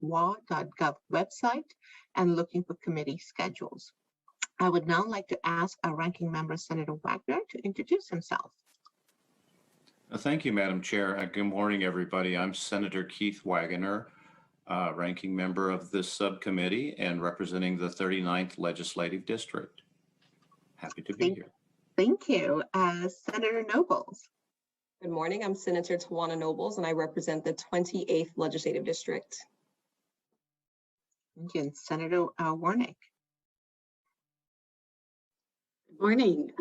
wa.gov website and looking for committee schedules. I would now like to ask our ranking member, Senator Wagner, to introduce himself. Thank you, Madam Chair. Good morning, everybody. I'm Senator Keith Wagner, ranking member of this subcommittee and representing the 39th Legislative District. Happy to be here. Thank you. Senator Nobles. Good morning. I'm Senator Tawana Nobles, and I represent the 28th Legislative District. Thank you. And Senator Warnick. Good morning.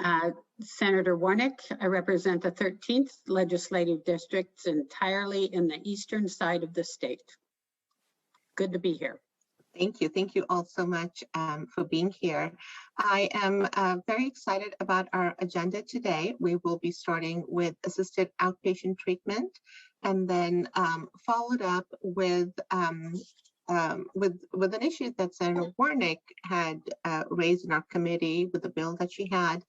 Senator Warnick. I represent the 13th Legislative District, entirely in the eastern side of the state. Good to be here. Thank you. Thank you all so much for being here. I am very excited about our agenda today. We will be starting with assisted outpatient treatment and then followed up with an issue that Senator Warnick had raised in our committee with the bill that she had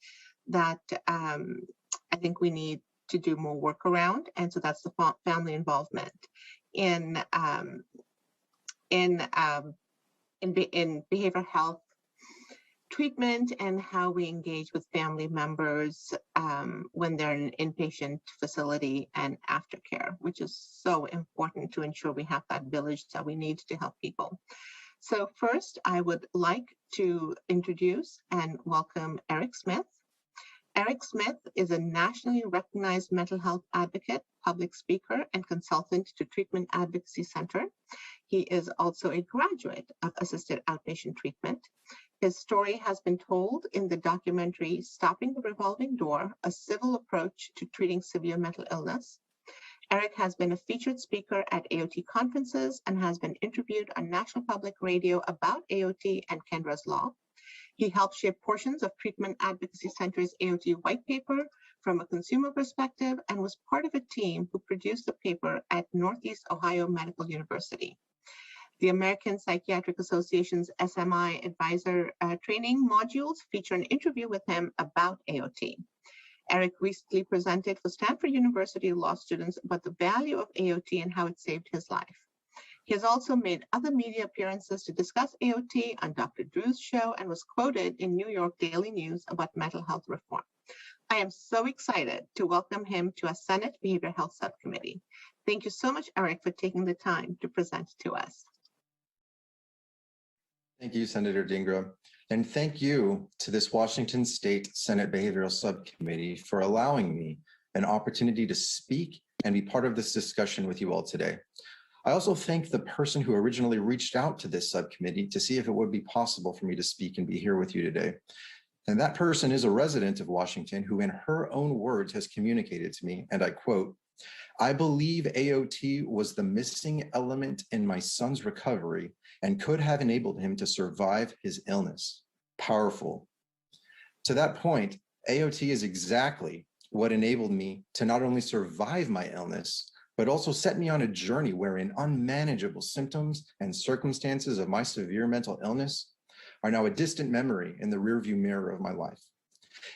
that I think we need to do more work around. And so that's the family involvement in behavioral health treatment and how we engage with family members when they're in an inpatient facility and aftercare, which is so important to ensure we have that village that we need to help people. So first, I would like to introduce and welcome Eric Smith. Eric Smith is a nationally recognized mental health advocate, public speaker, and consultant to Treatment Advocacy Center. He is also a graduate of assisted outpatient treatment. His story has been told in the documentary Stopping the Revolving Door, A Civil Approach to Treating Severe Mental Illness. Eric has been a featured speaker at AOT conferences and has been interviewed on National Public Radio about AOT and Kendra's Law. He helped shape portions of Treatment Advocacy Center's AOT white paper from a consumer perspective and was part of a team who produced the paper at Northeast Ohio Medical University. The American Psychiatric Association's SMI advisor training modules feature an interview with him about AOT. Eric recently presented for Stanford University law students about the value of AOT and how it saved his life. He has also made other media appearances to discuss AOT on Dr. Drew's show and was quoted in New York Daily News about mental health reform. I am so excited to welcome him to our Senate Behavioral Health Subcommittee. Thank you so much, Eric, for taking the time to present to us. Thank you, Senator Dhingra. And thank you to this Washington State Senate Behavioral Subcommittee for allowing me an opportunity to speak and be part of this discussion with you all today. I also thank the person who originally reached out to this subcommittee to see if it would be possible for me to speak and be here with you today. And that person is a resident of Washington who, in her own words, has communicated to me, and I quote, "I believe AOT was the missing element in my son's recovery and could have enabled him to survive his illness." Powerful. To that point, AOT is exactly what enabled me to not only survive my illness, but also set me on a journey wherein unmanageable symptoms and circumstances of my severe mental illness are now a distant memory in the rearview mirror of my life.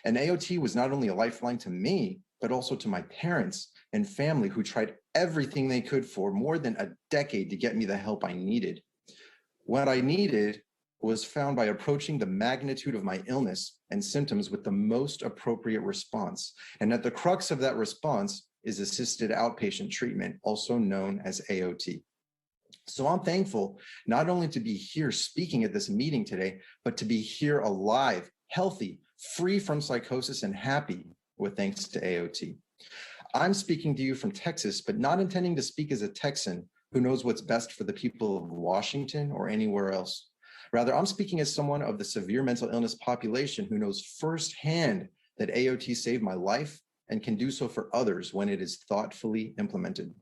And AOT was not only a lifeline to me, but also to my parents and family who tried everything they could for more than a decade to get me the help I needed. What I needed was found by approaching the magnitude of my illness and symptoms with the most appropriate response. And at the crux of that response is assisted outpatient treatment, also known as AOT. So I'm thankful not only to be here speaking at this meeting today, but to be here alive, healthy, free from psychosis, and happy with thanks to AOT. I'm speaking to you from Texas, but not intending to speak as a Texan who knows what's best for the people of Washington or anywhere else. Rather, I'm speaking as someone of the severe mental illness population who knows firsthand that AOT saved my life and can do so for others when it is thoughtfully implemented.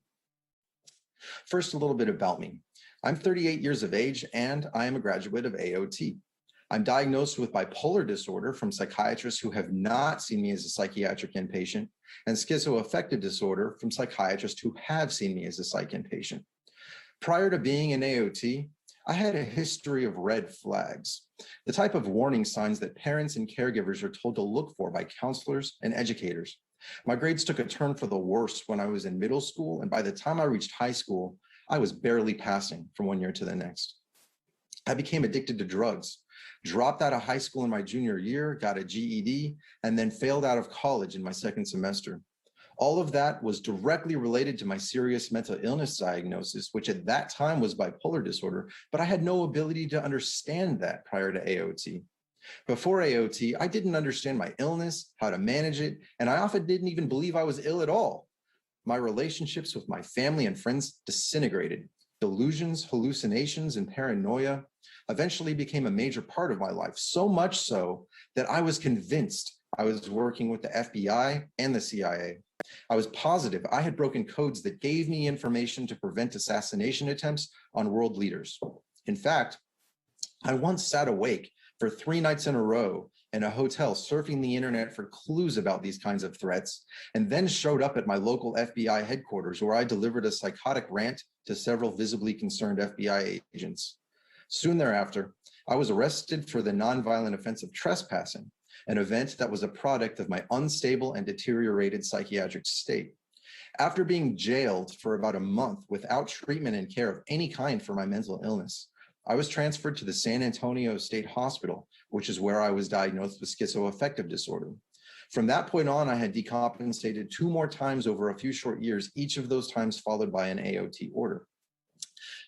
First, a little bit about me. I'm 38 years of age and I am a graduate of AOT. I'm diagnosed with bipolar disorder from psychiatrists who have not seen me as a psychiatric inpatient, and schizoaffective disorder from psychiatrists who have seen me as a psych inpatient. Prior to being in AOT, I had a history of red flags, the type of warning signs that parents and caregivers are told to look for by counselors and educators. My grades took a turn for the worse when I was in middle school, and by the time I reached high school, I was barely passing from one year to the next. I became addicted to drugs, dropped out of high school in my junior year, got a GED, and then failed out of college in my second semester. All of that was directly related to my serious mental illness diagnosis, which at that time was bipolar disorder, but I had no ability to understand that prior to AOT. Before AOT, I didn't understand my illness, how to manage it, and I often didn't even believe I was ill at all. My relationships with my family and friends disintegrated. Delusions, hallucinations, and paranoia eventually became a major part of my life, so much so that I was convinced I was working with the FBI and the CIA. I was positive I had broken codes that gave me information to prevent assassination attempts on world leaders. In fact, I once sat awake for 3 nights in a row in a hotel surfing the internet for clues about these kinds of threats, and then showed up at my local FBI headquarters where I delivered a psychotic rant to several visibly concerned FBI agents. Soon thereafter, I was arrested for the nonviolent offense of trespassing, an event that was a product of my unstable and deteriorated psychiatric state. After being jailed for about a month without treatment and care of any kind for my mental illness, I was transferred to the San Antonio State Hospital, which is where I was diagnosed with schizoaffective disorder. From that point on, I had decompensated 2 more times over a few short years, each of those times followed by an AOT order.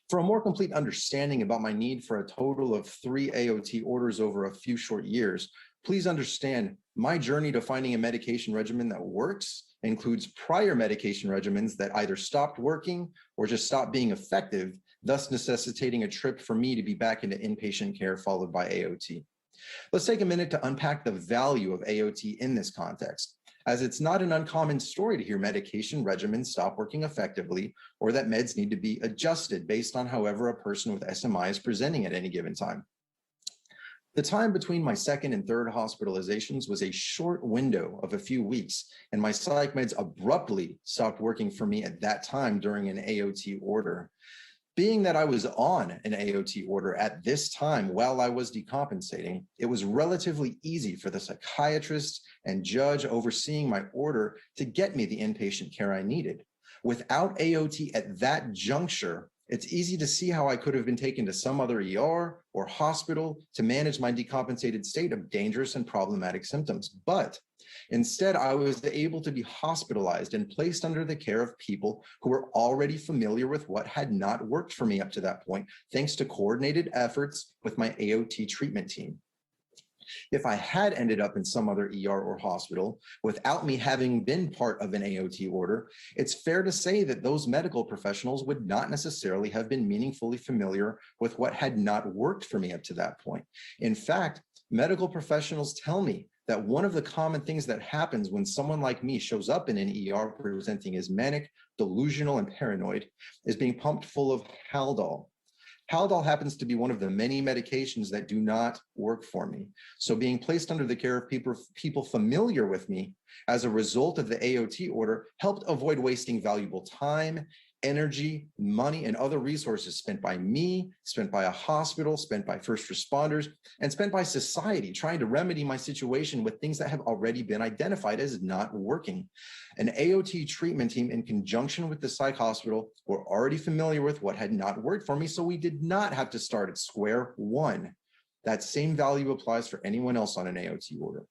For a more complete understanding about my need for a total of 3 AOT orders over a few short years, please understand my journey to finding a medication regimen that works includes prior medication regimens that either stopped working or just stopped being effective, thus necessitating a trip for me to be back into inpatient care followed by AOT. Let's take a minute to unpack the value of AOT in this context, as it's not an uncommon story to hear medication regimens stop working effectively or that meds need to be adjusted based on however a person with SMI is presenting at any given time. The time between my second and third hospitalizations was a short window of a few weeks, and my psych meds abruptly stopped working for me at that time during an AOT order. Being that I was on an AOT order at this time while I was decompensating, it was relatively easy for the psychiatrist and judge overseeing my order to get me the inpatient care I needed. Without AOT at that juncture, it's easy to see how I could have been taken to some other ER or hospital to manage my decompensated state of dangerous and problematic symptoms. But instead, I was able to be hospitalized and placed under the care of people who were already familiar with what had not worked for me up to that point, thanks to coordinated efforts with my AOT treatment team. If I had ended up in some other ER or hospital without me having been part of an AOT order, it's fair to say that those medical professionals would not necessarily have been meaningfully familiar with what had not worked for me up to that point. In fact, medical professionals tell me that one of the common things that happens when someone like me shows up in an ER presenting as manic, delusional, and paranoid is being pumped full of Haldol. Haldol happens to be one of the many medications that do not work for me. So being placed under the care of people familiar with me as a result of the AOT order helped avoid wasting valuable time, energy, money, and other resources spent by me, spent by a hospital, spent by first responders, and spent by society trying to remedy my situation with things that have already been identified as not working. An AOT treatment team in conjunction with the psych hospital were already familiar with what had not worked for me, so we did not have to start at square one. That same value applies for anyone else on an AOT order.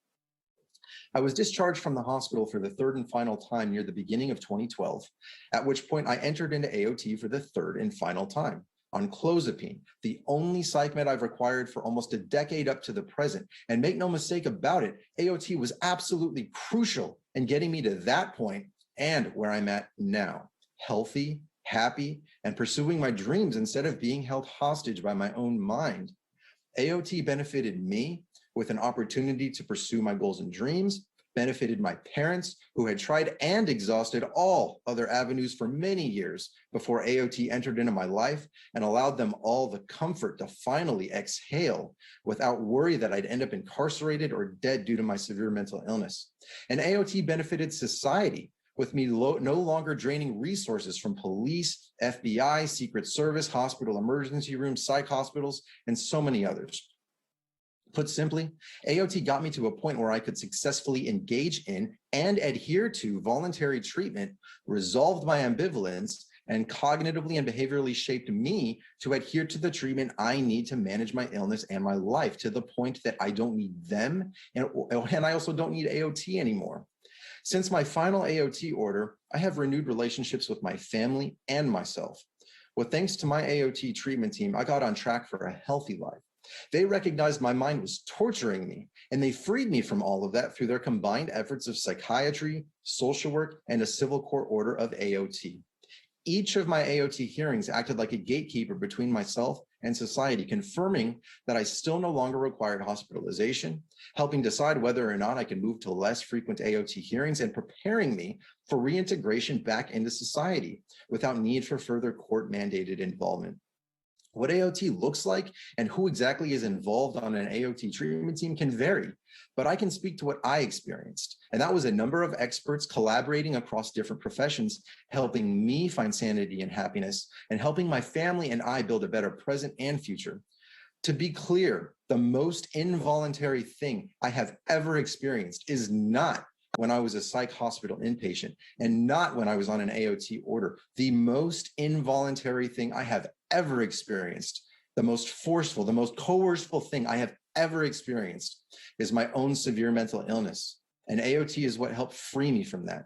I was discharged from the hospital for the 3rd and final time near the beginning of 2012, at which point I entered into AOT for the 3rd and final time on clozapine, the only psych med I've required for almost a decade up to the present. And make no mistake about it, AOT was absolutely crucial in getting me to that point and where I'm at now, healthy, happy, and pursuing my dreams instead of being held hostage by my own mind. AOT benefited me with an opportunity to pursue my goals and dreams, benefited my parents who had tried and exhausted all other avenues for many years before AOT entered into my life, and allowed them all the comfort to finally exhale without worry that I'd end up incarcerated or dead due to my severe mental illness. And AOT benefited society with me no longer draining resources from police, FBI, Secret Service, hospital emergency rooms, psych hospitals, and so many others. Put simply, AOT got me to a point where I could successfully engage in and adhere to voluntary treatment, resolved my ambivalence, and cognitively and behaviorally shaped me to adhere to the treatment I need to manage my illness and my life, to the point that I don't need them, and I also don't need AOT anymore. Since my final AOT order, I have renewed relationships with my family and myself. Well, thanks to my AOT treatment team, I got on track for a healthy life. They recognized my mind was torturing me, and they freed me from all of that through their combined efforts of psychiatry, social work, and a civil court order of AOT. Each of my AOT hearings acted like a gatekeeper between myself and society, confirming that I still no longer required hospitalization, helping decide whether or not I can move to less frequent AOT hearings, and preparing me for reintegration back into society without need for further court-mandated involvement. What AOT looks like and who exactly is involved on an AOT treatment team can vary, but I can speak to what I experienced. And that was a number of experts collaborating across different professions, helping me find sanity and happiness, and helping my family and I build a better present and future. To be clear, the most involuntary thing I have ever experienced is not when I was a psych hospital inpatient and not when I was on an AOT order. The most involuntary thing I have ever experienced, the most forceful, the most coerceful thing I have ever experienced is my own severe mental illness. And AOT is what helped free me from that.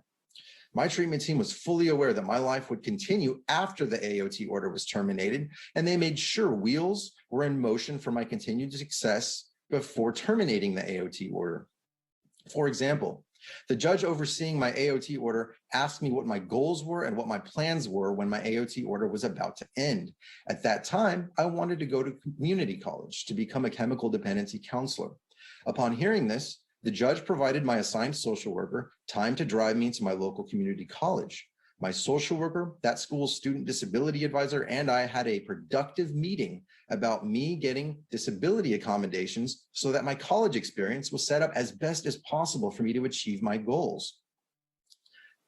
My treatment team was fully aware that my life would continue after the AOT order was terminated, and they made sure wheels were in motion for my continued success before terminating the AOT order. For example, the judge overseeing my AOT order asked me what my goals were and what my plans were when my AOT order was about to end. At that time, I wanted to go to community college to become a chemical dependency counselor. Upon hearing this, the judge provided my assigned social worker time to drive me to my local community college. My social worker, that school's student disability advisor, and I had a productive meeting about me getting disability accommodations so that my college experience was set up as best as possible for me to achieve my goals.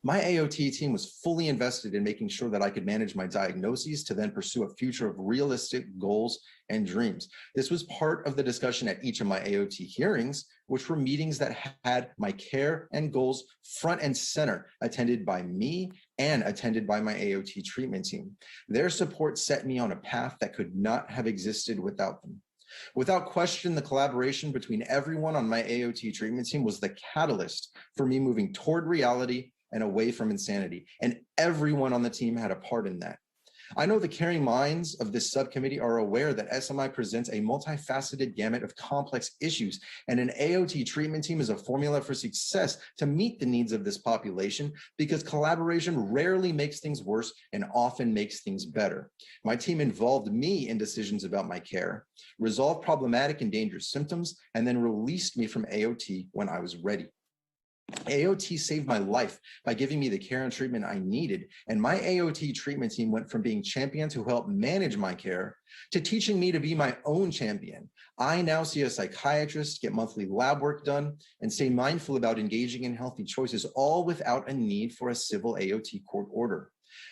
My AOT team was fully invested in making sure that I could manage my diagnoses to then pursue a future of realistic goals and dreams. This was part of the discussion at each of my AOT hearings, which were meetings that had my care and goals front and center, attended by me and attended by my AOT treatment team. Their support set me on a path that could not have existed without them. Without question, the collaboration between everyone on my AOT treatment team was the catalyst for me moving toward reality and away from insanity. And everyone on the team had a part in that. I know the caring minds of this subcommittee are aware that SMI presents a multifaceted gamut of complex issues, and an AOT treatment team is a formula for success to meet the needs of this population, because collaboration rarely makes things worse and often makes things better. My team involved me in decisions about my care, resolved problematic and dangerous symptoms, and then released me from AOT when I was ready. AOT saved my life by giving me the care and treatment I needed, and my AOT treatment team went from being champions who helped manage my care to teaching me to be my own champion. I now see a psychiatrist, get monthly lab work done, and stay mindful about engaging in healthy choices, all without a need for a civil AOT court order.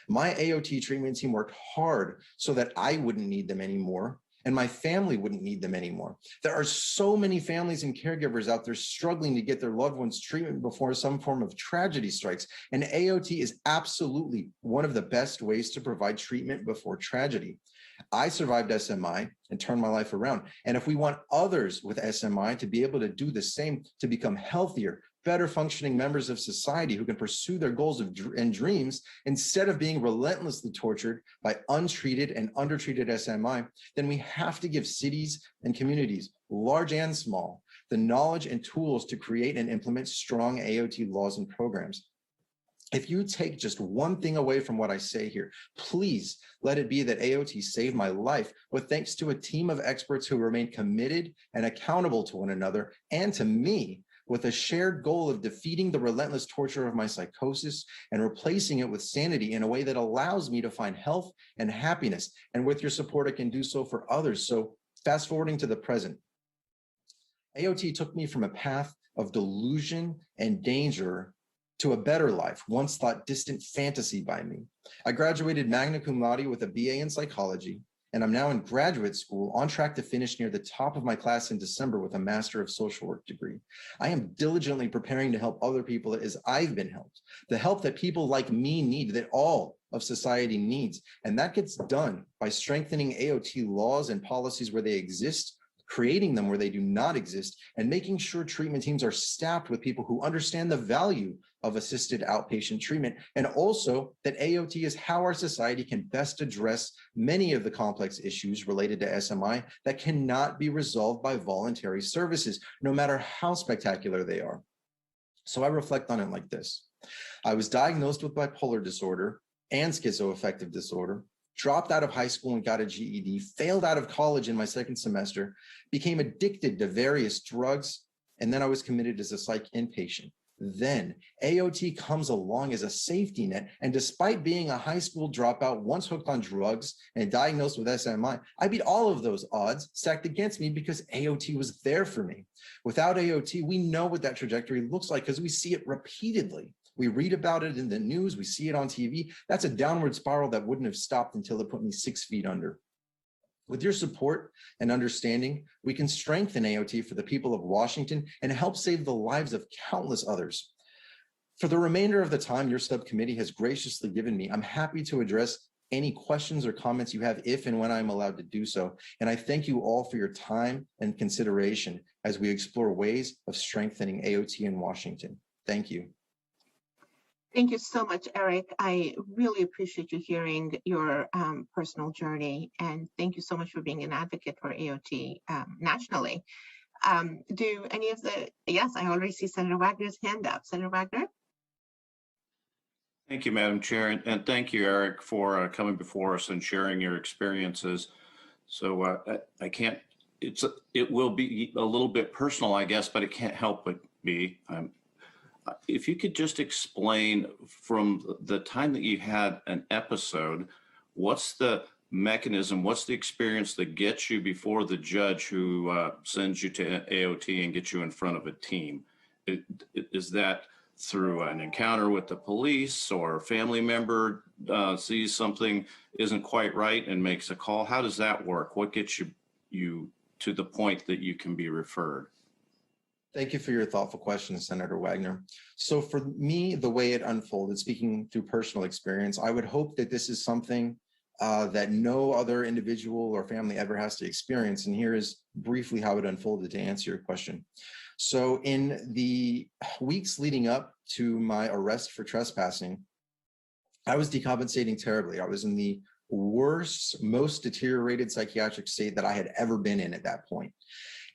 My AOT treatment team worked hard so that I wouldn't need them anymore, and my family wouldn't need them anymore. There are so many families and caregivers out there struggling to get their loved ones treatment before some form of tragedy strikes, and AOT is absolutely one of the best ways to provide treatment before tragedy. I survived SMI and turned my life around, and if we want others with SMI to be able to do the same, to become healthier, better functioning members of society who can pursue their goals and dreams instead of being relentlessly tortured by untreated and undertreated SMI, then we have to give cities and communities, large and small, the knowledge and tools to create and implement strong AOT laws and programs. If you take just one thing away from what I say here, please let it be that AOT saved my life, but thanks to a team of experts who remain committed and accountable to one another and to me, with a shared goal of defeating the relentless torture of my psychosis and replacing it with sanity in a way that allows me to find health and happiness. And with your support, I can do so for others. So fast forwarding to the present, AOT took me from a path of delusion and danger to a better life, once thought distant fantasy by me. I graduated magna cum laude with a BA in psychology, and I'm now in graduate school, on track to finish near the top of my class in December with a Master of Social Work degree. I am diligently preparing to help other people as I've been helped, the help that people like me need, that all of society needs. And that gets done by strengthening AOT laws and policies where they exist, creating them where they do not exist, and making sure treatment teams are staffed with people who understand the value of assisted outpatient treatment, and also that AOT is how our society can best address many of the complex issues related to SMI that cannot be resolved by voluntary services, no matter how spectacular they are. So I reflect on it like this. I was diagnosed with bipolar disorder and schizoaffective disorder, dropped out of high school and got a GED, failed out of college in my second semester, became addicted to various drugs, and then I was committed as a psych inpatient. Then AOT comes along as a safety net, and despite being a high school dropout, once hooked on drugs and diagnosed with SMI, I beat all of those odds stacked against me because AOT was there for me. Without AOT, we know what that trajectory looks like because we see it repeatedly. We read about it in the news, we see it on TV. That's a downward spiral that wouldn't have stopped until it put me 6 feet under. With your support and understanding, we can strengthen AOT for the people of Washington and help save the lives of countless others. For the remainder of the time your subcommittee has graciously given me, I'm happy to address any questions or comments you have if and when I'm allowed to do so. And I thank you all for your time and consideration as we explore ways of strengthening AOT in Washington. Thank you. Thank you so much, Eric. I really appreciate you hearing your personal journey, and thank you so much for being an advocate for AOT nationally. Do any of the, yes, I already see Senator Wagner's hand up. Senator Wagner? Thank you, Madam Chair, and thank you, Eric, for coming before us and sharing your experiences. So I can't, it will be a little bit personal, I guess, but it can't help but be. If you could just explain from the time that you had an episode, what's the mechanism, what's the experience that gets you before the judge who sends you to AOT and gets you in front of a team? Is that through an encounter with the police, or a family member sees something isn't quite right and makes a call? How does that work? What gets you to the point that you can be referred? Thank you for your thoughtful question, Senator Wagner. So for me, the way it unfolded, speaking through personal experience, I would hope that this is something that no other individual or family ever has to experience. And here is briefly how it unfolded to answer your question. So in the weeks leading up to my arrest for trespassing, I was decompensating terribly. I was in the worst, most deteriorated psychiatric state that I had ever been in at that point.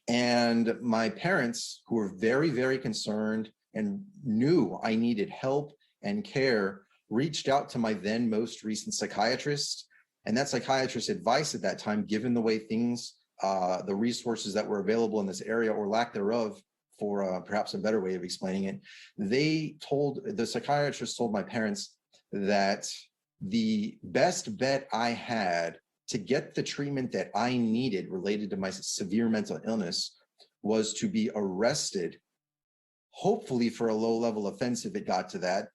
And my parents, who were very, very concerned and knew I needed help and care, reached out to my then most recent psychiatrist. And that psychiatrist's advice at that time, given the way things, the resources that were available in this area or lack thereof, for perhaps a better way of explaining it, the psychiatrist told my parents that the best bet I had to get the treatment that I needed related to my severe mental illness was to be arrested, hopefully for a low-level offense if it got to that,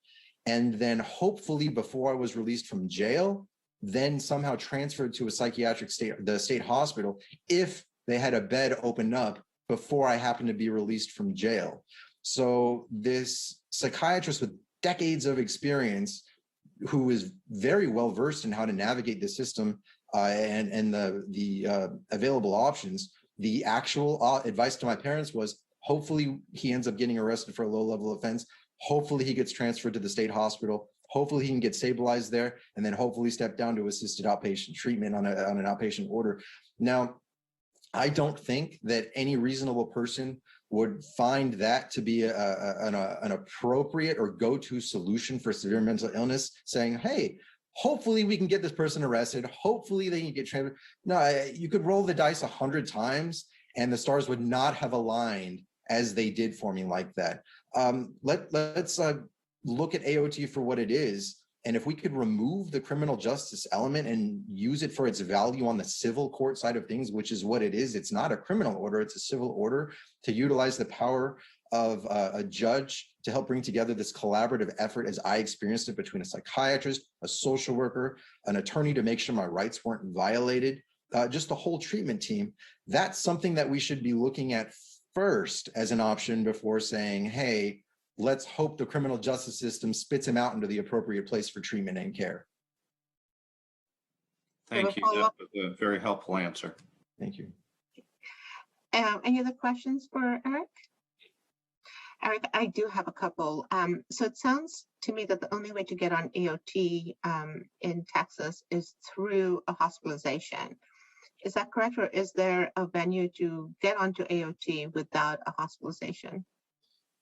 and then hopefully before I was released from jail, then somehow transferred to a psychiatric state hospital if they had a bed opened up before I happened to be released from jail. So this psychiatrist with decades of experience, who is very well versed in how to navigate the system and the available options, the actual advice to my parents was, hopefully he ends up getting arrested for a low-level offense. Hopefully he gets transferred to the state hospital. Hopefully he can get stabilized there, and then hopefully step down to assisted outpatient treatment on an outpatient order. Now, I don't think that any reasonable person would find that to be an appropriate or go-to solution for severe mental illness, saying, hey, hopefully we can get this person arrested. Hopefully they can get transferred. No, you could roll the dice 100 times and the stars would not have aligned as they did for me like that. Let's look at AOT for what it is. And if we could remove the criminal justice element and use it for its value on the civil court side of things, which is what it is, it's not a criminal order, it's a civil order, to utilize the power of a judge to help bring together this collaborative effort as I experienced it between a psychiatrist, a social worker, an attorney to make sure my rights weren't violated, just the whole treatment team, that's something that we should be looking at first as an option before saying, hey, let's hope the criminal justice system spits him out into the appropriate place for treatment and care. Thank you. That was a very helpful answer. Thank you. Any other questions for Eric? Eric, I do have a couple. So it sounds to me that the only way to get on AOT in Texas is through a hospitalization. Is that correct, or is there a venue to get onto AOT without a hospitalization?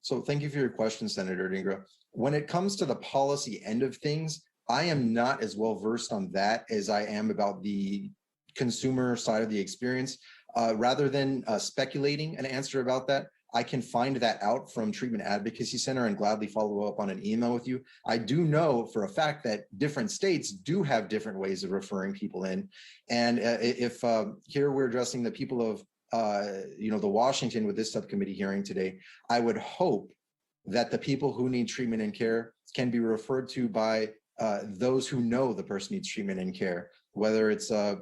So thank you for your question, Senator Dingra. When it comes to the policy end of things, I am not as well versed on that as I am about the consumer side of the experience. Rather than speculating an answer about that, I can find that out from Treatment Advocacy Center and gladly follow up on an email with you. I do know for a fact that different states do have different ways of referring people in. And if here we're addressing the people of the Washington with this subcommittee hearing today, I would hope that the people who need treatment and care can be referred to by those who know the person needs treatment and care, whether it's a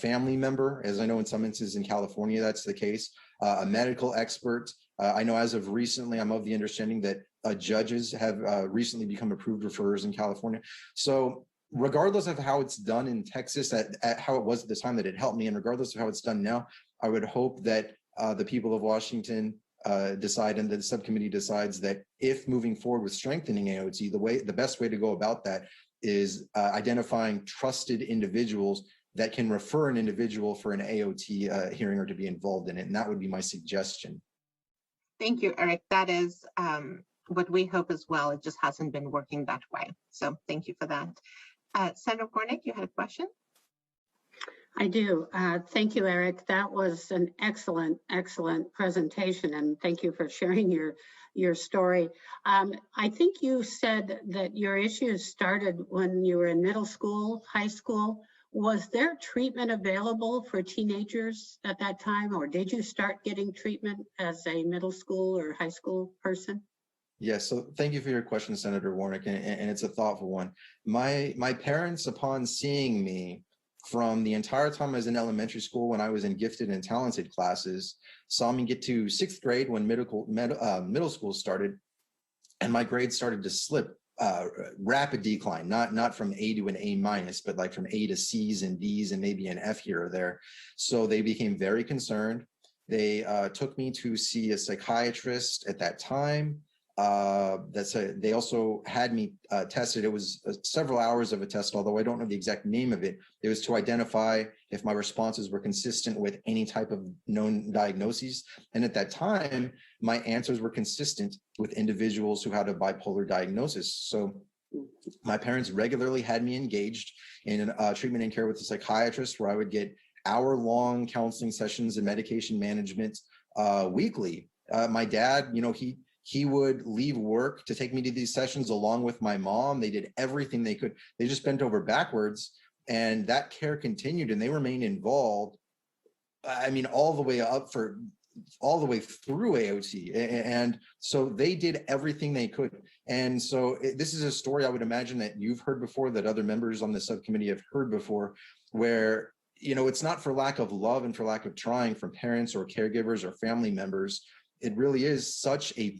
family member, as I know in some instances in California, that's the case, a medical expert. I know as of recently, I'm of the understanding that judges have recently become approved referrers in California. So regardless of how it's done in Texas, at how it was at the time that it helped me, and regardless of how it's done now, I would hope that the people of Washington decide, and the subcommittee decides, that if moving forward with strengthening AOT, the best way to go about that is identifying trusted individuals that can refer an individual for an AOT hearing or to be involved in it. And that would be my suggestion. Thank you, Eric. That is what we hope as well. It just hasn't been working that way. So thank you for that. Senator Warnick, you had a question? I do. Thank you, Eric. That was an excellent, excellent presentation, and thank you for sharing your story. I think you said that your issues started when you were in middle school, high school. Was there treatment available for teenagers at that time, or did you start getting treatment as a middle school or high school person? Yes, so thank you for your question, Senator Warnick, and it's a thoughtful one. My parents, upon seeing me from the entire time I was in elementary school, when I was in gifted and talented classes, saw me get to 6th grade when middle school started, and my grades started to slip. Rapid decline, not from A to an A-, but like from A to C's and D's and maybe an F here or there. So they became very concerned. They took me to see a psychiatrist at that time. They also had me tested. It was several hours of a test, although I don't know the exact name of it. It was to identify if my responses were consistent with any type of known diagnoses. And at that time, my answers were consistent with individuals who had a bipolar diagnosis. So my parents regularly had me engaged in treatment and care with a psychiatrist, where I would get hour-long counseling sessions and medication management weekly. My dad, he would leave work to take me to these sessions along with my mom. They did everything they could. They just bent over backwards, and that care continued, and they remained involved. I mean, all the way through AOT. And so they did everything they could. And so this is a story I would imagine that you've heard before, that other members on the subcommittee have heard before, where, it's not for lack of love and for lack of trying from parents or caregivers or family members. It really is such a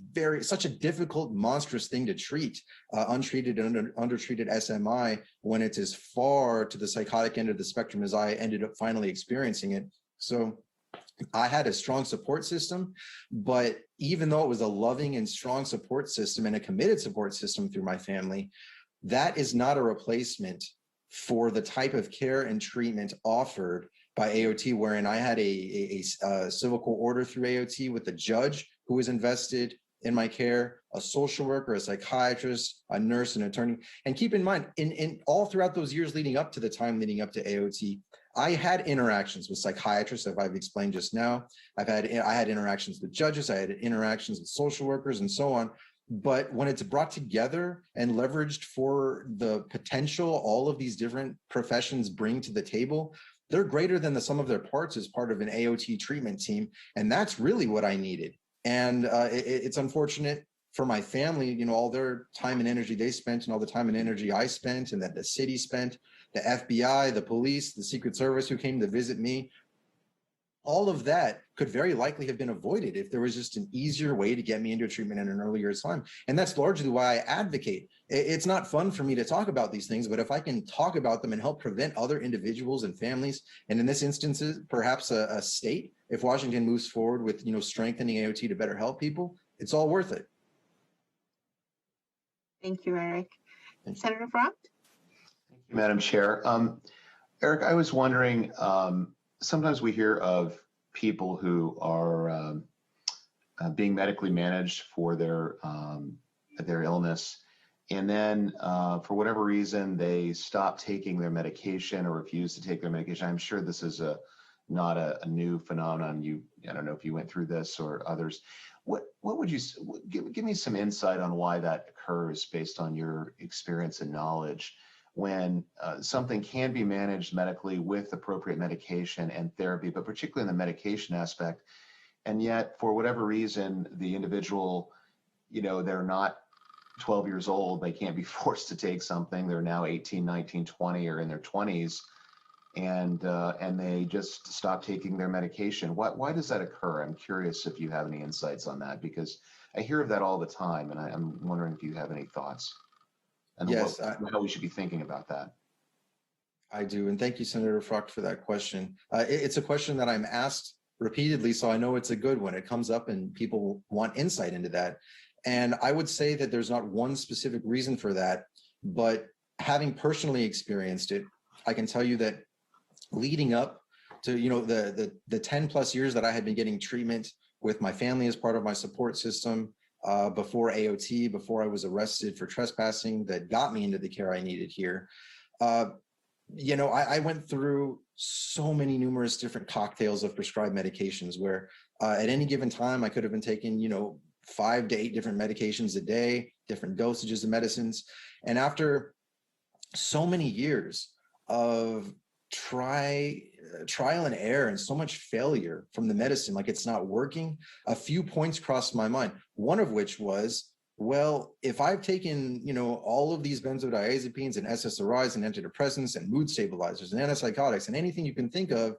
difficult, monstrous thing to treat, untreated and undertreated SMI, when it's as far to the psychotic end of the spectrum as I ended up finally experiencing it. So I had a strong support system, but even though it was a loving and strong support system and a committed support system through my family, that is not a replacement for the type of care and treatment offered by AOT, wherein I had a civil court order through AOT with a judge who was invested in my care, a social worker, a psychiatrist, a nurse, an attorney. And keep in mind, in all throughout those years leading up to the time leading up to AOT, I had interactions with psychiatrists, as I've explained just now. I had interactions with judges, I had interactions with social workers, and so on. But when it's brought together and leveraged for the potential all of these different professions bring to the table, they're greater than the sum of their parts as part of an AOT treatment team. And that's really what I needed. And it's unfortunate for my family, all their time and energy they spent, and all the time and energy I spent and that the city spent, the FBI, the police, the Secret Service who came to visit me. All of that could very likely have been avoided if there was just an easier way to get me into treatment at an earlier time. And that's largely why I advocate. It's not fun for me to talk about these things, but if I can talk about them and help prevent other individuals and families, and in this instance, perhaps a state, if Washington moves forward with strengthening AOT to better help people, it's all worth it. Thank you, Eric. Thank you. Senator Frost? Thank you, Madam Chair. Eric, I was wondering, sometimes we hear of people who are being medically managed for their illness, and then for whatever reason they stop taking their medication or refuse to take their medication. I'm sure this is not a new phenomenon. I don't know if you went through this or others. What would you give me some insight on why that occurs based on your experience and knowledge? When something can be managed medically with appropriate medication and therapy, but particularly in the medication aspect, and yet for whatever reason, the individual, they're not 12 years old, they can't be forced to take something, they're now 18, 19, 20, or in their 20s, and they just stop taking their medication. Why does that occur? I'm curious if you have any insights on that, because I hear of that all the time, and I'm wondering if you have any thoughts. And yes, how we should be thinking about that. I do. And thank you, Senator Frucht, for that question. It's a question that I'm asked repeatedly, so I know it's a good one. It comes up and people want insight into that. And I would say that there's not one specific reason for that, but having personally experienced it, I can tell you that leading up to, the 10 plus years that I had been getting treatment with my family as part of my support system, before AOT, before I was arrested for trespassing that got me into the care I needed here. I went through so many numerous different cocktails of prescribed medications where at any given time, I could have been taking, 5 to 8 different medications a day, different dosages of medicines. And after so many years of trial and error and so much failure from the medicine, like it's not working, a few points crossed my mind. One of which was, well, if I've taken, all of these benzodiazepines and SSRIs and antidepressants and mood stabilizers and antipsychotics and anything you can think of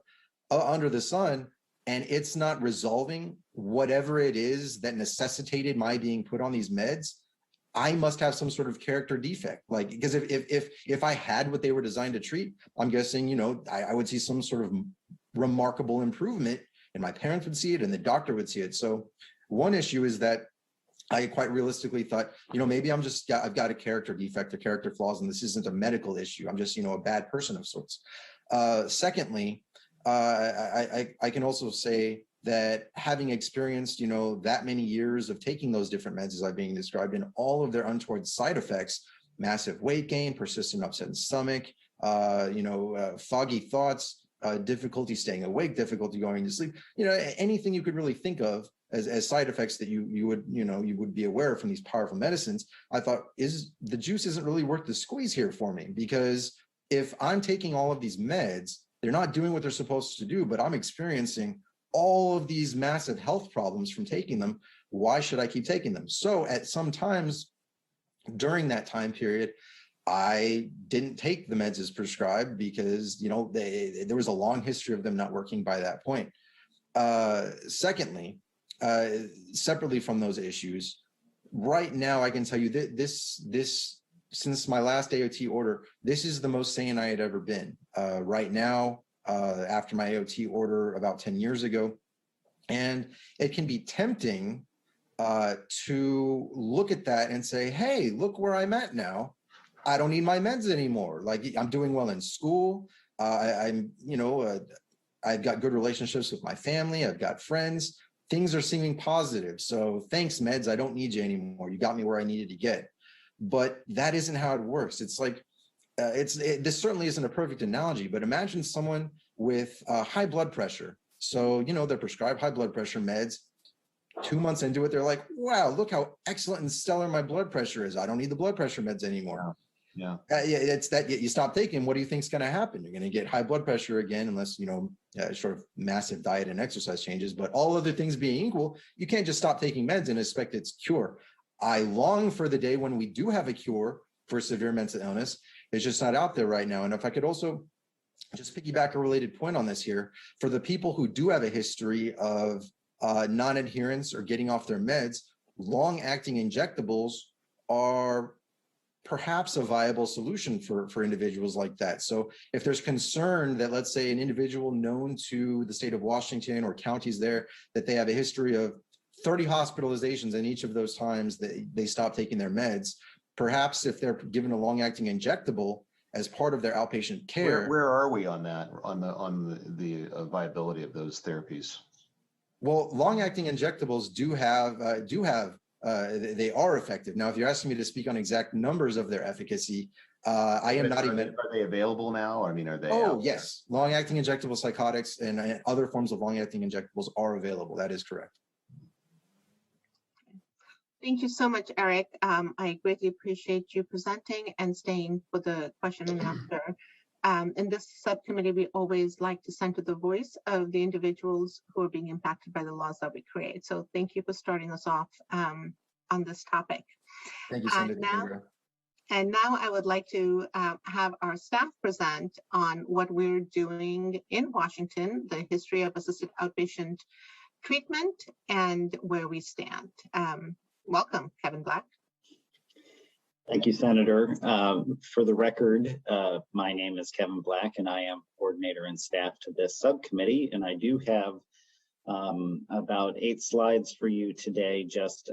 under the sun, and it's not resolving whatever it is that necessitated my being put on these meds, I must have some sort of character defect. Like, because if I had what they were designed to treat, I'm guessing, I would see some sort of remarkable improvement, and my parents would see it and the doctor would see it. So one issue is that I quite realistically thought, maybe I've got a character defect or character flaws, and this isn't a medical issue. I'm just, a bad person of sorts. Secondly, I can also say that having experienced, that many years of taking those different meds as I'm being described and all of their untoward side effects, massive weight gain, persistent upset in stomach, foggy thoughts, difficulty staying awake, difficulty going to sleep, anything you could really think of as side effects that you would be aware of from these powerful medicines. I thought, the juice isn't really worth the squeeze here for me, because if I'm taking all of these meds, they're not doing what they're supposed to do, but I'm experiencing all of these massive health problems from taking them. Why should I keep taking them? So at some times during that time period, I didn't take the meds as prescribed because, there was a long history of them not working by that point. Secondly, separately from those issues, right now I can tell you that this since my last AOT order, this is the most sane I had ever been. Right now, after my AOT order about 10 years ago, and it can be tempting to look at that and say, hey, look where I'm at now. I don't need my meds anymore. Like, I'm doing well in school. I've got good relationships with my family. I've got friends. Things are seeming positive. So thanks, meds. I don't need you anymore. You got me where I needed to get. But that isn't how it works. It's like, this certainly isn't a perfect analogy, but imagine someone with high blood pressure. So, they're prescribed high blood pressure meds. 2 months into it, they're like, wow, look how excellent and stellar my blood pressure is. I don't need the blood pressure meds anymore. Yeah. It's that you stop taking, what do you think is going to happen? You're going to get high blood pressure again, unless, sort of massive diet and exercise changes. But all other things being equal, you can't just stop taking meds and expect it's cure. I long for the day when we do have a cure for severe mental illness, It's just not out there right now. And if I could also just piggyback a related point on this here, for the people who do have a history of non-adherence or getting off their meds, long-acting injectables are perhaps a viable solution for individuals like that. So if there's concern that, let's say, an individual known to the state of Washington or counties there, that they have a history of 30 hospitalizations and each of those times they stop taking their meds, perhaps if they're given a long-acting injectable as part of their outpatient care. Where are we on that, on the viability of those therapies? Well, long-acting injectables they are effective. Now, if you're asking me to speak on exact numbers of their efficacy, I am not even. Are they available now? I mean, are they? Oh, yes. Long-acting injectable psychotics and other forms of long-acting injectables are available. That is correct. Thank you so much, Eric. I greatly appreciate you presenting and staying for the question and answer. In this subcommittee, we always like to center the voice of the individuals who are being impacted by the laws that we create. So thank you for starting us off on this topic. Thank you, Senator. And now I would like to have our staff present on what we're doing in Washington, the history of assisted outpatient treatment, and where we stand. Welcome, Kevin Black. Thank you, Senator. For the record, my name is Kevin Black, and I am coordinator and staff to this subcommittee. And I do have about 8 slides for you today, just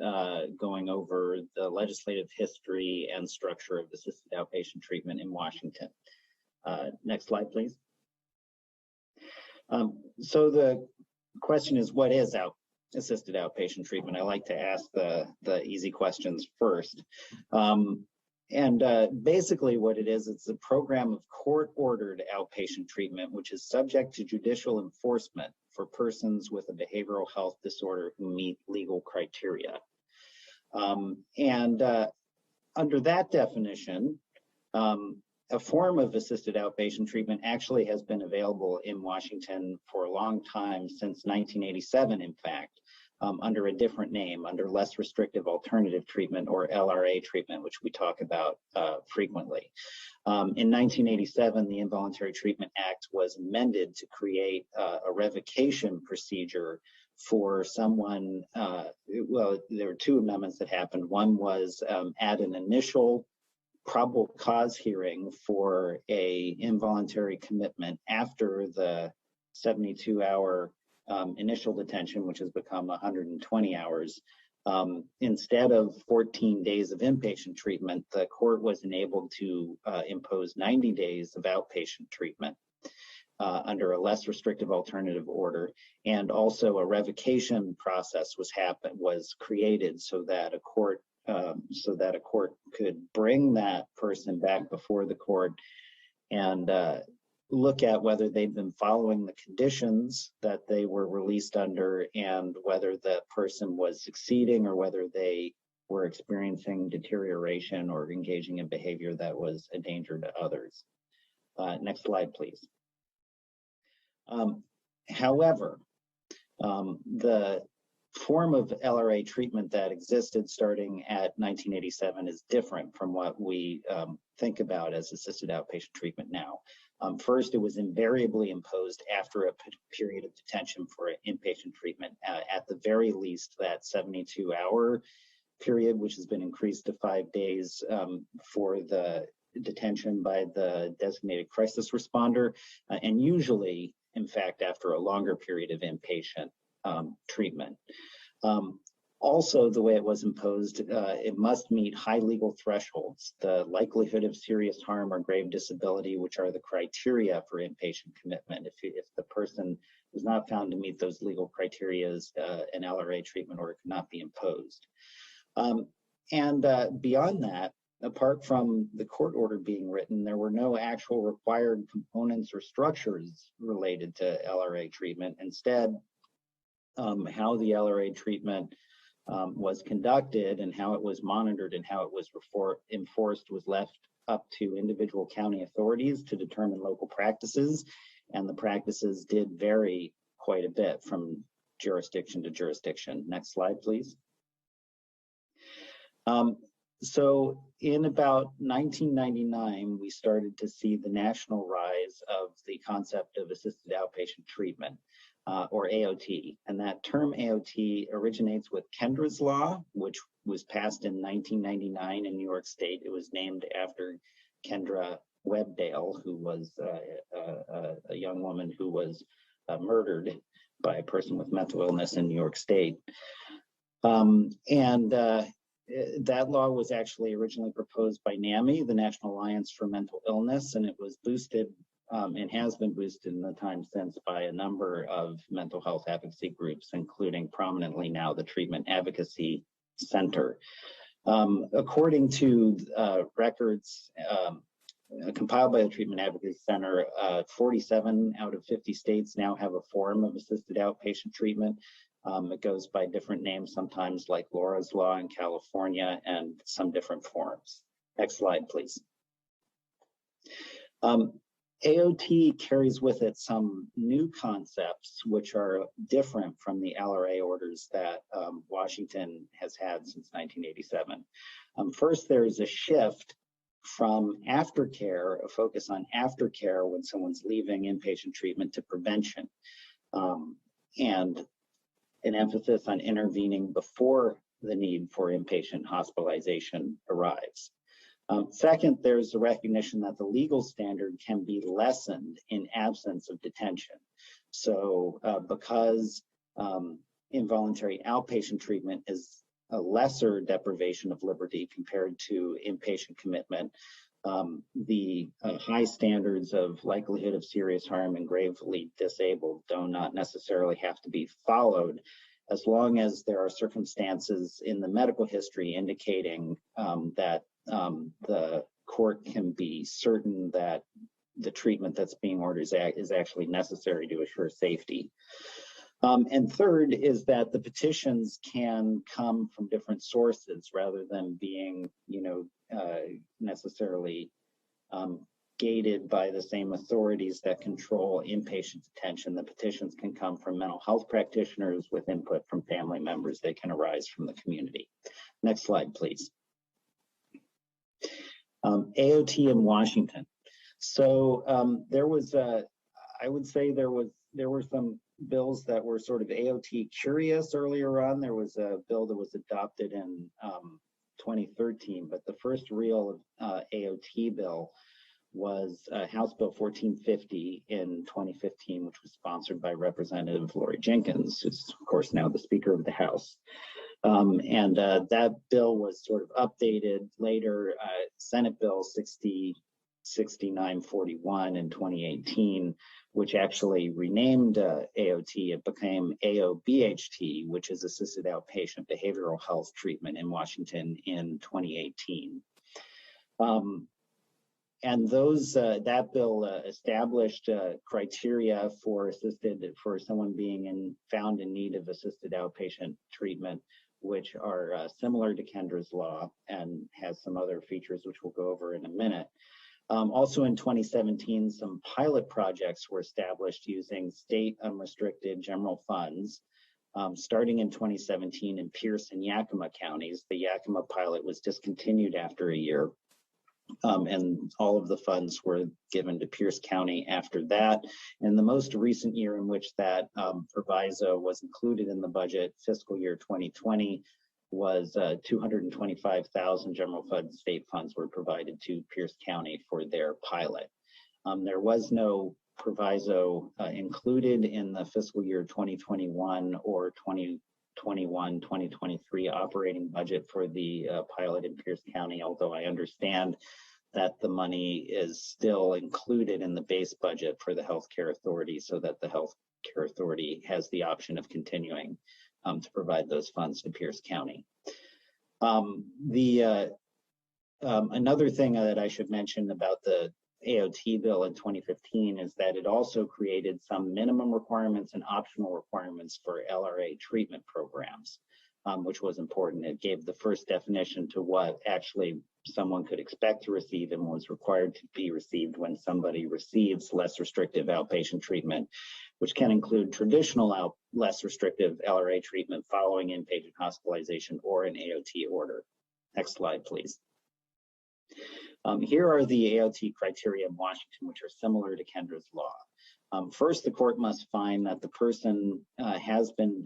going over the legislative history and structure of assisted outpatient treatment in Washington. Next slide, please. So the question is, what is assisted outpatient treatment? I like to ask the easy questions first. Basically what it is, it's a program of court-ordered outpatient treatment, which is subject to judicial enforcement for persons with a behavioral health disorder who meet legal criteria. Under that definition, a form of assisted outpatient treatment actually has been available in Washington for a long time, since 1987, in fact, under a different name, under less restrictive alternative treatment, or LRA treatment, which we talk about frequently. In 1987, the Involuntary Treatment Act was amended to create a revocation procedure for someone. Well, there were 2 amendments that happened. One was add an initial probable cause hearing for a involuntary commitment after the 72-hour initial detention, which has become 120 hours. Instead of 14 days of inpatient treatment, the court was enabled to impose 90 days of outpatient treatment under a less restrictive alternative order. And also a revocation process was created so that a court could bring that person back before the court and look at whether they've been following the conditions that they were released under, and whether the person was succeeding or whether they were experiencing deterioration or engaging in behavior that was a danger to others. Next slide, please. However, the form of LRA treatment that existed starting at 1987 is different from what we think about as assisted outpatient treatment now. First, it was invariably imposed after a period of detention for inpatient treatment, at the very least that 72-hour period, which has been increased to 5 days for the detention by the designated crisis responder, and usually, in fact, after a longer period of inpatient treatment. Also, the way it was imposed, it must meet high legal thresholds, the likelihood of serious harm or grave disability, which are the criteria for inpatient commitment. If the person was not found to meet those legal criteria, an LRA treatment order could not be imposed. Beyond that, apart from the court order being written, there were no actual required components or structures related to LRA treatment. Instead, how the LRA treatment was conducted and how it was monitored and how it was enforced was left up to individual county authorities to determine local practices, and the practices did vary quite a bit from jurisdiction to jurisdiction. Next slide, please. So in about 1999, we started to see the national rise of the concept of assisted outpatient treatment, or AOT. And that term AOT originates with Kendra's Law, which was passed in 1999 in New York State. It was named after Kendra Webdale, who was a young woman who was murdered by a person with mental illness in New York State. That law was actually originally proposed by NAMI, the National Alliance for Mental Illness, and it was boosted and has been boosted in the time since by a number of mental health advocacy groups, including prominently now the Treatment Advocacy Center. According to records compiled by the Treatment Advocacy Center, 47 out of 50 states now have a form of assisted outpatient treatment. It goes by different names, sometimes like Laura's Law in California, and some different forms. Next slide, please. AOT carries with it some new concepts which are different from the LRA orders that Washington has had since 1987. First, there is a shift from aftercare, a focus on aftercare when someone's leaving inpatient treatment, to prevention, and an emphasis on intervening before the need for inpatient hospitalization arrives. Second, there's a recognition that the legal standard can be lessened in absence of detention. So because involuntary outpatient treatment is a lesser deprivation of liberty compared to inpatient commitment, the high standards of likelihood of serious harm and gravely disabled do not necessarily have to be followed, as long as there are circumstances in the medical history indicating that the court can be certain that the treatment that's being ordered is actually necessary to assure safety. And third is that the petitions can come from different sources rather than being, necessarily gated by the same authorities that control inpatient detention. The petitions can come from mental health practitioners with input from family members. They can arise from the community. Next slide, please. AOT in Washington. So there was, I would say there were some bills that were sort of AOT curious earlier on. There was a bill that was adopted in 2013, but the first real AOT bill was House Bill 1450 in 2015, which was sponsored by Representative Lori Jenkins, who's of course now the Speaker of the House. That bill was sort of updated later, Senate Bill 6941 in 2018, which actually renamed AOT. It became AOBHT, which is Assisted Outpatient Behavioral Health Treatment in Washington in 2018. And that bill established criteria for someone being found in need of assisted outpatient treatment, which are similar to Kendra's Law and has some other features which we'll go over in a minute. Also in 2017, some pilot projects were established using state unrestricted general funds. Starting in 2017 in Pierce and Yakima counties. The Yakima pilot was discontinued after a year. And all of the funds were given to Pierce County after that. And the most recent year in which that proviso was included in the budget, fiscal year 2020, was 225,000 general fund state funds were provided to Pierce County for their pilot. There was no proviso included in the fiscal year 2021 or 2021-2023 operating budget for the pilot in Pierce County, although I understand that the money is still included in the base budget for the Healthcare Authority, so that the Healthcare Authority has the option of continuing to provide those funds to Pierce County. Another thing that I should mention about the AOT bill in 2015 is that it also created some minimum requirements and optional requirements for LRA treatment programs, which was important. It gave the first definition to what actually someone could expect to receive and was required to be received when somebody receives less restrictive outpatient treatment, which can include traditional less restrictive LRA treatment following inpatient hospitalization or an AOT order. Next slide, please. Here are the AOT criteria in Washington, which are similar to Kendra's law. First, the court must find that the person has been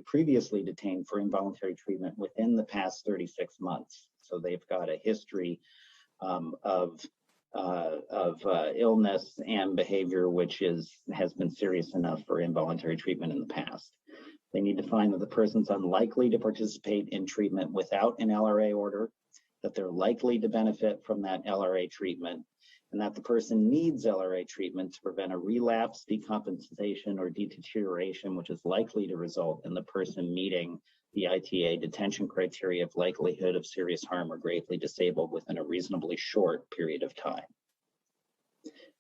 previously detained for involuntary treatment within the past 36 months. So they've got a history of illness and behavior which has been serious enough for involuntary treatment in the past. They need to find that the person's unlikely to participate in treatment without an LRA order, that they're likely to benefit from that LRA treatment, and that the person needs LRA treatment to prevent a relapse, decompensation, or deterioration, which is likely to result in the person meeting the ITA detention criteria of likelihood of serious harm or gravely disabled within a reasonably short period of time.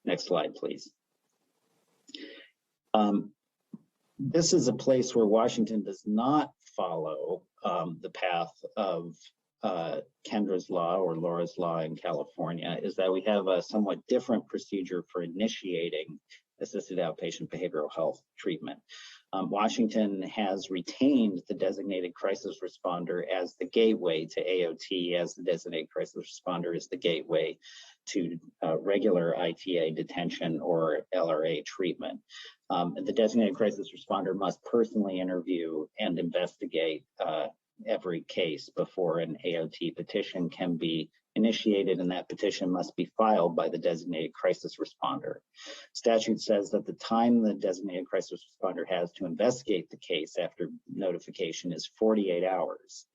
Next slide, please. This is a place where Washington does not follow the path of Kendra's law or Laura's law in California, is that we have a somewhat different procedure for initiating assisted outpatient behavioral health treatment. Washington has retained the designated crisis responder as the gateway to AOT, as the designated crisis responder is the gateway to regular ITA detention or LRA treatment. The designated crisis responder must personally interview and investigate every case before an AOT petition can be initiated, and that petition must be filed by the designated crisis responder. Statute says that the time the designated crisis responder has to investigate the case after notification is 48 hours.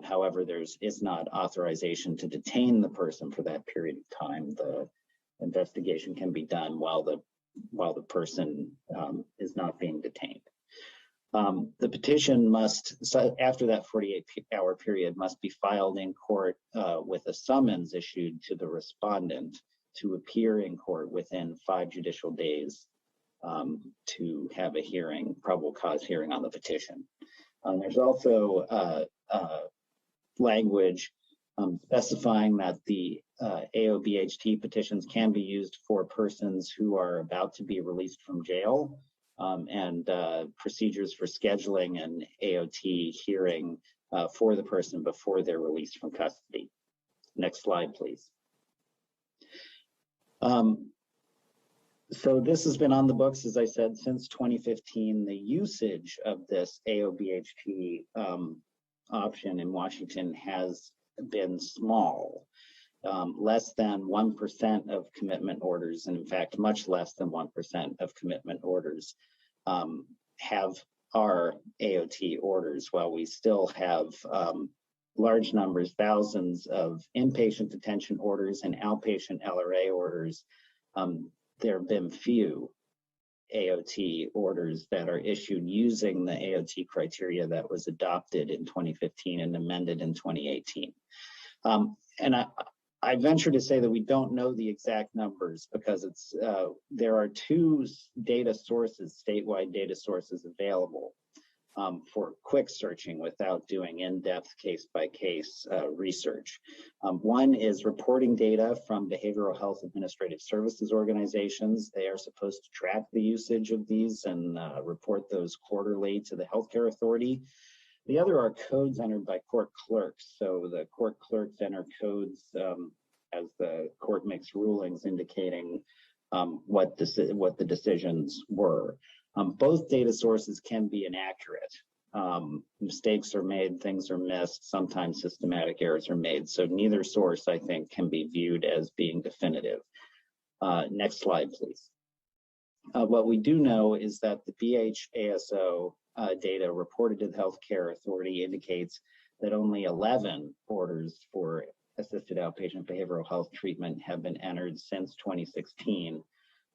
However, there is not authorization to detain the person for that period of time. The investigation can be done while the person is not being detained. The petition after that 48-hour period, must be filed in court with a summons issued to the respondent to appear in court within 5 judicial days to have a hearing, probable cause hearing on the petition. There's also language specifying that the AOBHT petitions can be used for persons who are about to be released from jail, and procedures for scheduling an AOT hearing for the person before they're released from custody. Next slide, please. So this has been on the books, as I said, since 2015. The usage of this AOBHT option in Washington has been small. Less than 1% of commitment orders, and in fact, much less than 1% of commitment orders are AOT orders, while we still have large numbers, thousands of inpatient detention orders and outpatient LRA orders. There have been few AOT orders that are issued using the AOT criteria that was adopted in 2015 and amended in 2018. And I venture to say that we don't know the exact numbers because there are 2 data sources, statewide data sources available for quick searching without doing in-depth case-by-case research. One is reporting data from behavioral health administrative services organizations. They are supposed to track the usage of these and report those quarterly to the healthcare authority. The other are codes entered by court clerks. So the court clerks enter codes as the court makes rulings indicating what the decisions were. Both data sources can be inaccurate. Mistakes are made, things are missed, sometimes systematic errors are made. So neither source, I think, can be viewed as being definitive. Next slide, please. What we do know is that the BHASO data reported to the Healthcare Authority indicates that only 11 orders for assisted outpatient behavioral health treatment have been entered since 2016.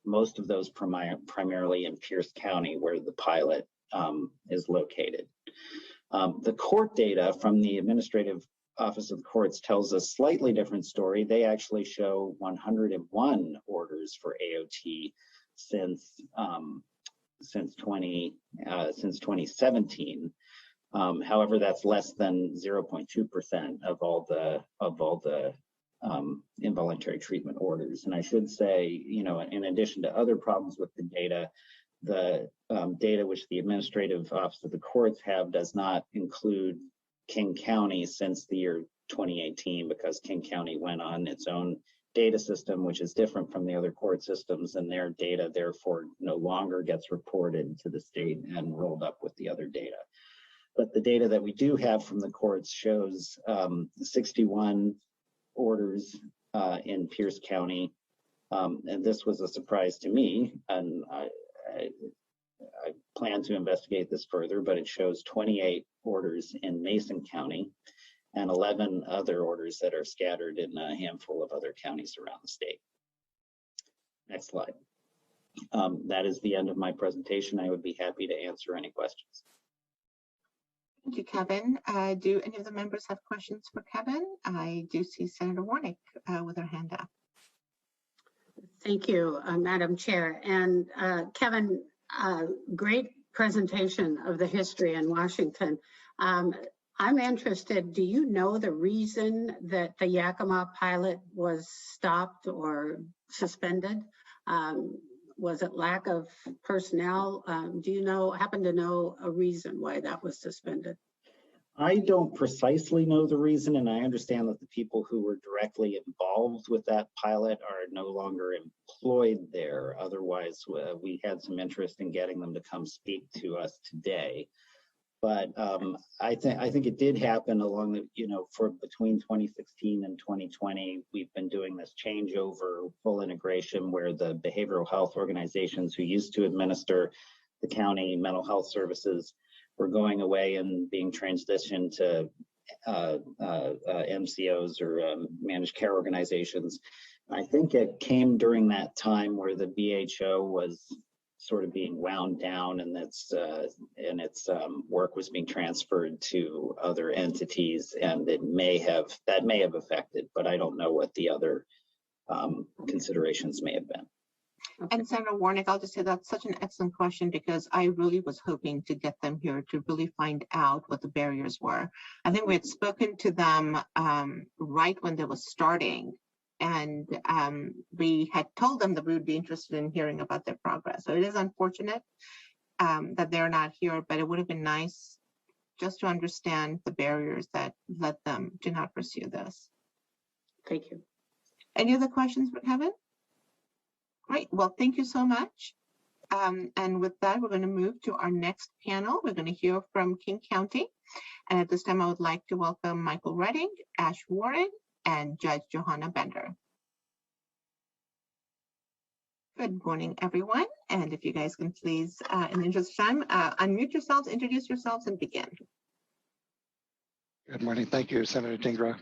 Most of those primarily in Pierce County, where the pilot is located. The court data from the Administrative Office of the Courts tells a slightly different story. They actually show 101 orders for AOT since 2017. However, that's less than 0.2% of all the involuntary treatment orders. And I should say, in addition to other problems with the data which the Administrative Office of the Courts have does not include King County, since the year 2018 because King County went on its own data system, which is different from the other court systems, and their data therefore no longer gets reported to the state and rolled up with the other data. But the data that we do have from the courts shows 61 orders in Pierce County. And this was a surprise to me, and I plan to investigate this further, but it shows 28 orders in Mason County and 11 other orders that are scattered in a handful of other counties around the state. Next slide. That is the end of my presentation. I would be happy to answer any questions. Thank you, Kevin. Do any of the members have questions for Kevin? I do see Senator Warnick with her hand up. Thank you, Madam Chair. And Kevin, great presentation of the history in Washington. I'm interested, do you know the reason that the Yakima pilot was stopped or suspended? Was it lack of personnel? Do you happen to know a reason why that was suspended? I don't precisely know the reason, and I understand that the people who were directly involved with that pilot are no longer employed there. Otherwise, we had some interest in getting them to come speak to us today. But I think it did happen along the, for between 2016 and 2020, we've been doing this changeover, full integration, where the behavioral health organizations who used to administer the county mental health services were going away and being transitioned to MCOs or managed care organizations. I think it came during that time where the BHO was sort of being wound down, and its work was being transferred to other entities, and that may have affected, but I don't know what the other considerations may have been. And Senator Warnick, I'll just say that's such an excellent question, because I really was hoping to get them here to really find out what the barriers were. I think we had spoken to them right when they was starting, and we had told them that we would be interested in hearing about their progress. So it is unfortunate that they're not here, but it would have been nice just to understand the barriers that led them to not pursue this. Thank you. Any other questions for Kevin? Great, well, thank you so much. And with that, we're going to move to our next panel. We're going to hear from King County. And at this time, I would like to welcome Michael Redding, Ash Warren, and Judge Johanna Bender. Good morning, everyone. And if you guys can please, in the interest of time, unmute yourselves, introduce yourselves, and begin. Good morning. Thank you, Senator Dingra.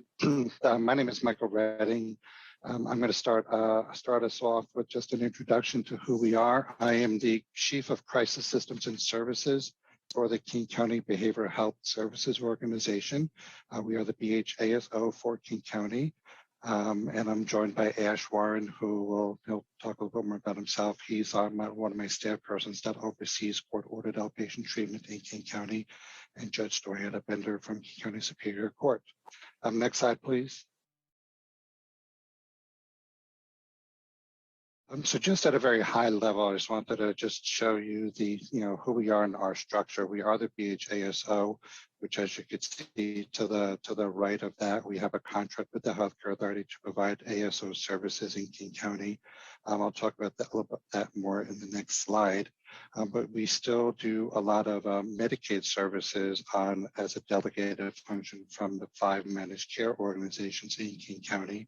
My name is Michael Redding. I'm going to start us off with just an introduction to who we are. I am the Chief of Crisis Systems and Services for the King County Behavioral Health Services Organization. We are the BHASO for King County. And I'm joined by Ash Warren, he'll talk a little bit more about himself. He's one of my staff persons that oversees court-ordered outpatient treatment in King County, and Judge Johanna Bender from King County Superior Court. Next slide, please. So just at a very high level, I just wanted to just show you who we are in our structure. We are the BHASO, which, as you can see to the right of that, we have a contract with the Healthcare Authority to provide ASO services in King County. I'll talk about that a little bit more in the next slide. But we still do a lot of Medicaid services as a delegated function from the 5 managed care organizations in King County,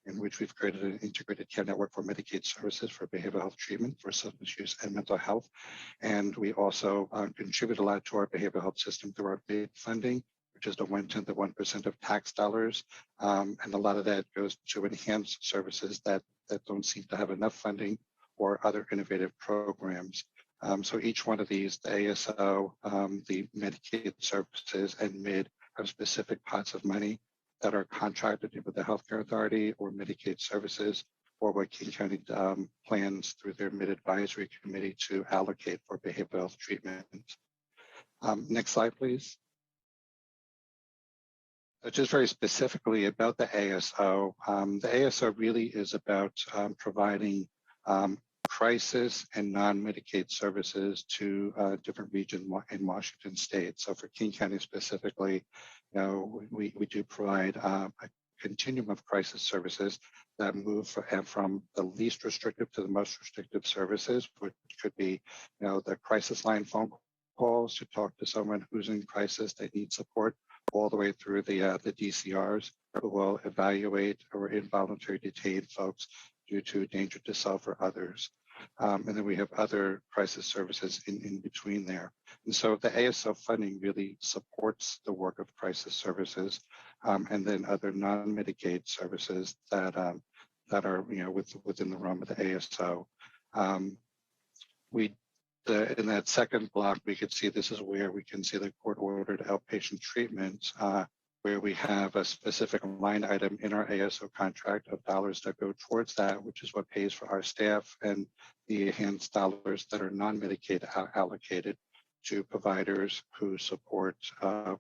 in which we've created an integrated care network for Medicaid services for behavioral health treatment for substance use and mental health. And we also contribute a lot to our behavioral health system through our BAID funding, which is the 1/10 of 1% of tax dollars. And a lot of that goes to enhance services that don't seem to have enough funding or other innovative programs. So each one of these, the ASO, the Medicaid services, and MID have specific pots of money that are contracted with the Healthcare Authority or Medicaid services, or what King County plans through their MID Advisory Committee to allocate for behavioral health treatment. Next slide, please. Just very specifically about the ASO. The ASO really is about providing crisis and non-Medicaid services to different regions in Washington State. So for King County specifically, we do provide a continuum of crisis services that move from the least restrictive to the most restrictive services, which could be, the crisis line phone calls to talk to someone who's in crisis, they need support, all the way through the DCRs who will evaluate or involuntary detain folks due to danger to self or others. And then we have other crisis services in between there. And so the ASO funding really supports the work of crisis services and then other non-Medicaid services that are within the realm of the ASO. In that second block, we could see this is where we can see the court-ordered outpatient treatment, where we have a specific line item in our ASO contract of dollars that go towards that, which is what pays for our staff, and the enhanced dollars that are non-Medicaid allocated to providers who support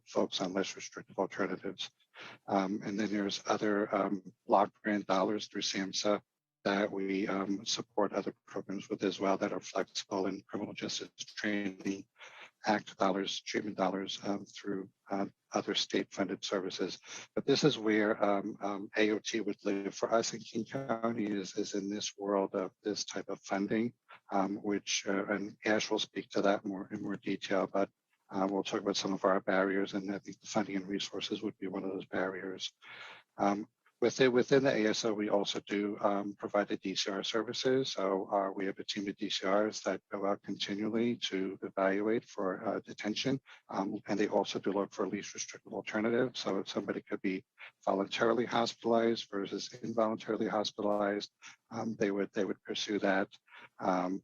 folks on less restrictive alternatives. And then there's other block grant dollars through SAMHSA that we support other programs with as well that are flexible in criminal justice training, ACT dollars, treatment dollars through other state-funded services. But this is where AOT would live for us in King County is in this world of this type of funding, which, and Ash will speak to that in more detail, but we'll talk about some of our barriers, and I think the funding and resources would be one of those barriers. Within the ASO, we also do provide the DCR services. So we have a team of DCRs that go out continually to evaluate for detention. And they also do look for least restrictive alternatives. So if somebody could be voluntarily hospitalized versus involuntarily hospitalized, they would pursue that. And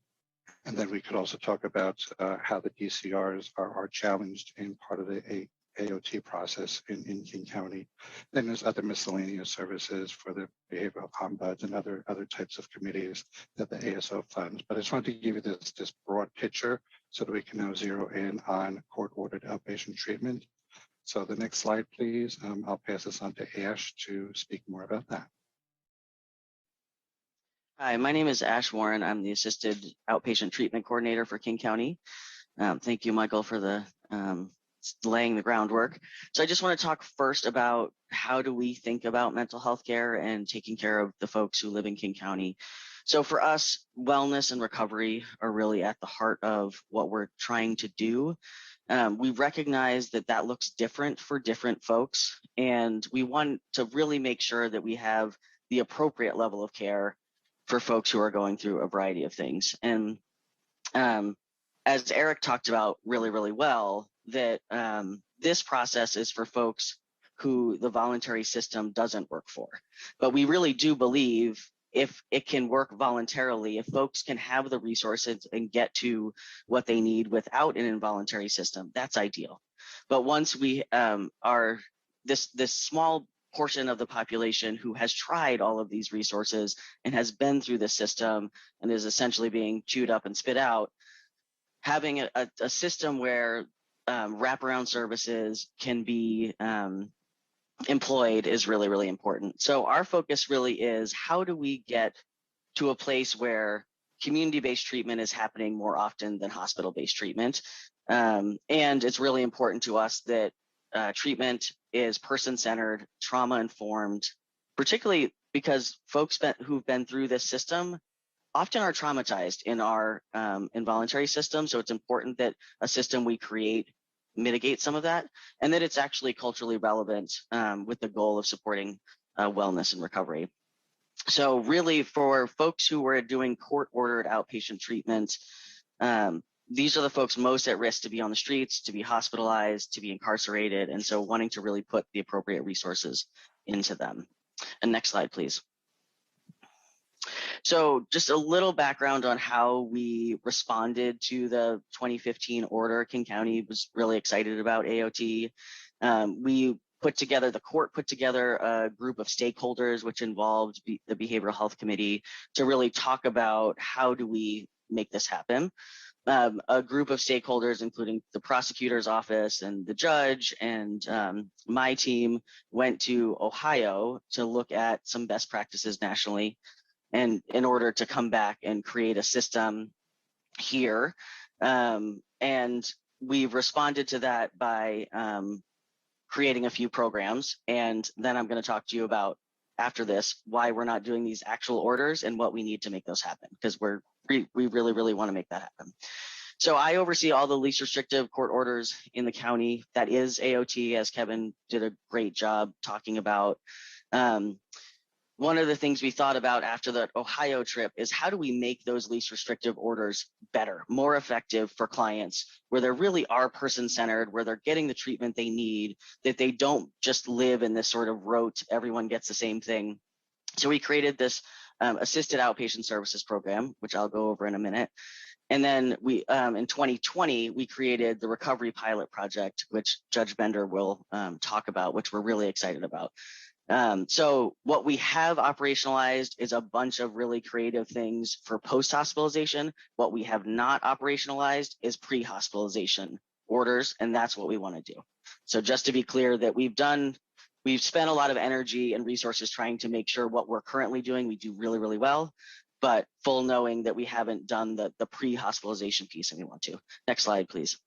then we could also talk about how the DCRs are challenged in part of the AOT process in King County. Then there's other miscellaneous services for the behavioral ombuds and other types of committees that the ASO funds. But I just wanted to give you this broad picture so that we can now zero in on court-ordered outpatient treatment. So the next slide, please. I'll pass this on to Ash to speak more about that. Hi, my name is Ash Warren. I'm the Assisted Outpatient Treatment Coordinator for King County. Thank you, Michael, for the laying the groundwork. So I just want to talk first about how do we think about mental health care and taking care of the folks who live in King County. So for us, wellness and recovery are really at the heart of what we're trying to do. We recognize that looks different for different folks, and we want to really make sure that we have the appropriate level of care for folks who are going through a variety of things. And as Eric talked about really, really well, that this process is for folks who the voluntary system doesn't work for. But we really do believe if it can work voluntarily, if folks can have the resources and get to what they need without an involuntary system, that's ideal. But once we are this small portion of the population who has tried all of these resources and has been through the system and is essentially being chewed up and spit out, having a system where wraparound services can be employed is really, really important. So our focus really is how do we get to a place where community-based treatment is happening more often than hospital-based treatment. And it's really important to us that treatment is person-centered, trauma-informed, particularly because folks who've been through this system often are traumatized in our involuntary system. So it's important that a system we create mitigate some of that, and that it's actually culturally relevant with the goal of supporting wellness and recovery. So really for folks who are doing court-ordered outpatient treatment, these are the folks most at risk to be on the streets, to be hospitalized, to be incarcerated, and so wanting to really put the appropriate resources into them. And next slide, please. So just a little background on how we responded to the 2015 order. King County was really excited about AOT. The court put together a group of stakeholders, which involved the Behavioral Health Committee, to really talk about how do we make this happen. A group of stakeholders, including the prosecutor's office and the judge and my team, went to Ohio to look at some best practices nationally. and in order to come back and create a system here. And we've responded to that by creating a few programs. And then I'm going to talk to you about, after this, why we're not doing these actual orders and what we need to make those happen, because we really, really want to make that happen. So I oversee all the least restrictive court orders in the county. That is AOT, as Kevin did a great job talking about. One of the things we thought about after the Ohio trip is how do we make those least restrictive orders better, more effective for clients, where they really are person-centered, where they're getting the treatment they need, that they don't just live in this sort of rote, everyone gets the same thing. So we created this assisted outpatient services program, which I'll go over in a minute. And then we, in 2020, we created the Recovery Pilot Project, which Judge Bender will talk about, which we're really excited about. So what we have operationalized is a bunch of really creative things for post-hospitalization. What we have not operationalized is pre-hospitalization orders, and that's what we want to do. So just to be clear that we've spent a lot of energy and resources trying to make sure what we're currently doing, we do really, really well, but full knowing that we haven't done the pre-hospitalization piece and we want to. Next slide, please.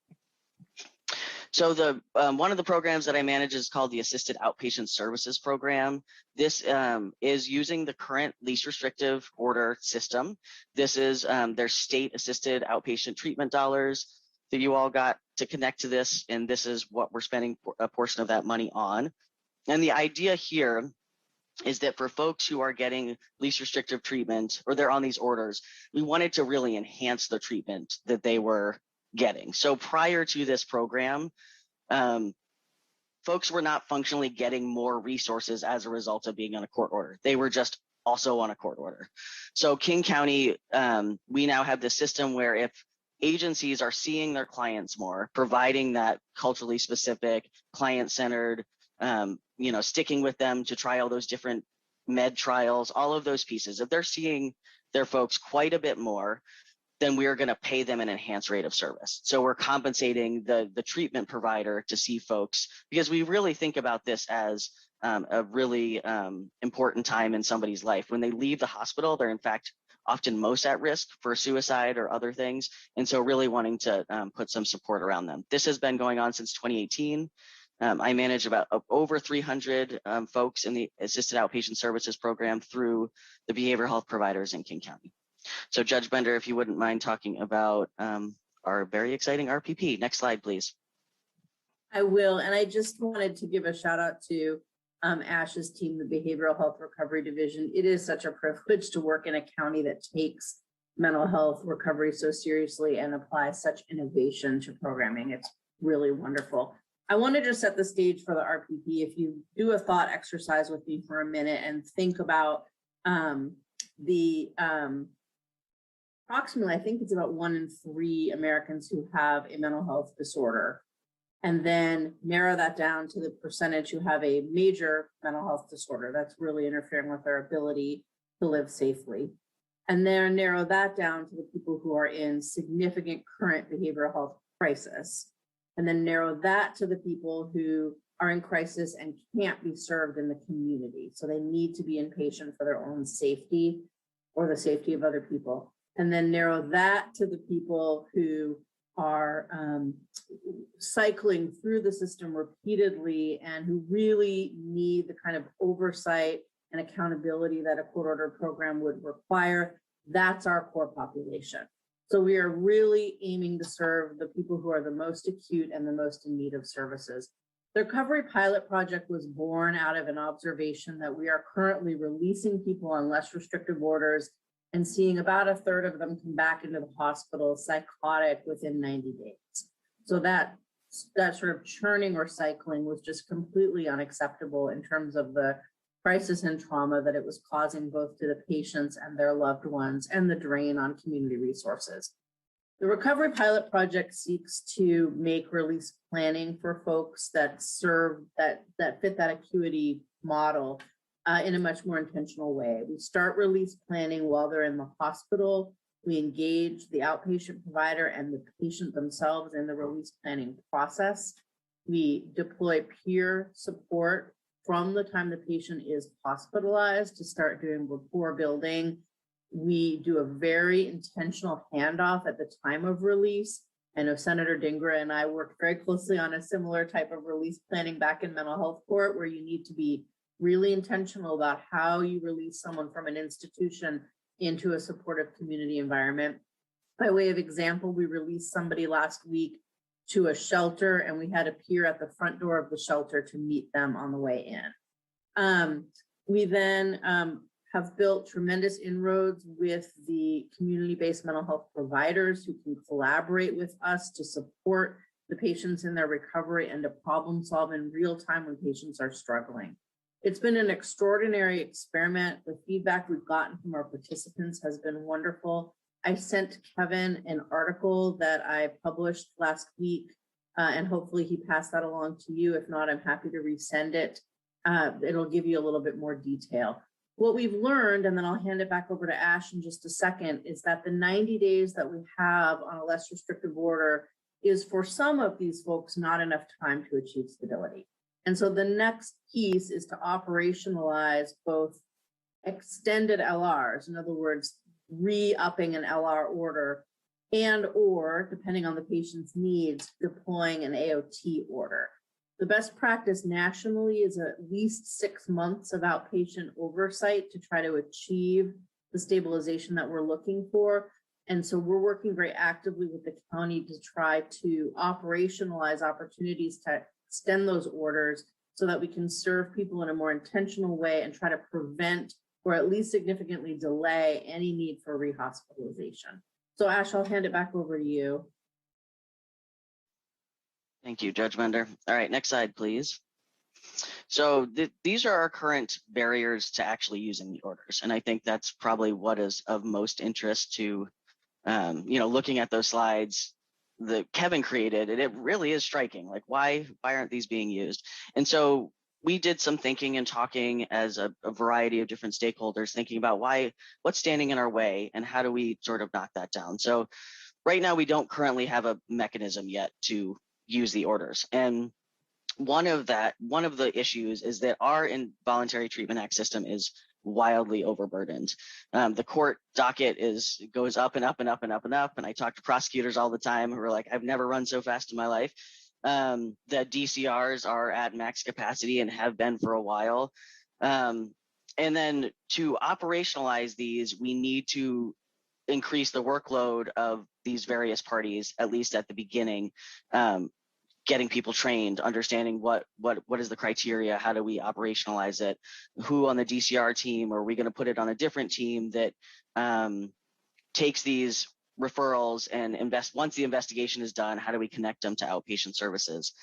So the one of the programs that I manage is called the Assisted Outpatient Services Program. This is using the current least restrictive order system. This is their state assisted outpatient treatment dollars that you all got to connect to this, and this is what we're spending a portion of that money on. And the idea here is that for folks who are getting least restrictive treatment, or they're on these orders, we wanted to really enhance the treatment that they were getting. So prior to this program, folks were not functionally getting more resources as a result of being on a court order. They were just also on a court order. So King County, we now have this system where if agencies are seeing their clients more, providing that culturally specific, client-centered, sticking with them to try all those different med trials, all of those pieces, if they're seeing their folks quite a bit more, then we're going to pay them an enhanced rate of service. So we're compensating the treatment provider to see folks, because we really think about this as a really important time in somebody's life. When they leave the hospital, they're in fact often most at risk for suicide or other things. And so really wanting to put some support around them. This has been going on since 2018. I manage about over 300 folks in the Assisted Outpatient Services Program through the behavioral health providers in King County. So Judge Bender, if you wouldn't mind talking about our very exciting RPP. Next slide, please. I will, and I just wanted to give a shout out to Ash's team, the Behavioral Health Recovery Division. It is such a privilege to work in a county that takes mental health recovery so seriously and applies such innovation to programming. It's really wonderful. I wanted to set the stage for the RPP. If you do a thought exercise with me for a minute and think about approximately, I think it's about 1 in 3 Americans who have a mental health disorder, and then narrow that down to the percentage who have a major mental health disorder that's really interfering with their ability to live safely. And then narrow that down to the people who are in significant current behavioral health crisis. And then narrow that to the people who are in crisis and can't be served in the community. So they need to be inpatient for their own safety or the safety of other people. And then narrow that to the people who are cycling through the system repeatedly and who really need the kind of oversight and accountability that a court order program would require. That's our core population. So we are really aiming to serve the people who are the most acute and the most in need of services. The Recovery Pilot Project was born out of an observation that we are currently releasing people on less restrictive orders and seeing about a third of them come back into the hospital psychotic within 90 days. So that sort of churning or cycling was just completely unacceptable in terms of the crisis and trauma that it was causing both to the patients and their loved ones and the drain on community resources. The Recovery Pilot Project seeks to make release planning for folks that serve, that fit that acuity model in a much more intentional way. We start release planning while they're in the hospital. We engage the outpatient provider and the patient themselves in the release planning process. We deploy peer support from the time the patient is hospitalized to start doing rapport building We do a very intentional handoff at the time of release. I know Senator Dingra and I worked very closely on a similar type of release planning back in mental health court, where you need to be really intentional about how you release someone from an institution into a supportive community environment. By way of example, we released somebody last week to a shelter, and we had a peer at the front door of the shelter to meet them on the way in. We then have built tremendous inroads with the community-based mental health providers who can collaborate with us to support the patients in their recovery and to problem solve in real time when patients are struggling. It's been an extraordinary experiment. The feedback we've gotten from our participants has been wonderful. I sent Kevin an article that I published last week, and hopefully he passed that along to you. If not, I'm happy to resend it. It'll give you a little bit more detail. What we've learned, and then I'll hand it back over to Ash in just a second, is that the 90 days that we have on a less restrictive order is for some of these folks not enough time to achieve stability. And so the next piece is to operationalize both extended LRs, in other words, re-upping an LR order, and or, depending on the patient's needs, deploying an AOT order. The best practice nationally is at least 6 months of outpatient oversight to try to achieve the stabilization that we're looking for. And so we're working very actively with the county to try to operationalize opportunities to extend those orders so that we can serve people in a more intentional way and try to prevent or at least significantly delay any need for rehospitalization. So Ash, I'll hand it back over to you. Thank you, Judge Mender. All right, next slide, please. So these are our current barriers to actually using the orders. And I think that's probably what is of most interest to, looking at those slides that Kevin created, and it really is striking. Like, why aren't these being used? And so we did some thinking and talking as a variety of different stakeholders, thinking about what's standing in our way and how do we sort of knock that down. So right now, we don't currently have a mechanism yet to use the orders. And one of the issues is that our Involuntary Treatment Act system is wildly overburdened. The court docket goes up and up and up and up and up. And I talk to prosecutors all the time who are like, I've never run so fast in my life. The DCRs are at max capacity and have been for a while. And then to operationalize these, we need to increase the workload of these various parties, at least at the beginning, getting people trained, understanding what is the criteria, how do we operationalize it, who on the DCR team, or are we going to put it on a different team that takes these referrals and once the investigation is done, how do we connect them to outpatient services?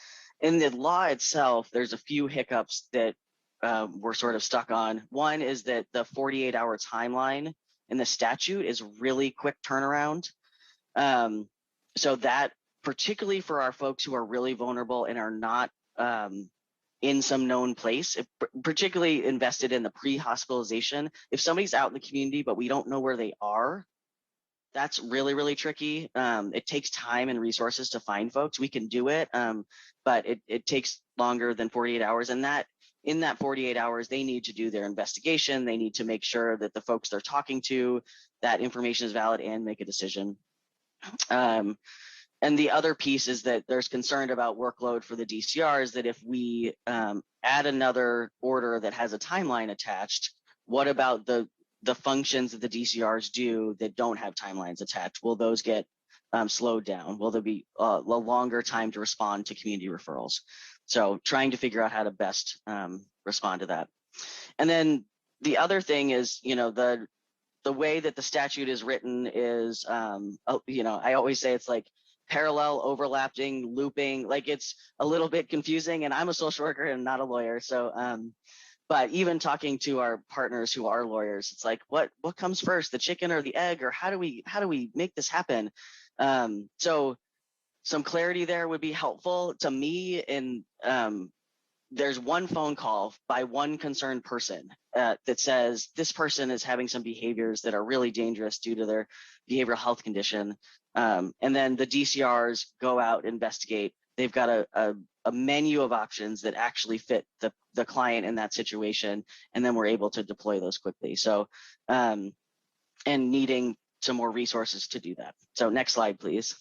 In the law itself, there's a few hiccups that we're sort of stuck on. One is that the 48-hour timeline in the statute is really quick turnaround. So that, particularly for our folks who are really vulnerable and are not in some known place, particularly invested in the pre-hospitalization, if somebody's out in the community, but we don't know where they are, that's really, really tricky. It takes time and resources to find folks. We can do it, but it takes longer than 48 hours. And in that 48 hours, they need to do their investigation. They need to make sure that the folks they're talking to, that information is valid and make a decision. And the other piece is that there's concern about workload for the DCRs, that if we add another order that has a timeline attached, what about the functions that the DCRs do that don't have timelines attached? Will those get slowed down? Will there be a longer time to respond to community referrals? So trying to figure out how to best respond to that. And then the other thing is, the way that the statute is written is, I always say it's like parallel, overlapping, looping, like it's a little bit confusing, and I'm a social worker and not a lawyer. So, but even talking to our partners who are lawyers, it's like, what comes first, the chicken or the egg, or how do we make this happen? So some clarity there would be helpful to me. And there's one phone call by one concerned person that says this person is having some behaviors that are really dangerous due to their behavioral health condition. And then the DCRs go out, investigate. They've got a menu of options that actually fit the client in that situation. And then we're able to deploy those quickly. So and needing some more resources to do that. So next slide, please.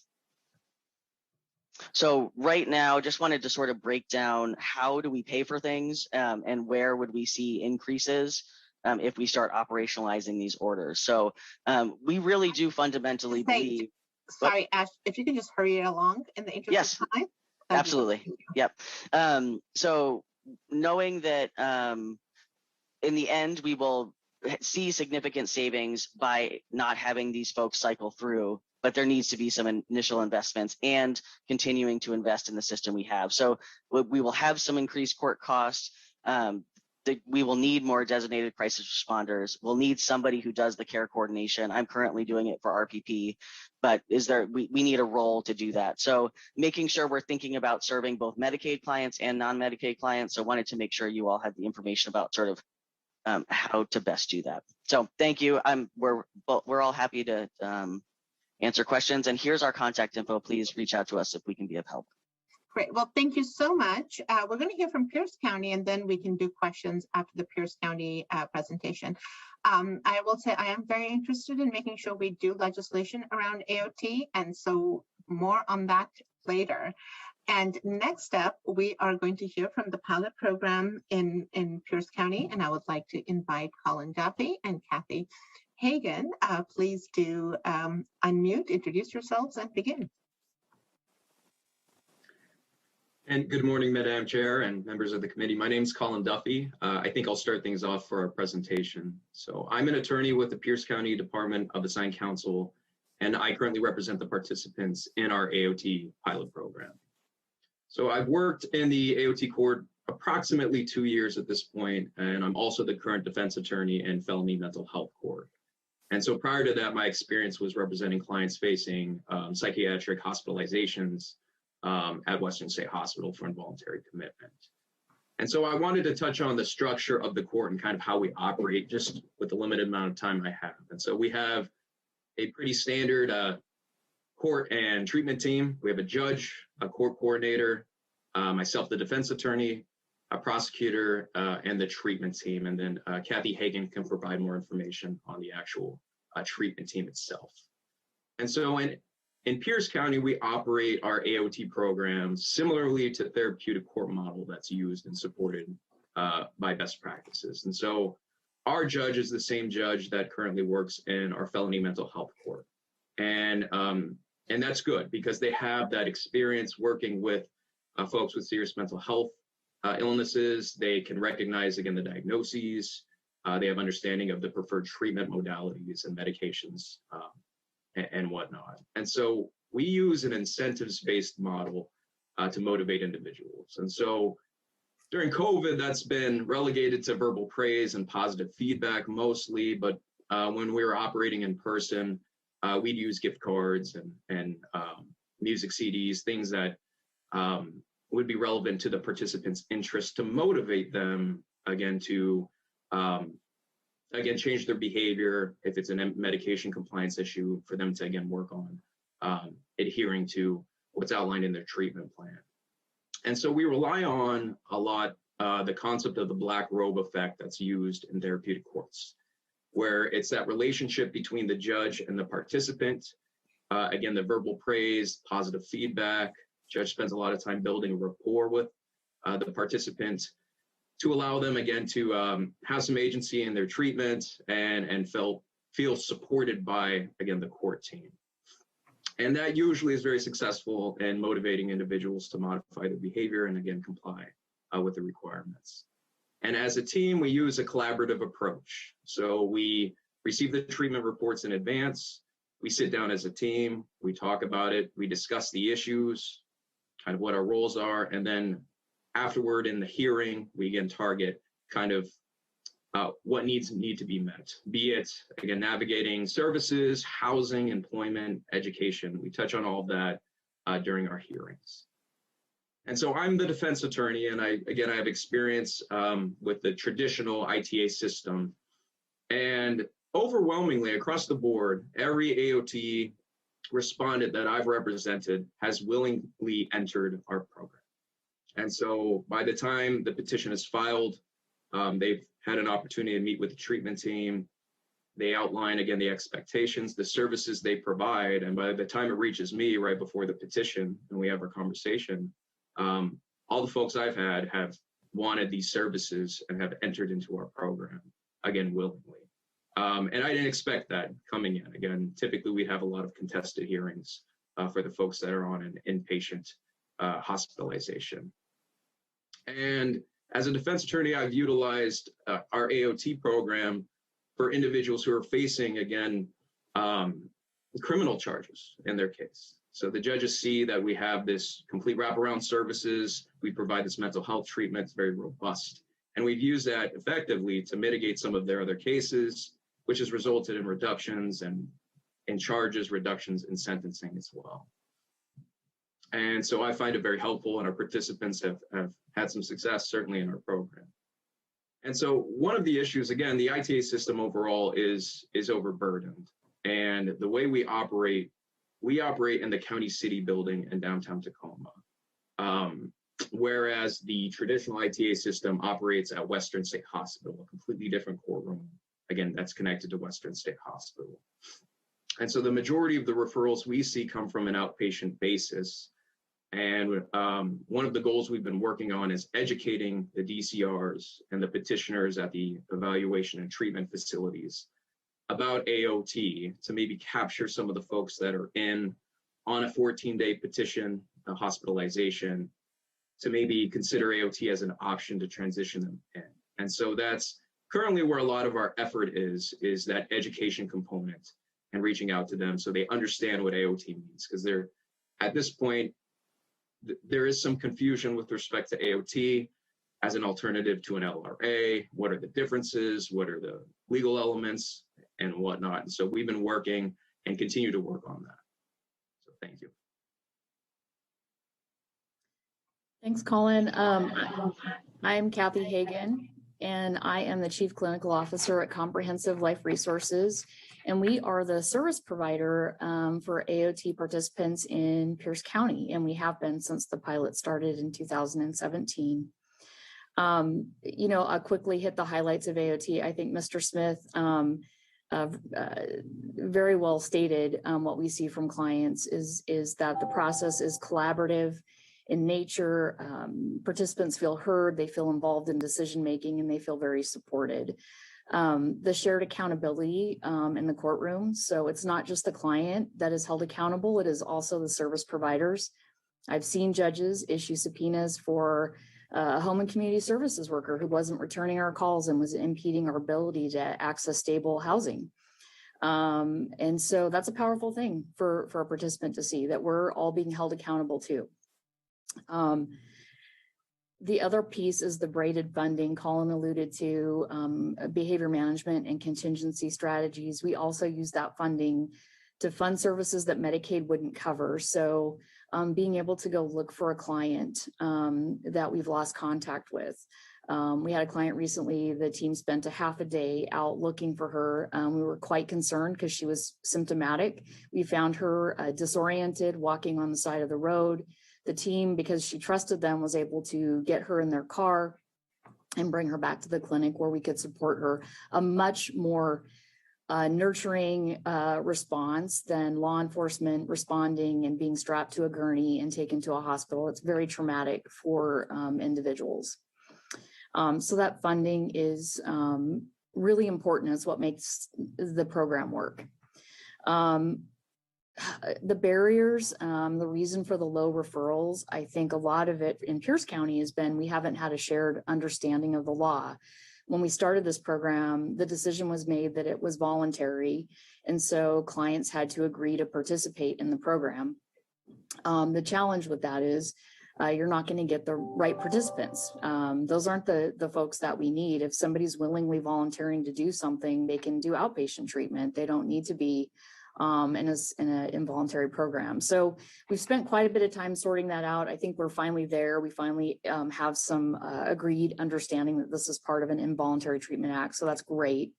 So right now, just wanted to sort of break down how do we pay for things and where would we see increases if we start operationalizing these orders. So we really do fundamentally believe. Sorry, Ash, if you could just hurry it along in the interest Yes, of time. absolutely. Yep. So knowing that in the end, we will see significant savings by not having these folks cycle through, but there needs to be some initial investments and continuing to invest in the system we have. So we will have some increased court costs. We will need more designated crisis responders. We'll need somebody who does the care coordination. I'm currently doing it for RPP, but we need a role to do that. So making sure we're thinking about serving both Medicaid clients and non-Medicaid clients. So wanted to make sure you all had the information about sort of how to best do that. So thank you. We're all happy to answer questions. And here's our contact info. Please reach out to us if we can be of help. Great. Well, thank you so much. We're going to hear from Pierce County, and then we can do questions after the Pierce County presentation. I will say I am very interested in making sure we do legislation around AOT, and so more on that later. And next up, we are going to hear from the pilot program in Pierce County, and I would like to invite Colin Duffy and Kathy Hagan. Please do unmute, introduce yourselves, and begin. And good morning, Madam Chair and members of the committee. My name is Colin Duffy. I think I'll start things off for our presentation. So I'm an attorney with the Pierce County Department of Assigned Counsel, and I currently represent the participants in our AOT pilot program. So I've worked in the AOT court approximately 2 years at this point, and I'm also the current defense attorney in felony mental health court. And so prior to that, my experience was representing clients facing psychiatric hospitalizations at Western State Hospital for involuntary commitment. And so I wanted to touch on the structure of the court and kind of how we operate just with the limited amount of time I have. And so we have a pretty standard court and treatment team. We have a judge, a court coordinator, myself, the defense attorney, a prosecutor, and the treatment team. And then Kathy Hagan can provide more information on the actual treatment team itself. And so in Pierce County, we operate our AOT program similarly to the therapeutic court model that's used and supported by best practices. And so our judge is the same judge that currently works in our felony mental health court. And that's good because they have that experience working with folks with serious mental health illnesses. They can recognize, again, the diagnoses. They have understanding of the preferred treatment modalities and medications and whatnot. And so we use an incentives-based model to motivate individuals. And so during COVID, that's been relegated to verbal praise and positive feedback mostly. But when we were operating in person, we'd use gift cards and music CDs, things that would be relevant to the participants' interest to motivate them, again, to change their behavior. If it's a medication compliance issue, for them to, again, work on adhering to what's outlined in their treatment plan. And so we rely on a lot the concept of the black robe effect that's used in therapeutic courts, where it's that relationship between the judge and the participant. Again, the verbal praise, positive feedback. Judge spends a lot of time building a rapport with the participant to allow them, again, to have some agency in their treatment and feel supported by, again, the court team. And that usually is very successful in motivating individuals to modify their behavior and, again, comply with the requirements. And as a team, we use a collaborative approach. So we receive the treatment reports in advance. We sit down as a team. We talk about it. We discuss the issues, kind of what our roles are. And then afterward in the hearing, we again target kind of what need to be met, be it, again, navigating services, housing, employment, education. We touch on all of that during our hearings. And so I'm the defense attorney, and I have experience with the traditional ITA system. And overwhelmingly across the board, every AOT respondent that I've represented has willingly entered our program. And so by the time the petition is filed, they've had an opportunity to meet with the treatment team. They outline, again, the expectations, the services they provide. And by the time it reaches me right before the petition and we have our conversation, all the folks I've had have wanted these services and have entered into our program, again, willingly. And I didn't expect that coming in. Again, typically we have a lot of contested hearings for the folks that are on an inpatient hospitalization. And as a defense attorney, I've utilized our AOT program for individuals who are facing, again, criminal charges in their case. So the judges see that we have this complete wraparound services. We provide this mental health treatment. It's very robust. And we've used that effectively to mitigate some of their other cases, which has resulted in reductions and in charges, reductions in sentencing as well. And so I find it very helpful, and our participants have had some success, certainly in our program. And so one of the issues, again, the ITA system overall is overburdened. And the way we operate in the county city building in downtown Tacoma, whereas the traditional ITA system operates at Western State Hospital, a completely different courtroom. Again, that's connected to Western State Hospital. And so the majority of the referrals we see come from an outpatient basis. And one of the goals we've been working on is educating the DCRs and the petitioners at the evaluation and treatment facilities about AOT to maybe capture some of the folks that are on a 14-day petition, a hospitalization, to maybe consider AOT as an option to transition them in. And so that's currently where a lot of our effort is that education component and reaching out to them so they understand what AOT means. Because they're, at this point, there is some confusion with respect to AOT as an alternative to an LRA. What are the differences? What are the legal elements and whatnot? And so we've been working and continue to work on that. So thank you. Thanks, Colin. I'm Kathy Hagan, and I am the Chief Clinical Officer at Comprehensive Life Resources. And we are the service provider for AOT participants in Pierce County, and we have been since the pilot started in 2017. I'll quickly hit the highlights of AOT. I think Mr. Smith very well stated what we see from clients is that the process is collaborative in nature. Participants feel heard, they feel involved in decision making, and they feel very supported. The shared accountability in the courtroom. So it's not just the client that is held accountable, it is also the service providers. I've seen judges issue subpoenas for a home and community services worker who wasn't returning our calls and was impeding our ability to access stable housing. And so that's a powerful thing for a participant to see, that we're all being held accountable too. The other piece is the braided funding Colin alluded to, behavior management and contingency strategies. We also use that funding to fund services that Medicaid wouldn't cover. So being able to go look for a client that we've lost contact with. We had a client recently, the team spent a half a day out looking for her. We were quite concerned because she was symptomatic. We found her disoriented, walking on the side of the road. The team, because she trusted them, was able to get her in their car and bring her back to the clinic where we could support her. A much more nurturing response than law enforcement responding and being strapped to a gurney and taken to a hospital. It's very traumatic for individuals. So that funding is really important. It's what makes the program work. The barriers, the reason for the low referrals, I think a lot of it in Pierce County has been we haven't had a shared understanding of the law. When we started this program, the decision was made that it was voluntary, and so clients had to agree to participate in the program. The challenge with that is you're not going to get the right participants. Those aren't the folks that we need. If somebody's willingly volunteering to do something, they can do outpatient treatment. They don't need to be in an involuntary program. So we've spent quite a bit of time sorting that out. I think we're finally there. We finally have some agreed understanding that this is part of an involuntary treatment act. So that's great.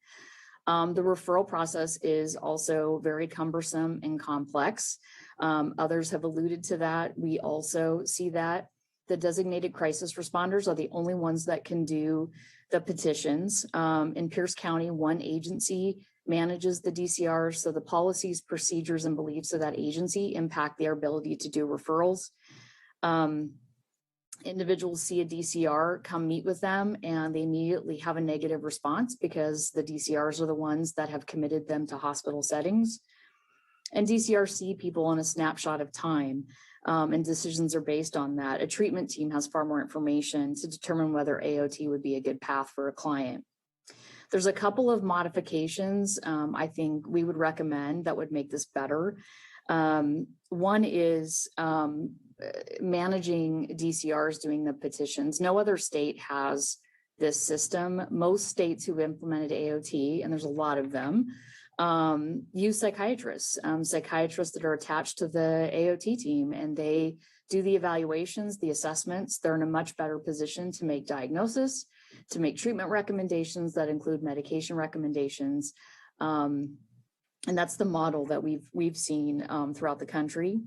The referral process is also very cumbersome and complex. Others have alluded to that. We also see that the designated crisis responders are the only ones that can do the petitions. In Pierce County, one agency manages the DCRs. So the policies, procedures, and beliefs of that agency impact their ability to do referrals. Individuals see a DCR, come meet with them, and they immediately have a negative response because the DCRs are the ones that have committed them to hospital settings. And DCRs see people in a snapshot of time, and decisions are based on that. A treatment team has far more information to determine whether AOT would be a good path for a client. There's a couple of modifications I think we would recommend that would make this better. One is managing DCRs doing the petitions. No other state has this system. Most states who've implemented AOT, and there's a lot of them, use psychiatrists, psychiatrists that are attached to the AOT team, and they do the evaluations, the assessments. They're in a much better position to make diagnosis, to make treatment recommendations that include medication recommendations. And that's the model that we've seen throughout the country.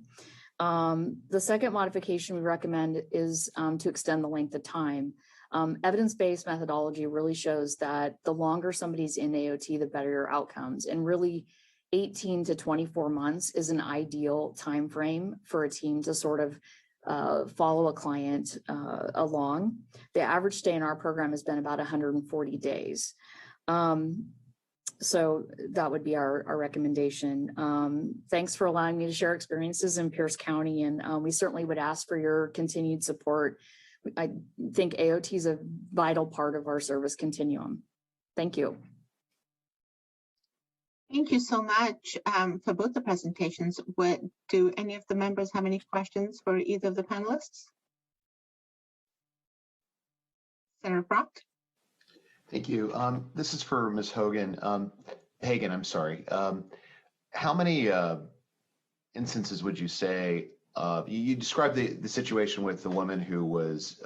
The second modification we recommend is to extend the length of time. Evidence-based methodology really shows that the longer somebody's in AOT, the better your outcomes. And really 18 to 24 months is an ideal time frame for a team to sort of follow a client along. The average stay in our program has been about 140 days. So that would be our recommendation. Thanks for allowing me to share experiences in Pierce County, and we certainly would ask for your continued support. I think AOT is a vital part of our service continuum. Thank you. Thank you so much for both the presentations. Do any of the members have any questions for either of the panelists? Senator Brock? Thank you. This is for Ms. Hagen. I'm sorry. How many instances would you say you described the situation with the woman who was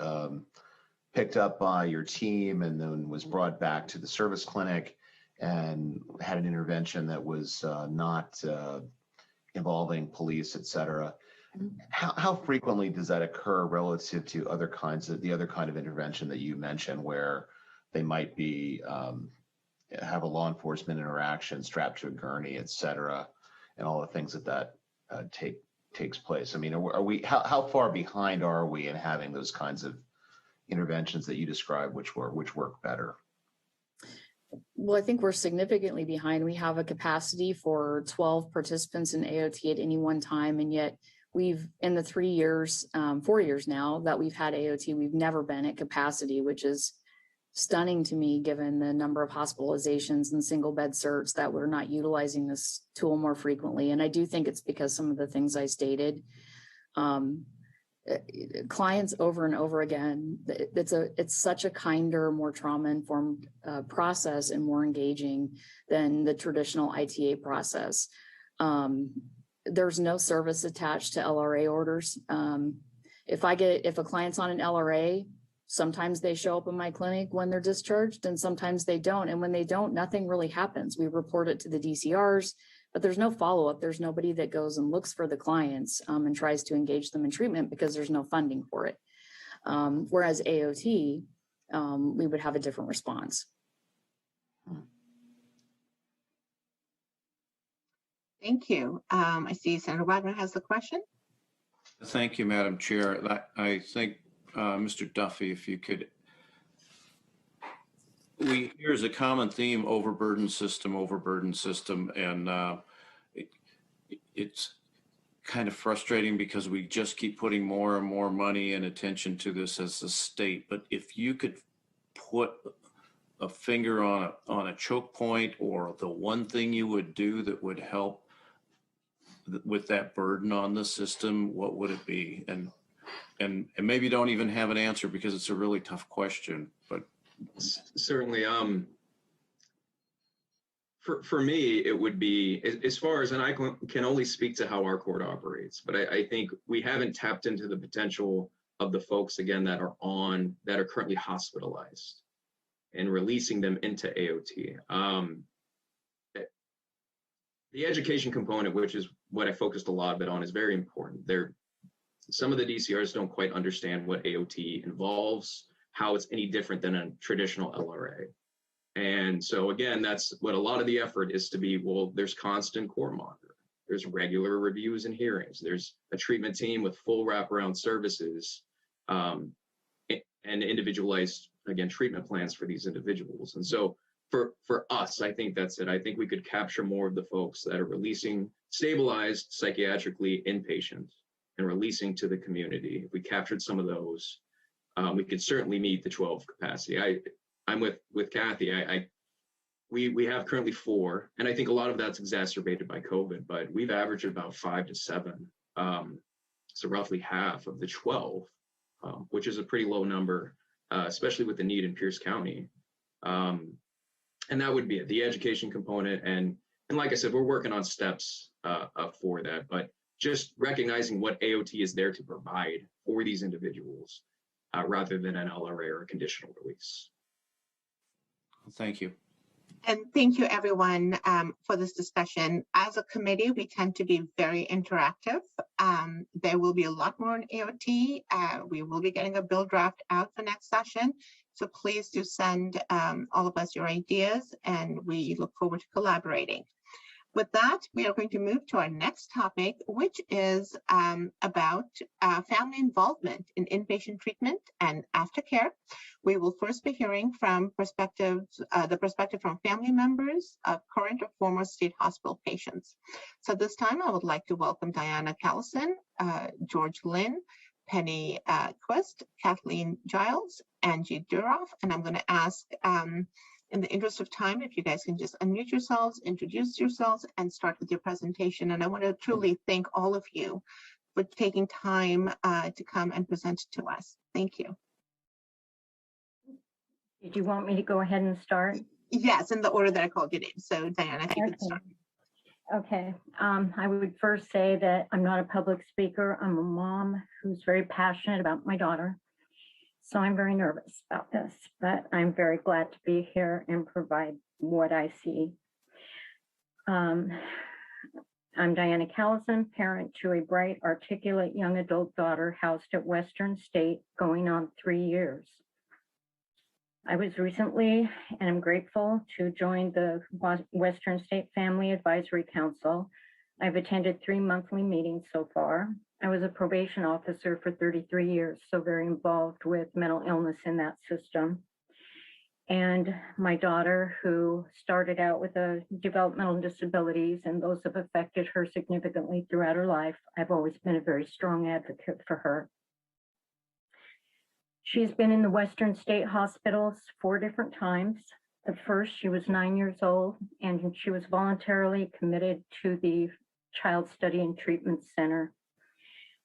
picked up by your team and then was brought back to the service clinic and had an intervention that was not involving police, et cetera. How frequently does that occur relative to the other kind of intervention that you mentioned, where they might be have a law enforcement interaction, strapped to a gurney, et cetera, and all the things that takes place? I mean, how far behind are we in having those kinds of interventions that you described, which work better? Well, I think we're significantly behind. We have a capacity for 12 participants in AOT at any one time, and yet we've, in the 4 years now that we've had AOT, we've never been at capacity, which is stunning to me, given the number of hospitalizations and single bed certs, that we're not utilizing this tool more frequently. And I do think it's because some of the things I stated. Clients over and over again, it's such a kinder, more trauma-informed process and more engaging than the traditional ITA process. There's no service attached to LRA orders. If a client's on an LRA, sometimes they show up in my clinic when they're discharged, and sometimes they don't. And when they don't, nothing really happens. We report it to the DCRs, but there's no follow-up. There's nobody that goes and looks for the clients and tries to engage them in treatment because there's no funding for it. Whereas AOT, we would have a different response. Thank you. I see Senator Wagner has the question. Thank you, Madam Chair. I think, Mr. Duffy, if you could, here's a common theme: overburdened system, and it's kind of frustrating because we just keep putting more and more money and attention to this as a state. But if you could put a finger on a choke point, or the one thing you would do that would help with that burden on the system, what would it be? And maybe you don't even have an answer because it's a really tough question, but certainly, for me, it would be, as far as, and I can only speak to how our court operates, but I think we haven't tapped into the potential of the folks, again, that are currently hospitalized and releasing them into AOT. The education component, which is what I focused a lot of it on, is very important. Some of the DCRs don't quite understand what AOT involves, how it's any different than a traditional LRA. And so again, that's what a lot of the effort is to be, well, there's constant core monitoring. There's regular reviews and hearings. There's a treatment team with full wraparound services and individualized, again, treatment plans for these individuals. And so for us, I think that's it. I think we could capture more of the folks that are releasing stabilized psychiatrically inpatient and releasing to the community. If we captured some of those, we could certainly meet the 12 capacity. I'm with Kathy. We have currently 4, and I think a lot of that's exacerbated by COVID, but we've averaged about 5 to 7. So roughly half of the 12, which is a pretty low number, especially with the need in Pierce County. And that would be it, the education component. And like I said, we're working on steps for that, but just recognizing what AOT is there to provide for these individuals rather than an LRA or a conditional release. Thank you. And thank you, everyone, for this discussion. As a committee, we tend to be very interactive. There will be a lot more on AOT. We will be getting a bill draft out for next session. So please do send all of us your ideas, and we look forward to collaborating. With that, we are going to move to our next topic, which is about family involvement in inpatient treatment and aftercare. We will first be hearing from the perspective from family members of current or former state hospital patients. So this time, I would like to welcome Diana Callison, George Lynn, Penny Quist, Kathleen Giles, Angie Duroff, and I'm going to ask, in the interest of time, if you guys can just unmute yourselves, introduce yourselves, and start with your presentation. And I want to truly thank all of you for taking time to come and present to us. Thank you. Did you want me to go ahead and start? Yes, in the order that I called you in. So Diana, if you could start. Okay. I would first say that I'm not a public speaker. I'm a mom who's very passionate about my daughter. So I'm very nervous about this, but I'm very glad to be here and provide what I see. I'm Diana Callison, parent to a bright, articulate young adult daughter housed at Western State, going on 3 years. I was recently, and I'm grateful to join the Western State Family Advisory Council. I've attended 3 monthly meetings so far. I was a probation officer for 33 years, so very involved with mental illness in that system. And my daughter, who started out with developmental disabilities, and those have affected her significantly throughout her life, I've always been a very strong advocate for her. She's been in the Western State hospitals 4 different times. The first, she was 9 years old, and she was voluntarily committed to the Child Study and Treatment Center.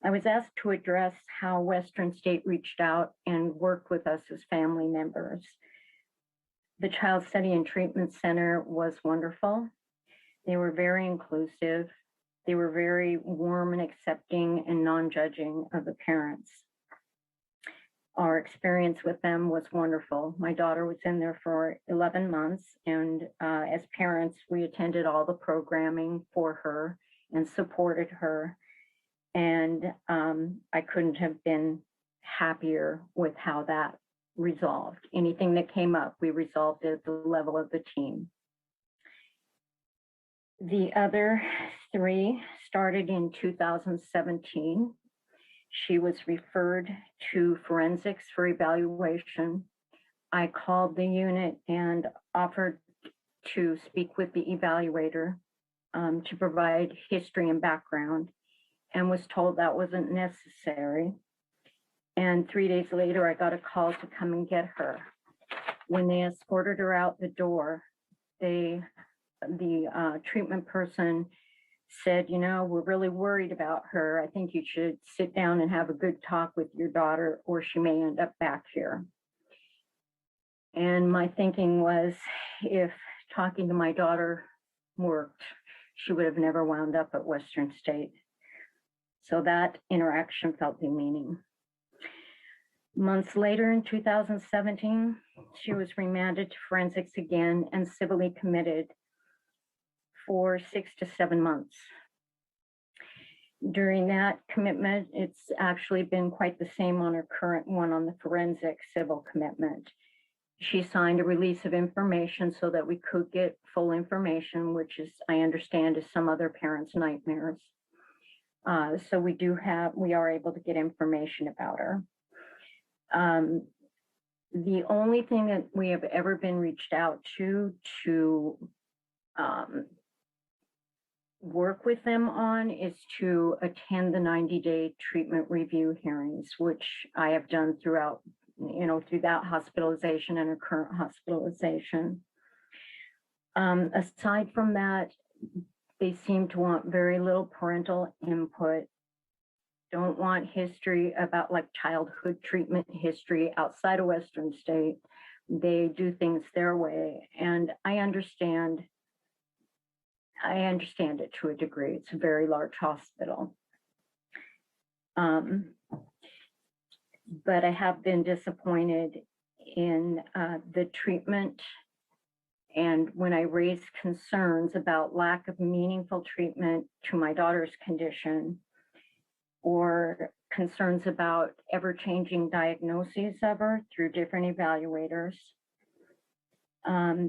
I was asked to address how Western State reached out and worked with us as family members. The Child Study and Treatment Center was wonderful. They were very inclusive. They were very warm and accepting and non-judging of the parents. Our experience with them was wonderful. My daughter was in there for 11 months, and as parents, we attended all the programming for her and supported her. And I couldn't have been happier with how that resolved. Anything that came up, we resolved at the level of the team. The other 3 started in 2017. She was referred to forensics for evaluation. I called the unit and offered to speak with the evaluator to provide history and background, and was told that wasn't necessary. And 3 days later, I got a call to come and get her. When they escorted her out the door, the treatment person said, you know, we're really worried about her. I think you should sit down and have a good talk with your daughter, or she may end up back here. And my thinking was, if talking to my daughter worked, she would have never wound up at Western State. So that interaction felt demeaning. Months later, in 2017, she was remanded to forensics again and civilly committed for 6 to 7 months. During that commitment, it's actually been quite the same on her current one on the forensic civil commitment. she signed a release of information so that we could get full information, which is, I understand, is some other parents' nightmares. So we are able to get information about her. The only thing that we have ever been reached out to work with them on is to attend the 90-day treatment review hearings, which I have done throughout, through that hospitalization and her current hospitalization. Aside from that, they seem to want very little parental input, don't want history about like childhood treatment history outside of Western State. They do things their way. And I understand it to a degree. It's a very large hospital. But I have been disappointed in the treatment. And when I raised concerns about lack of meaningful treatment to my daughter's condition, or concerns about ever-changing diagnoses of her through different evaluators,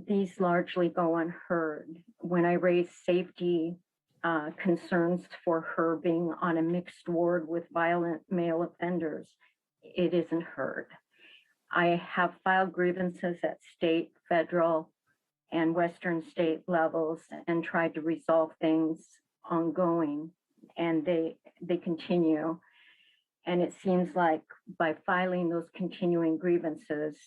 these largely go unheard. When I raise safety concerns for her being on a mixed ward with violent male offenders, it isn't heard. I have filed grievances at state, federal, and Western State levels and tried to resolve things ongoing, and they continue. And it seems like by filing those continuing grievances,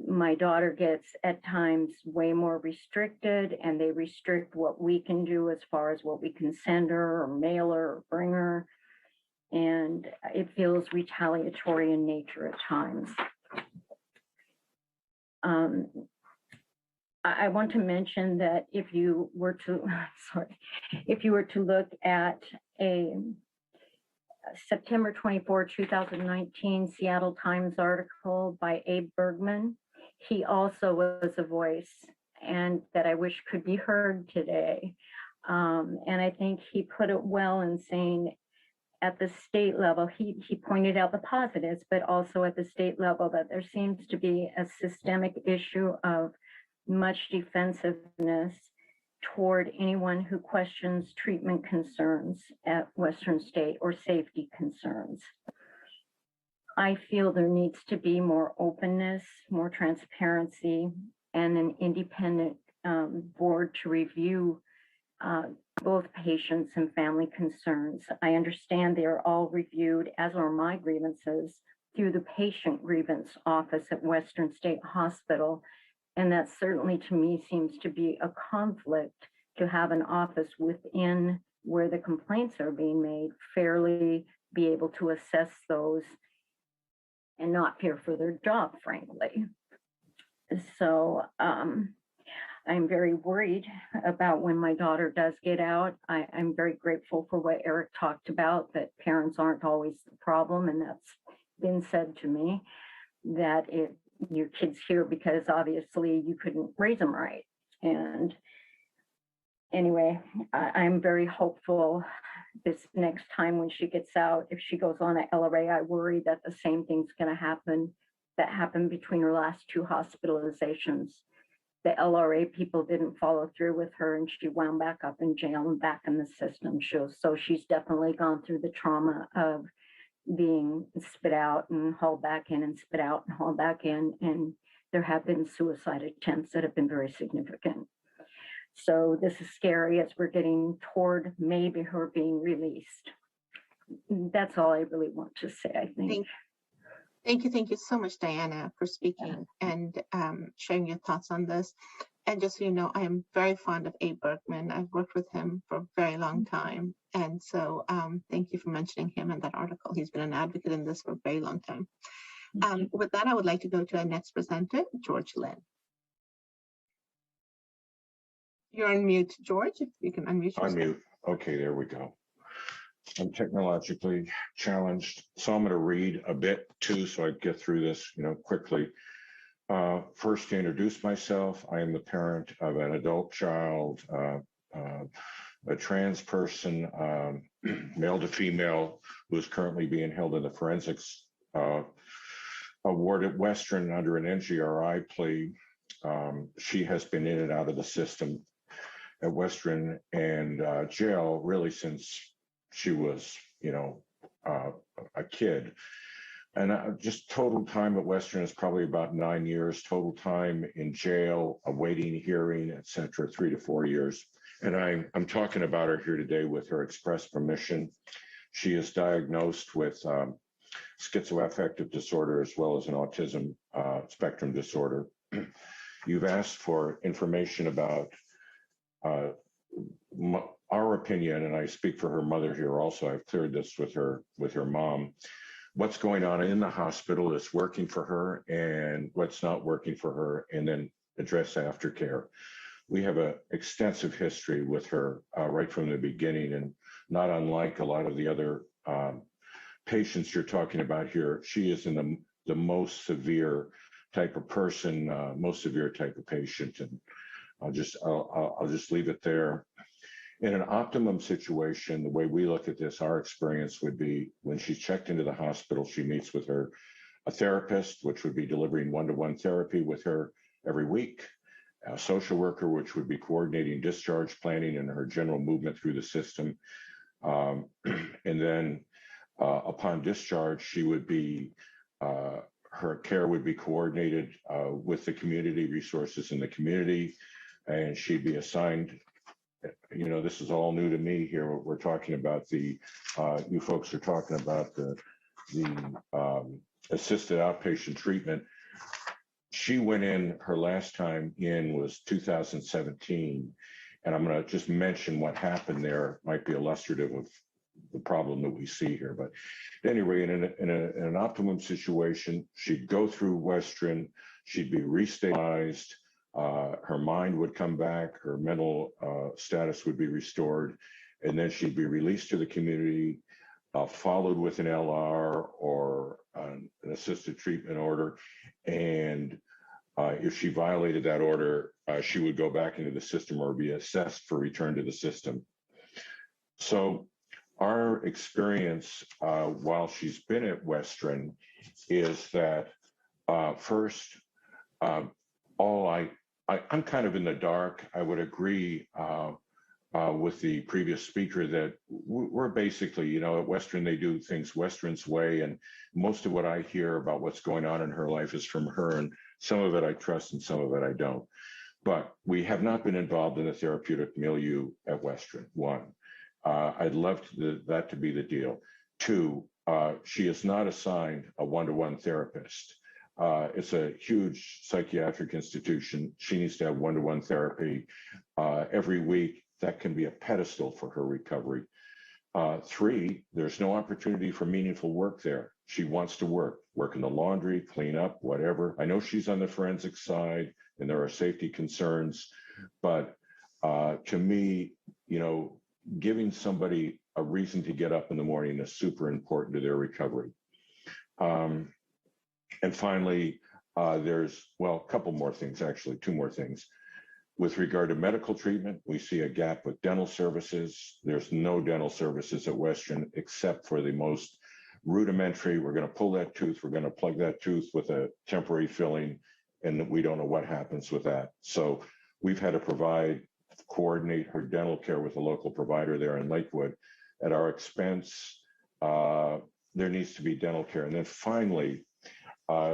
my daughter gets at times way more restricted, and they restrict what we can do as far as what we can send her or mail her or bring her. And it feels retaliatory in nature at times. I want to mention that if you were to look at a September 24, 2019 Seattle Times article by Abe Bergman, he also was a voice and that I wish could be heard today. And I think he put it well in saying at the state level, he pointed out the positives, but also at the state level that there seems to be a systemic issue of much defensiveness toward anyone who questions treatment concerns at Western State or safety concerns. I feel there needs to be more openness, more transparency, and an independent board to review both patients and family concerns. I understand they are all reviewed, as are my grievances, through the patient grievance office at Western State Hospital. And that certainly to me seems to be a conflict to have an office within where the complaints are being made, fairly be able to assess those and not fear for their job, frankly. So I'm very worried about when my daughter does get out. I'm very grateful for what Eric talked about, that parents aren't always the problem. And that's been said to me, that if your kid's here because obviously you couldn't raise them right. And anyway, I'm very hopeful this next time when she gets out, if she goes on an LRA, I worry that the same thing's going to happen that happened between her last two hospitalizations. The LRA people didn't follow through with her and she wound back up in jail and back in the system. So she's definitely gone through the trauma of being spit out and hauled back in and spit out and hauled back in. And there have been suicide attempts that have been very significant. So this is scary as we're getting toward maybe her being released. That's all I really want to say, I think. Thank you so much, Diana, for speaking and sharing your thoughts on this. And just so you know, I am very fond of Abe Bergman. I've worked with him for a very long time. And so thank you for mentioning him in that article. He's been an advocate in this for a very long time. With that, I would like to go to our next presenter, George Lynn. You're on mute, George, if you can unmute yourself. Unmute. Okay, there we go. I'm technologically challenged, so I'm going to read a bit too, so I get through this, quickly. First, to introduce myself, I am the parent of an adult child, a trans person, male to female, who is currently being held in the forensics award at Western under an NGRI plea. She has been in and out of the system at Western and jail really since she was, a kid. And just total time at Western is probably about 9 years. Total time in jail, awaiting hearing, et cetera, 3 to 4 years. And I'm talking about her here today with her express permission. She is diagnosed with schizoaffective disorder as well as an autism spectrum disorder. You've asked for information about our opinion, and I speak for her mother here also. I've cleared this with her mom. What's going on in the hospital that's working for her and what's not working for her, and then address aftercare. We have an extensive history with her right from the beginning, and not unlike a lot of the other patients you're talking about here, she is in the most severe type of person, most severe type of patient, and I'll just leave it there. In an optimum situation, the way we look at this, our experience would be when she's checked into the hospital, she meets with a therapist, which would be delivering one-to-one therapy with her every week, a social worker, which would be coordinating discharge planning and her general movement through the system. And then upon discharge, she would be, her care would be coordinated with the community, resources in the community, and she'd be assigned. This is all new to me here. We're talking about you folks are talking about the assisted outpatient treatment. She went in, her last time in was 2017. And I'm going to just mention what happened there. Might be illustrative of the problem that we see here. But anyway, in an optimum situation, she'd go through Western, she'd be restabilized. Her mind would come back, her mental status would be restored, and then she'd be released to the community, followed with an LR or an assisted treatment order. And if she violated that order, she would go back into the system or be assessed for return to the system. So our experience while she's been at Western is that first, I'm kind of in the dark. I would agree with the previous speaker that we're basically, at Western, they do things Western's way. And most of what I hear about what's going on in her life is from her. And some of it I trust and some of it I don't. But we have not been involved in the therapeutic milieu at Western, one. I'd love that to be the deal. Two, she is not assigned a one-to-one therapist. It's a huge psychiatric institution. She needs to have one-to-one therapy every week. That can be a pedestal for her recovery. Three, there's no opportunity for meaningful work there. She wants to work in the laundry, clean up, whatever. I know she's on the forensic side and there are safety concerns, but to me, giving somebody a reason to get up in the morning is super important to their recovery. And finally, there's, a couple more things, actually, two more things. With regard to medical treatment, we see a gap with dental services. There's no dental services at Western except for the most rudimentary. We're going to pull that tooth, we're going to plug that tooth with a temporary filling, and we don't know what happens with that. So we've had to coordinate her dental care with a local provider there in Lakewood at our expense. There needs to be dental care. And then finally,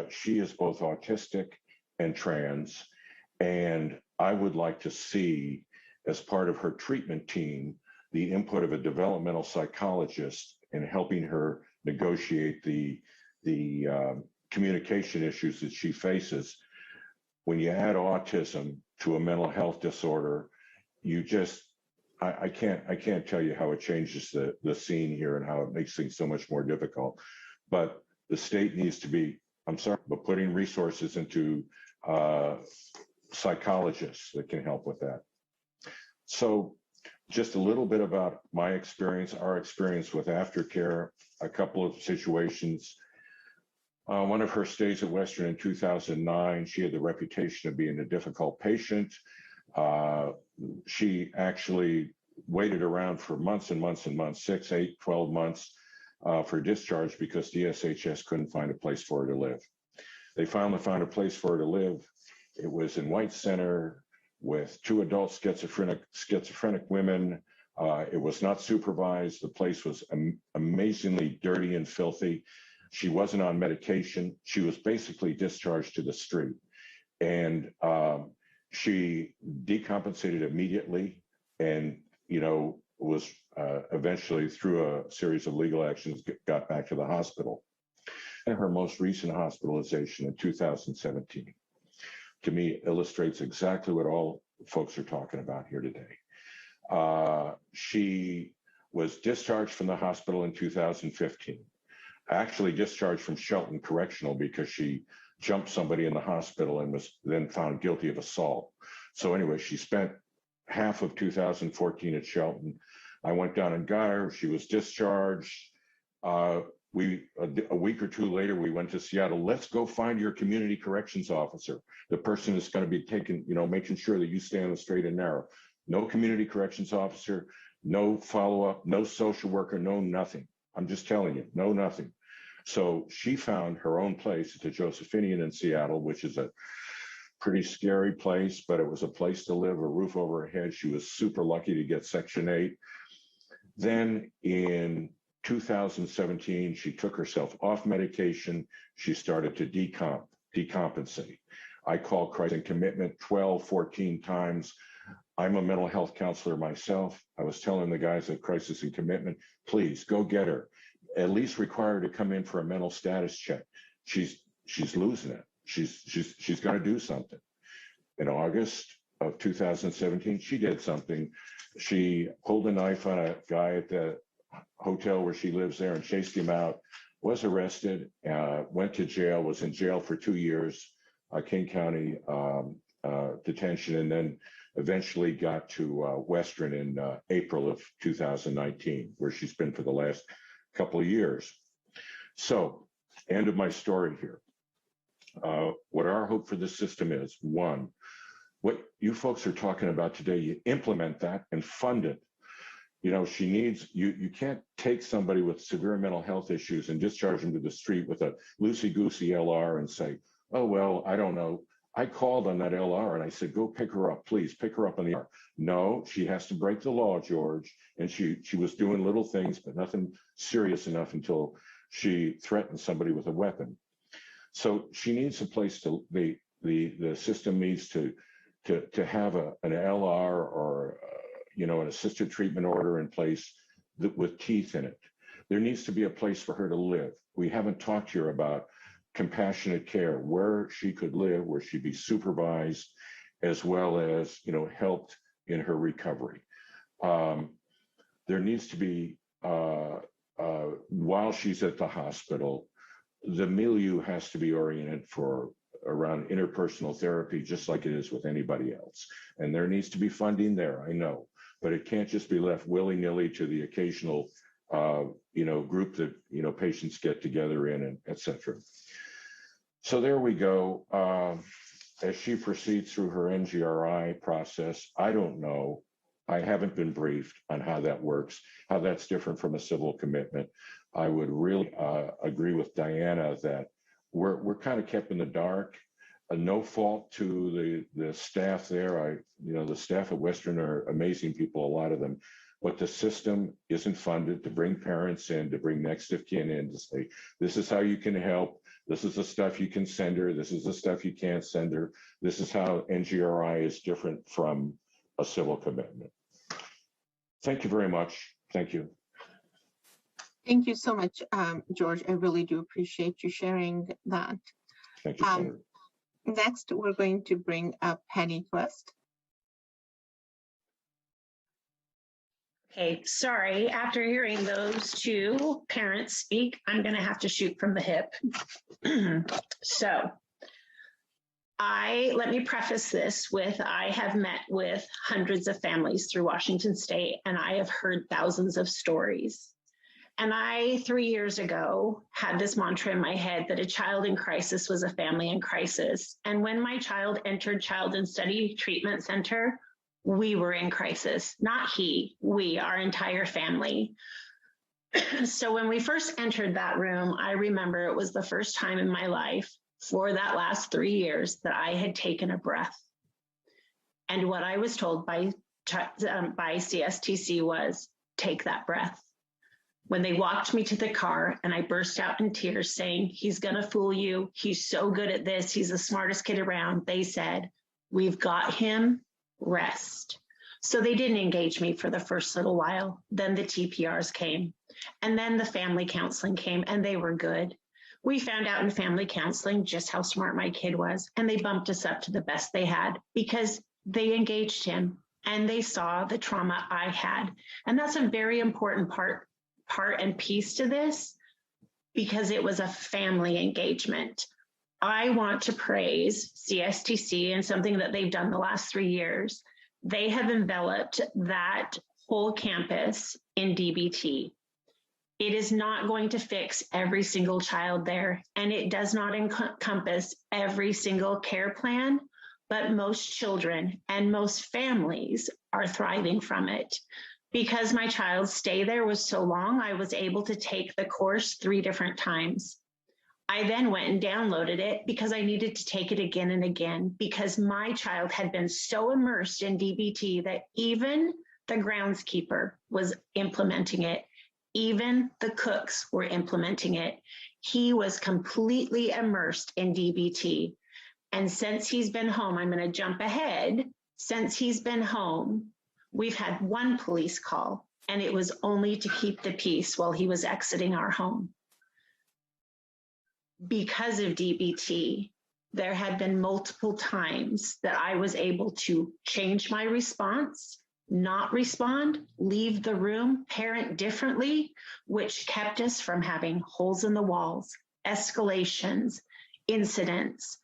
she is both autistic and trans, and I would like to see, as part of her treatment team, the input of a developmental psychologist in helping her negotiate the communication issues that she faces. When you add autism to a mental health disorder, I can't tell you how it changes the scene here and how it makes things so much more difficult. But the state needs to be, but putting resources into psychologists that can help with that. So just a little bit about my experience, our experience with aftercare, a couple of situations. One of her stays at Western in 2009, she had the reputation of being a difficult patient. She actually waited around for months and months and months, 6, 8, 12 months for discharge because DSHS couldn't find a place for her to live. They finally found a place for her to live. It was in White Center with 2 adult schizophrenic women. It was not supervised. The place was amazingly dirty and filthy. She wasn't on medication. She was basically discharged to the street. And she decompensated immediately and, was eventually, through a series of legal actions, got back to the hospital. And her most recent hospitalization in 2017, to me, illustrates exactly what all folks are talking about here today. She was discharged from the hospital in 2015, actually discharged from Shelton Correctional because she jumped somebody in the hospital and was then found guilty of assault. So anyway, she spent half of 2014 at Shelton. I went down and got her. She was discharged. A week or 2 later, we went to Seattle. Let's go find your community corrections officer, the person that's going to be taking, making sure that you stay on the straight and narrow. No community corrections officer, no follow-up, no social worker, no nothing. I'm just telling you, no nothing. So she found her own place at the Josephinian in Seattle, which is a pretty scary place, but it was a place to live, a roof over her head. She was super lucky to get Section 8. Then in 2017, she took herself off medication. She started to decompensate. I called Crisis and Commitment 12, 14 times. I'm a mental health counselor myself. I was telling the guys at Crisis and Commitment, please go get her. At least require her to come in for a mental status check. She's losing it. She's going to do something. In August of 2017, she did something. She pulled a knife on a guy at the hotel where she lives there and chased him out, was arrested, went to jail, was in jail for 2 years, King County detention, and then eventually got to Western in April of 2019, where she's been for the last couple of years. So, end of my story here. What our hope for this system is, one, what you folks are talking about today, you implement that and fund it. She needs, you can't take somebody with severe mental health issues and discharge them to the street with a loosey-goosey LR and say, oh, well, I don't know. I called on that LR and I said, go pick her up, please, pick her up on the R. No, she has to break the law, George. And she was doing little things, but nothing serious enough until she threatened somebody with a weapon. So she needs a place to, the system needs to have an LR or, an assisted treatment order in place with teeth in it. There needs to be a place for her to live. We haven't talked here about compassionate care, where she could live, where she'd be supervised, as well as, helped in her recovery. There needs to be, while she's at the hospital, the milieu has to be oriented around interpersonal therapy, just like it is with anybody else. And there needs to be funding there, I know, but it can't just be left willy-nilly to the occasional, group that, patients get together in, and et cetera. So there we go. As she proceeds through her NGRI process, I don't know. I haven't been briefed on how that works, how that's different from a civil commitment. I would really agree with Diana that we're kind of kept in the dark. No fault to the staff there. The staff at Western are amazing people, a lot of them. But the system isn't funded to bring parents in, to bring next of kin in, to say, this is how you can help. This is the stuff you can send her. This is the stuff you can't send her. This is how NGRI is different from a civil commitment. Thank you very much. Thank you. Thank you so much, George. I really do appreciate you sharing that. Thank you, Senator. Next, we're going to bring up Penny Quest. Okay, sorry. After hearing those two parents speak, I'm going to have to shoot from the hip. So, let me preface this with, I have met with hundreds of families through Washington State, and I have heard thousands of stories. And I, 3 years ago, had this mantra in my head that a child in crisis was a family in crisis. And when my child entered Child and Study Treatment Center, we were in crisis, not he, we, our entire family. So when we first entered that room, I remember it was the first time in my life for that last 3 years that I had taken a breath. And what I was told by CSTC was, take that breath. When they walked me to the car and I burst out in tears saying, he's gonna fool you. He's so good at this. He's the smartest kid around. They said, we've got him, rest. So they didn't engage me for the first little while. Then the TPRs came, and then the family counseling came, and they were good. We found out in family counseling just how smart my kid was, and they bumped us up to the best they had because they engaged him and they saw the trauma I had. And that's a very important part and piece to this, because it was a family engagement. I want to praise CSTC and something that they've done the last 3 years. They have enveloped that whole campus in DBT. It is not going to fix every single child there, and it does not encompass every single care plan, but most children and most families are thriving from it. Because my child's stay there was so long, I was able to take the course 3 different times. I then went and downloaded it because I needed to take it again and again, because my child had been so immersed in DBT that even the groundskeeper was implementing it. Even the cooks were implementing it. He was completely immersed in DBT. And since he's been home, I'm going to jump ahead. Since he's been home, we've had 1 police call, and it was only to keep the peace while he was exiting our home. Because of DBT, there had been multiple times that I was able to change my response, not respond, leave the room, parent differently, which kept us from having holes in the walls, escalations, incidents,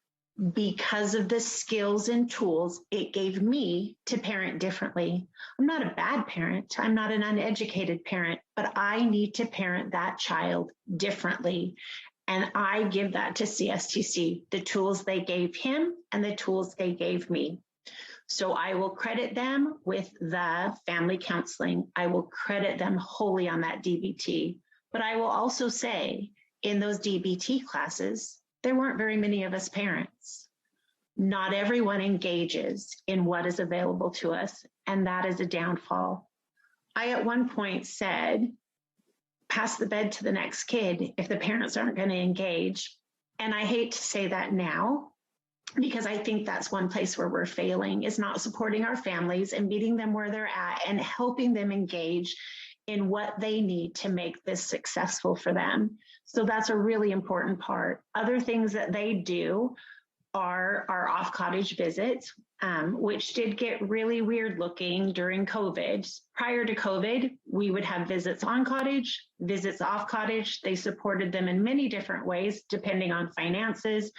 because of the skills and tools it gave me to parent differently. I'm not a bad parent. I'm not an uneducated parent, but I need to parent that child differently. And I give that to CSTC, the tools they gave him and the tools they gave me. So I will credit them with the family counseling. I will credit them wholly on that DBT. But I will also say, in those DBT classes, there weren't very many of us parents. Not everyone engages in what is available to us, and that is a downfall. I at one point said, pass the bed to the next kid if the parents aren't going to engage. And I hate to say that now, because I think that's one place where we're failing, is not supporting our families and meeting them where they're at and helping them engage in what they need to make this successful for them. So that's a really important part. Other things that they do are our off-cottage visits, which did get really weird looking during COVID. Prior to COVID, we would have visits on cottage, visits off cottage. They supported them in many different ways, depending on finances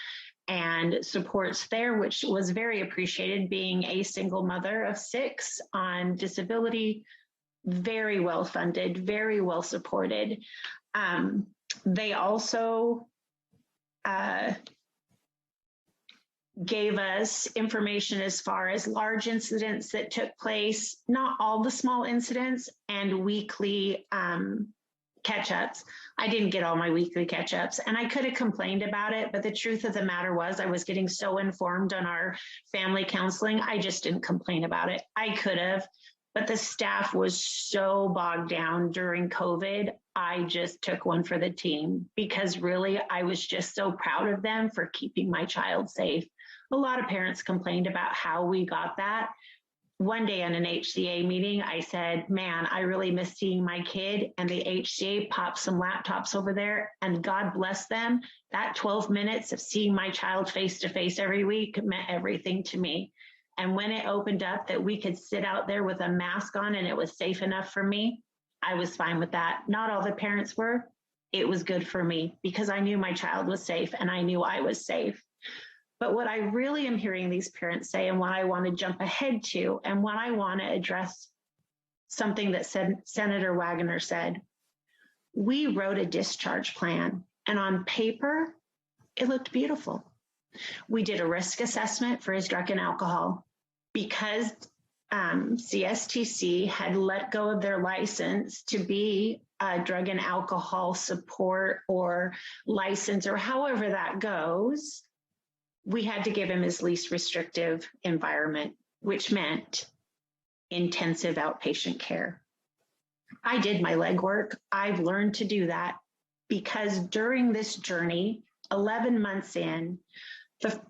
and supports there, which was very appreciated, being a single mother of 6 on disability, very well funded, very well supported. They also gave us information as far as large incidents that took place, not all the small incidents, and weekly catch-ups. I didn't get all my weekly catch-ups, and I could have complained about it, but the truth of the matter was I was getting so informed on our family counseling, I just didn't complain about it. I could have, but the staff was so bogged down during COVID, I just took one for the team, because really I was just so proud of them for keeping my child safe. A lot of parents complained about how we got that. One day in an HCA meeting, I said, man, I really miss seeing my kid, and the HCA popped some laptops over there, and God bless them. That 12 minutes of seeing my child face to face every week meant everything to me. And when it opened up that we could sit out there with a mask on and it was safe enough for me, I was fine with that. Not all the parents were. It was good for me because I knew my child was safe and I knew I was safe. But what I really am hearing these parents say, and what I want to jump ahead to, and what I want to address something that Senator Wagoner said, we wrote a discharge plan, and on paper, it looked beautiful. We did a risk assessment for his drug and alcohol. Because CSTC had let go of their license to be drug and alcohol support or license or however that goes, we had to give him his least restrictive environment, which meant intensive outpatient care. I did my legwork. I've learned to do that because during this journey, 11 months in,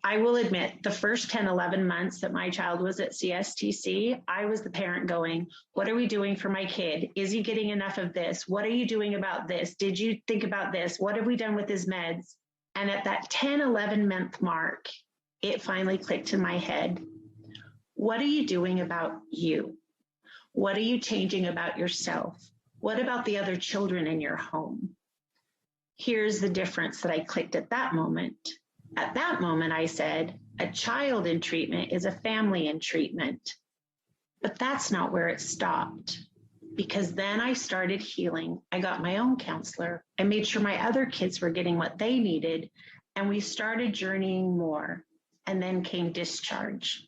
I will admit the first 10, 11 months that my child was at CSTC, I was the parent going, what are we doing for my kid? Is he getting enough of this? What are you doing about this? Did you think about this? What have we done with his meds? And at that 10, 11 month mark, it finally clicked in my head. What are you doing about you? What are you changing about yourself? What about the other children in your home? Here's the difference that I clicked at that moment. At that moment, I said, a child in treatment is a family in treatment. But that's not where it stopped. Because then I started healing. I got my own counselor. I made sure my other kids were getting what they needed. And we started journeying more. And then came discharge.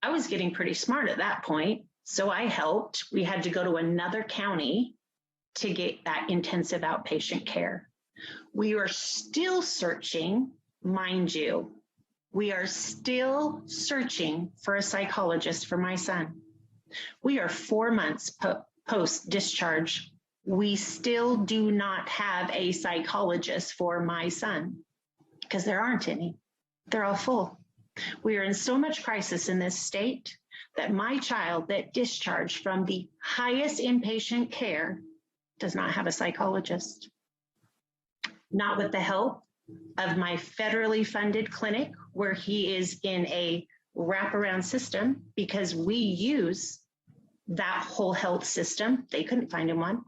I was getting pretty smart at that point. So I helped. We had to go to another county to get that intensive outpatient care. We are still searching, mind you, we are still searching for a psychologist for my son. We are 4 months post-discharge. We still do not have a psychologist for my son because there aren't any. They're all full. We are in so much crisis in this state that my child that discharged from the highest inpatient care does not have a psychologist. Not with the help of my federally funded clinic, where he is in a wraparound system because we use that whole health system. They couldn't find him one.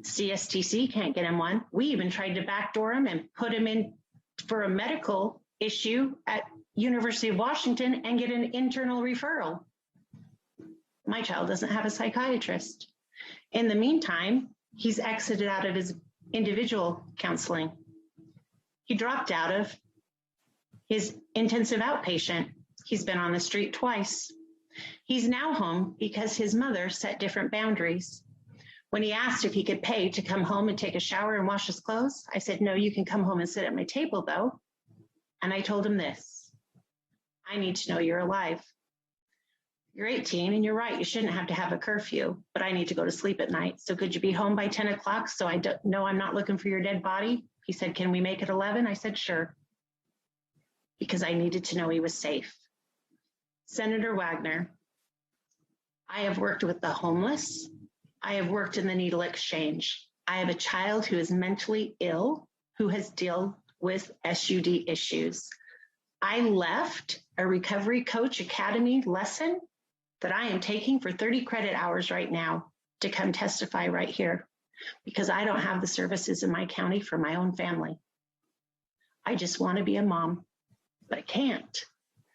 CSTC can't get him one. We even tried to backdoor him and put him in for a medical issue at University of Washington and get an internal referral. My child doesn't have a psychiatrist. In the meantime, he's exited out of his individual counseling. He dropped out of his intensive outpatient. He's been on the street twice. He's now home because his mother set different boundaries. When he asked if he could pay to come home and take a shower and wash his clothes, I said, no, you can come home and sit at my table though. And I told him this, I need to know you're alive. You're 18 and you're right, you shouldn't have to have a curfew, but I need to go to sleep at night. So could you be home by 10 o'clock so I don't know I'm not looking for your dead body? He said, can we make it 11? I said, sure. Because I needed to know he was safe. Senator Wagner, I have worked with the homeless. I have worked in the needle exchange. I have a child who is mentally ill, who has dealt with SUD issues. I left a Recovery Coach Academy lesson that I am taking for 30 credit hours right now to come testify right here because I don't have the services in my county for my own family. I just want to be a mom, but I can't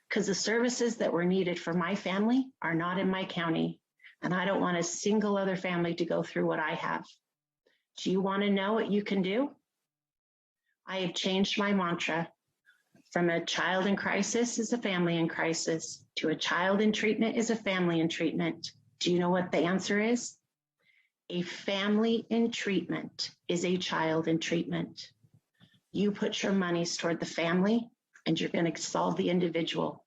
because the services that were needed for my family are not in my county, and I don't want a single other family to go through what I have. Do you want to know what you can do? I have changed my mantra from a child in crisis is a family in crisis to a child in treatment is a family in treatment. Do you know what the answer is? A family in treatment is a child in treatment. You put your monies toward the family and you're going to solve the individual.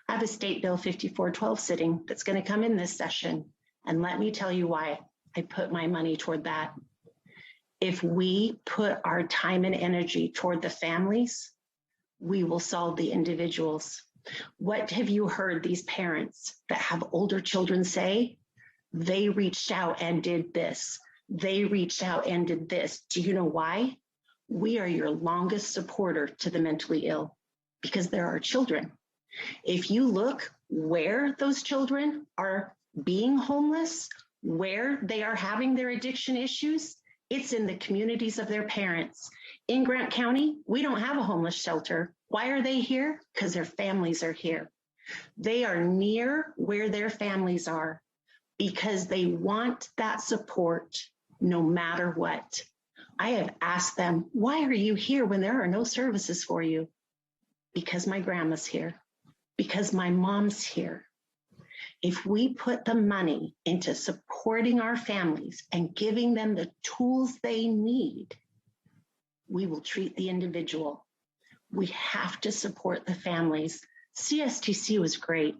I have a State Bill 5412 sitting that's going to come in this session. And let me tell you why I put my money toward that. If we put our time and energy toward the families, we will solve the individuals. What have you heard these parents that have older children say? They reached out and did this. They reached out and did this. Do you know why? We are your longest supporter to the mentally ill because there are children. If you look where those children are being homeless, where they are having their addiction issues, it's in the communities of their parents. In Grant County, we don't have a homeless shelter. Why are they here? Because their families are here. They are near where their families are because they want that support no matter what. I have asked them, why are you here when there are no services for you? Because my grandma's here. Because my mom's here. If we put the money into supporting our families and giving them the tools they need, we will treat the individual. We have to support the families. CSTC was great.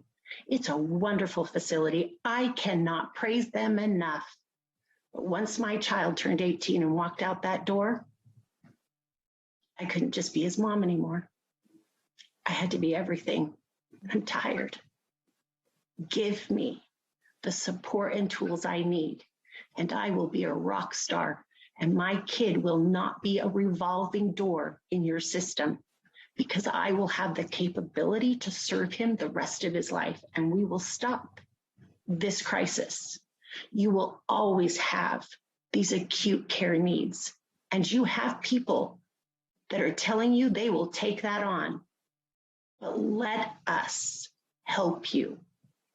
It's a wonderful facility. I cannot praise them enough. But once my child turned 18 and walked out that door, I couldn't just be his mom anymore. I had to be everything. I'm tired. Give me the support and tools I need, and I will be a rock star. And my kid will not be a revolving door in your system, because I will have the capability to serve him the rest of his life, and we will stop this crisis. You will always have these acute care needs, and you have people that are telling you they will take that on. But let us help you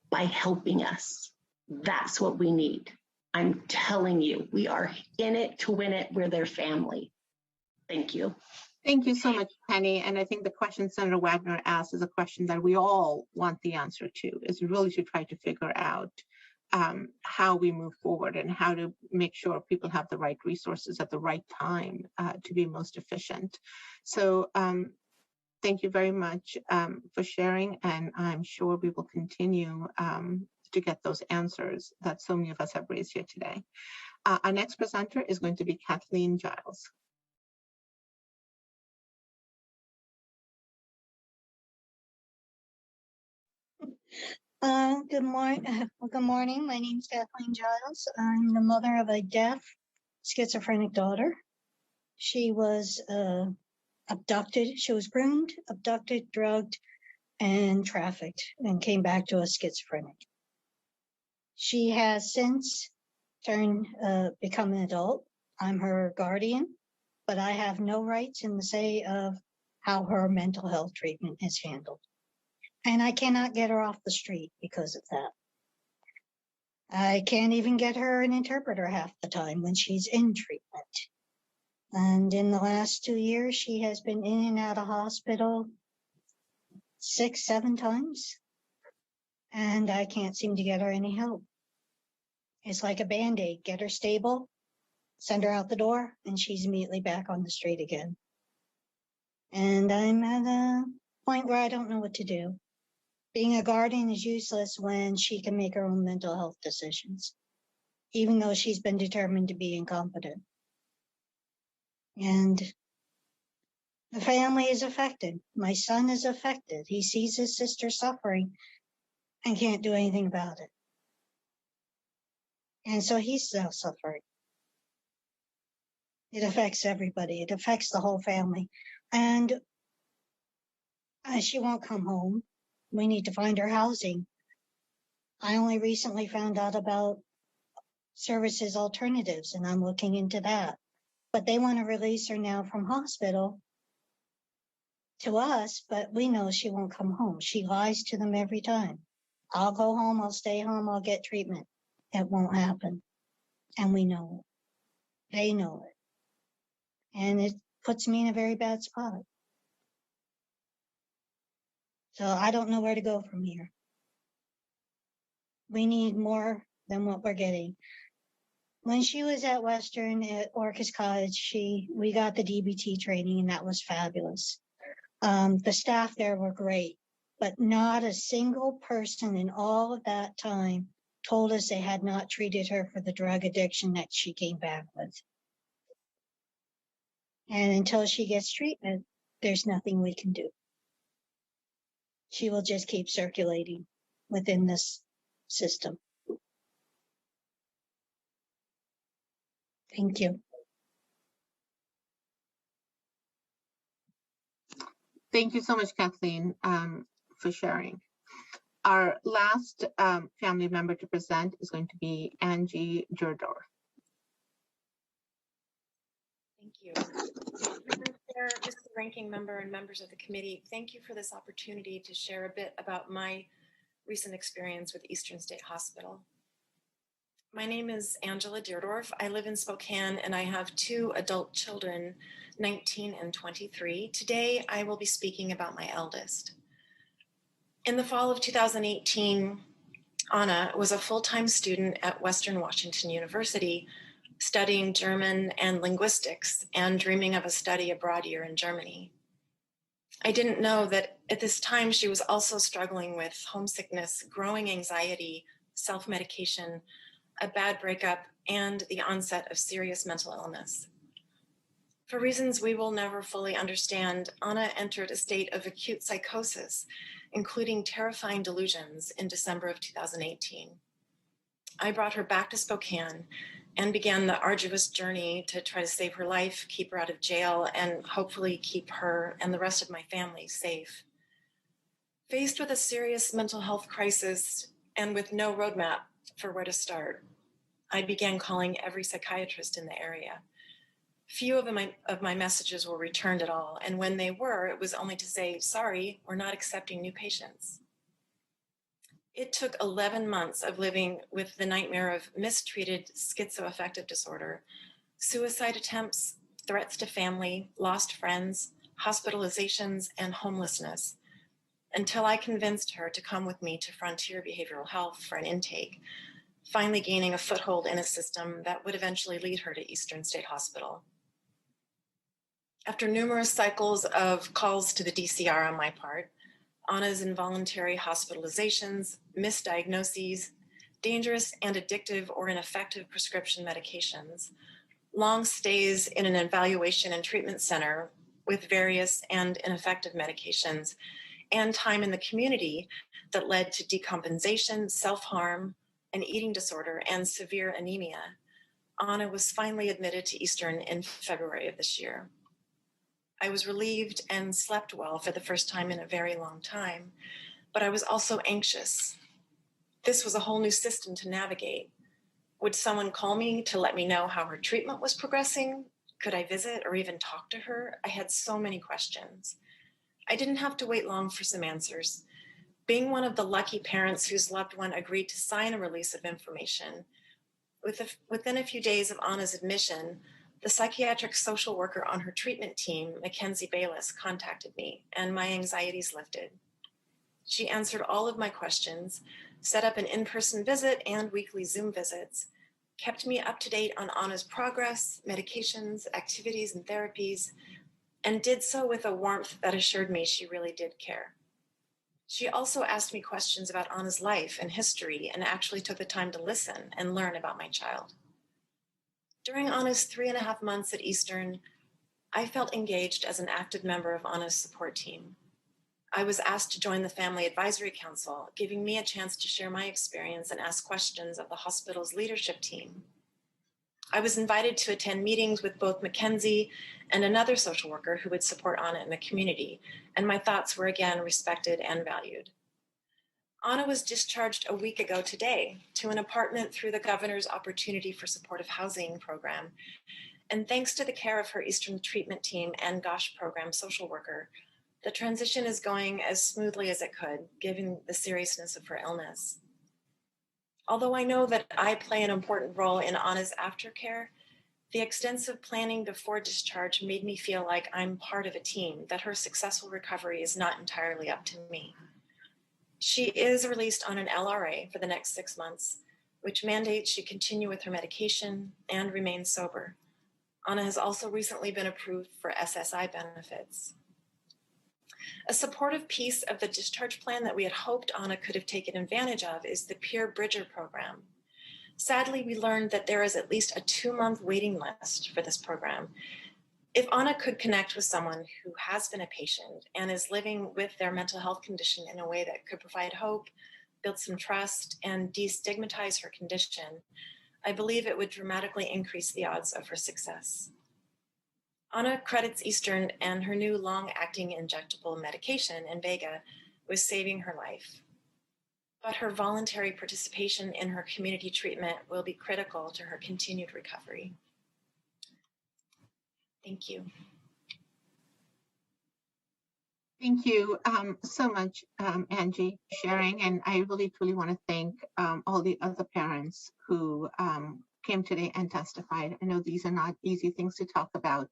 by helping us. That's what we need. I'm telling you, we are in it to win it. We're their family. Thank you. Thank you so much, Penny. And I think the question Senator Wagner asked is a question that we all want the answer to, is really to try to figure out how we move forward and how to make sure people have the right resources at the right time to be most efficient. So thank you very much for sharing, and I'm sure we will continue to get those answers that so many of us have raised here today. Our next presenter is going to be Kathleen Giles. Good morning. My name is Kathleen Giles. I'm the mother of a deaf schizophrenic daughter. She was abducted. She was groomed, abducted, drugged, and trafficked, and came back to us schizophrenic. She has since become an adult. I'm her guardian, but I have no rights in the say of how her mental health treatment is handled. And I cannot get her off the street because of that. I can't even get her an interpreter half the time when she's in treatment. And in the last 2 years, she has been in and out of hospital 6, 7 times. And I can't seem to get her any help. It's like a Band-Aid. Get her stable, send her out the door, and she's immediately back on the street again. And I'm at a point where I don't know what to do. Being a guardian is useless when she can make her own mental health decisions, even though she's been determined to be incompetent. And the family is affected. My son is affected. He sees his sister suffering and can't do anything about it. And so he's now suffering. It affects everybody. It affects the whole family. And she won't come home. We need to find her housing. I only recently found out about services alternatives, and I'm looking into that. But they want to release her now from hospital to us, but we know she won't come home. She lies to them every time. I'll go home, I'll stay home, I'll get treatment. It won't happen. And we know it. They know it. And it puts me in a very bad spot. So I don't know where to go from here. We need more than what we're getting. When she was at Western at Orcas Cottage, we got the DBT training, and that was fabulous. The staff there were great, but not a single person in all of that time told us they had not treated her for the drug addiction that she came back with. And until she gets treatment, there's nothing we can do. She will just keep circulating within this system. Thank you. Thank you so much, Kathleen, for sharing. Our last family member to present is going to be Angie Jerdor. Thank you. Madam Chair, Mr. Ranking Member, and members of the committee, thank you for this opportunity to share a bit about my recent experience with Eastern State Hospital. My name is Angela Deerdorf. I live in Spokane, and I have 2 adult children, 19 and 23. Today, I will be speaking about my eldest. In the fall of 2018, Anna was a full-time student at Western Washington University, studying German and linguistics and dreaming of a study abroad year in Germany. I didn't know that at this time she was also struggling with homesickness, growing anxiety, self-medication, a bad breakup, and the onset of serious mental illness. For reasons we will never fully understand, Anna entered a state of acute psychosis, including terrifying delusions, in December of 2018. I brought her back to Spokane and began the arduous journey to try to save her life, keep her out of jail, and hopefully keep her and the rest of my family safe. Faced with a serious mental health crisis and with no roadmap for where to start, I began calling every psychiatrist in the area. Few of my messages were returned at all, and when they were, it was only to say, sorry, we're not accepting new patients. It took 11 months of living with the nightmare of mistreated schizoaffective disorder, suicide attempts, threats to family, lost friends, hospitalizations, and homelessness, until I convinced her to come with me to Frontier Behavioral Health for an intake, finally gaining a foothold in a system that would eventually lead her to Eastern State Hospital. After numerous cycles of calls to the DCR on my part, Anna's involuntary hospitalizations, misdiagnoses, dangerous and addictive or ineffective prescription medications, long stays in an evaluation and treatment center with various and ineffective medications, and time in the community that led to decompensation, self-harm, an eating disorder, and severe anemia, Anna was finally admitted to Eastern in February of this year. I was relieved and slept well for the first time in a very long time, but I was also anxious. This was a whole new system to navigate. Would someone call me to let me know how her treatment was progressing? Could I visit or even talk to her? I had so many questions. I didn't have to wait long for some answers. Being one of the lucky parents whose loved one agreed to sign a release of information, within a few days of Anna's admission, the psychiatric social worker on her treatment team, Mackenzie Bayless, contacted me, and my anxieties lifted. She answered all of my questions, set up an in-person visit and weekly Zoom visits, kept me up to date on Anna's progress, medications, activities, and therapies, and did so with a warmth that assured me she really did care. She also asked me questions about Anna's life and history and actually took the time to listen and learn about my child. During Anna's 3.5 months at Eastern, I felt engaged as an active member of Anna's support team. I was asked to join the Family Advisory Council, giving me a chance to share my experience and ask questions of the hospital's leadership team. I was invited to attend meetings with both Mackenzie and another social worker who would support Anna in the community, and my thoughts were again respected and valued. Anna was discharged a week ago today to an apartment through the governor's Opportunity for Supportive Housing program. And thanks to the care of her Eastern treatment team and GOSH program social worker, the transition is going as smoothly as it could, given the seriousness of her illness. Although I know that I play an important role in Anna's aftercare, the extensive planning before discharge made me feel like I'm part of a team, that her successful recovery is not entirely up to me. She is released on an LRA for the next 6 months, which mandates she continue with her medication and remain sober. Anna has also recently been approved for SSI benefits. A supportive piece of the discharge plan that we had hoped Anna could have taken advantage of is the Peer Bridger program. Sadly, we learned that there is at least a 2-month waiting list for this program. If Anna could connect with someone who has been a patient and is living with their mental health condition in a way that could provide hope, build some trust, and destigmatize her condition, I believe it would dramatically increase the odds of her success. Anna credits Eastern and her new long-acting injectable medication, Invega, with saving her life. But her voluntary participation in her community treatment will be critical to her continued recovery. Thank you. Thank you so much, Angie, for sharing. And I really, truly want to thank all the other parents who came today and testified. I know these are not easy things to talk about,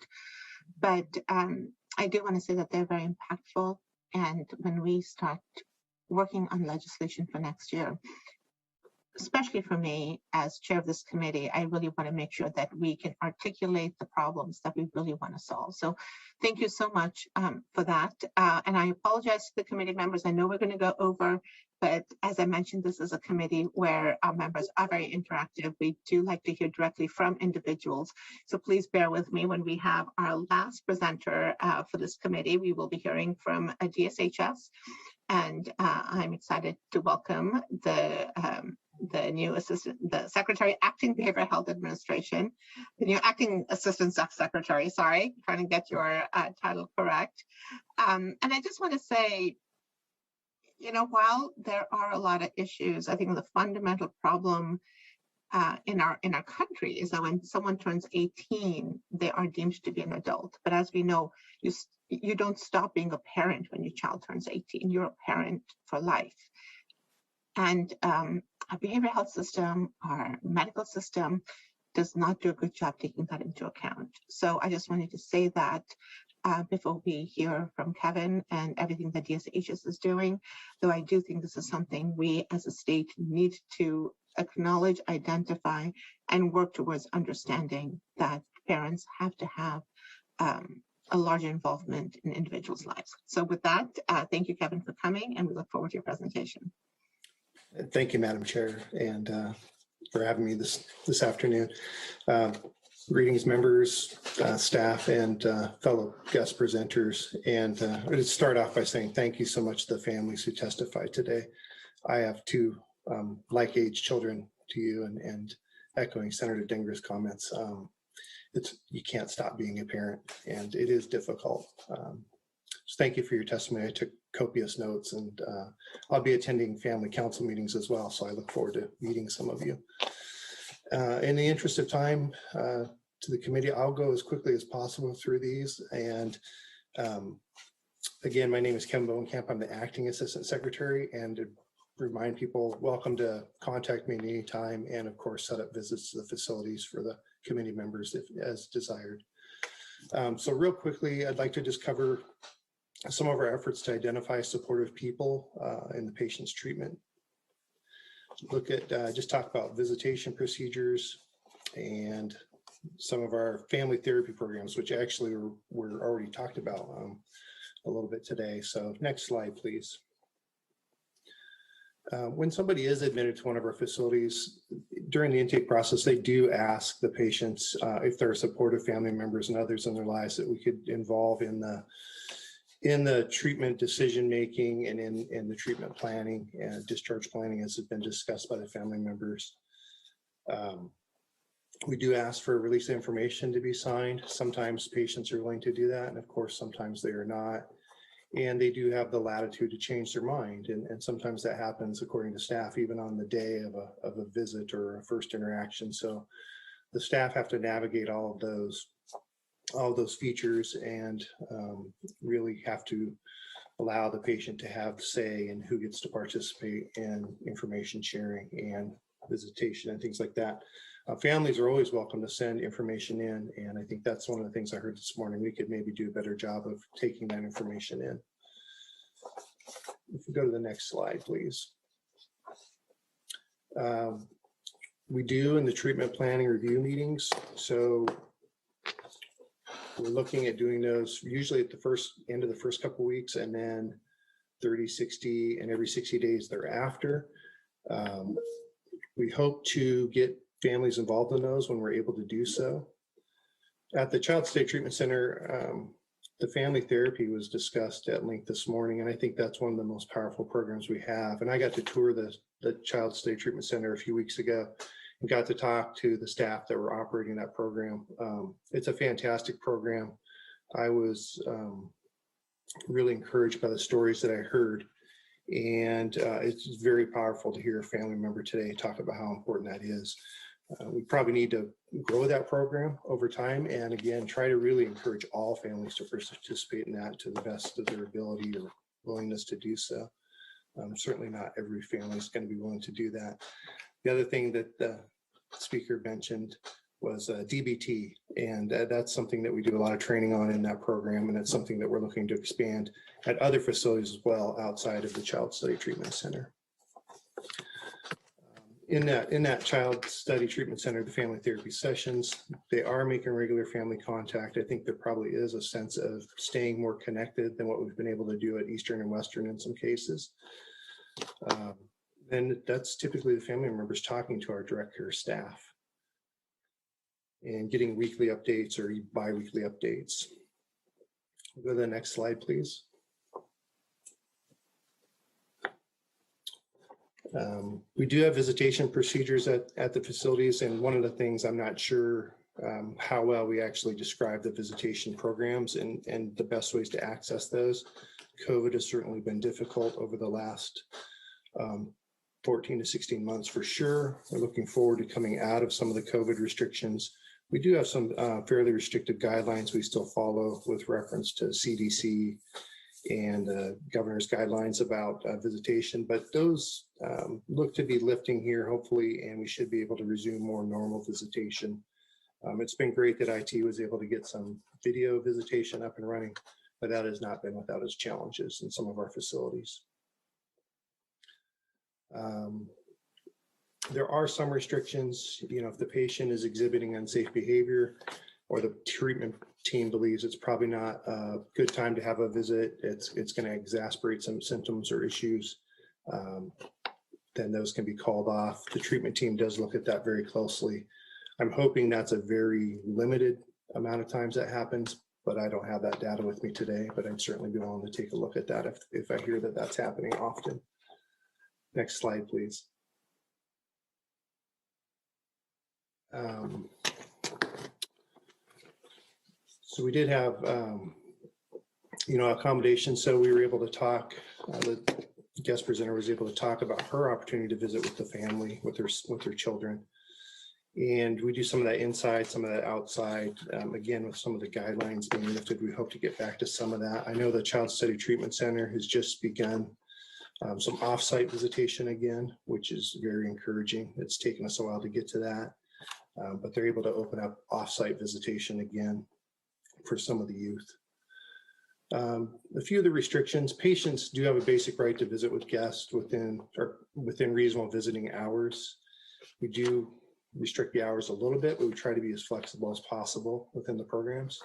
but I do want to say that they're very impactful. And when we start working on legislation for next year, especially for me as chair of this committee, I really want to make sure that we can articulate the problems that we really want to solve. So thank you so much for that. And I apologize to the committee members. I know we're going to go over, but as I mentioned, this is a committee where our members are very interactive. We do like to hear directly from individuals. So please bear with me when we have our last presenter for this committee. We will be hearing from a DSHS. And I'm excited to welcome the new assistant, the Secretary, Acting Behavioral Health Administration, the new Acting Assistant Secretary, sorry, trying to get your title correct. And I just want to say, you know, while there are a lot of issues, I think the fundamental problem in our country is that when someone turns 18, they are deemed to be an adult. But as we know, you don't stop being a parent when your child turns 18. You're a parent for life. And our behavioral health system, our medical system does not do a good job taking that into account. So I just wanted to say that before we hear from Kevin and everything that DSHS is doing, though I do think this is something we as a state need to acknowledge, identify, and work towards understanding that parents have to have a larger involvement in individuals' lives. So with that, thank you, Kevin, for coming, and we look forward to your presentation. Thank you, Madam Chair, and for having me this afternoon. Greetings, members, staff, and fellow guest presenters. And I'm going to start off by saying thank you so much to the families who testified today. I have two like-age children to you, and echoing Senator Dingra's comments, you can't stop being a parent, and it is difficult. So thank you for your testimony. I took copious notes, and I'll be attending family council meetings as well, so I look forward to meeting some of you. In the interest of time to the committee, I'll go as quickly as possible through these. And again, my name is Kevin Bowenkamp. I'm the Acting Assistant Secretary, and to remind people, welcome to contact me at any time, and of course, set up visits to the facilities for the committee members as desired. So real quickly, I'd like to just cover some of our efforts to identify supportive people in the patient's treatment. Look at, just talk about visitation procedures and some of our family therapy programs, which actually were already talked about a little bit today. So next slide, please. When somebody is admitted to one of our facilities, during the intake process, they do ask the patients if there are supportive family members and others in their lives that we could involve in the treatment decision-making and in the treatment planning and discharge planning, as has been discussed by the family members. We do ask for release information to be signed. Sometimes patients are willing to do that, and of course, sometimes they are not. And they do have the latitude to change their mind. And sometimes that happens, according to staff, even on the day of a visit or a first interaction. So the staff have to navigate all of those features and really have to allow the patient to have say in who gets to participate in information sharing and visitation and things like that. Families are always welcome to send information in, and I think that's one of the things I heard this morning. We could maybe do a better job of taking that information in. If we go to the next slide, please. We do in the treatment planning review meetings. So we're looking at doing those usually at the end of the first couple of weeks, and then 30, 60, and every 60 days thereafter. We hope to get families involved in those when we're able to do so. At the Child State Treatment Center, the family therapy was discussed at length this morning, and I think that's one of the most powerful programs we have. And I got to tour the Child State Treatment Center a few weeks ago and got to talk to the staff that were operating that program. It's a fantastic program. I was really encouraged by the stories that I heard. And it's very powerful to hear a family member today talk about how important that is. We probably need to grow that program over time, and again, try to really encourage all families to participate in that to the best of their ability or willingness to do so. Certainly not every family is going to be willing to do that. The other thing that the speaker mentioned was DBT, and that's something that we do a lot of training on in that program, and it's something that we're looking to expand at other facilities as well outside of the Child Study Treatment Center. in that child study treatment center, the family therapy sessions, they are making regular family contact. I think there probably is a sense of staying more connected than what we've been able to do at Eastern and Western in some cases. And that's typically the family members talking to our direct care staff and getting weekly updates or bi-weekly updates. Go to the next slide, please. We do have visitation procedures at the facilities, and one of the things I'm not sure how well we actually describe the visitation programs and the best ways to access those. COVID has certainly been difficult over the last 14 to 16 months for sure. We're looking forward to coming out of some of the COVID restrictions. We do have some fairly restrictive guidelines we still follow with reference to CDC and governor's guidelines about visitation, but those look to be lifting here hopefully, and we should be able to resume more normal visitation. It's been great that IT was able to get some video visitation up and running, but that has not been without its challenges in some of our facilities. There are some restrictions, if the patient is exhibiting unsafe behavior or the treatment team believes it's probably not a good time to have a visit, it's going to exacerbate some symptoms or issues, then those can be called off. The treatment team does look at that very closely. I'm hoping that's a very limited amount of times that happens, but I don't have that data with me today, but I'd certainly be willing to take a look at that if I hear that that's happening often. Next slide, please. So we did have, accommodation. So we were able to talk, the guest presenter was able to talk about her opportunity to visit with the family, with her children. And we do some of that inside, some of that outside. Again, with some of the guidelines being lifted, we hope to get back to some of that. I know the Child Study Treatment Center has just begun some off-site visitation again, which is very encouraging. It's taken us a while to get to that, but they're able to open up off-site visitation again for some of the youth. A few of the restrictions: patients do have a basic right to visit with guests within reasonable visiting hours. We do restrict the hours a little bit, but we try to be as flexible as possible within the programs.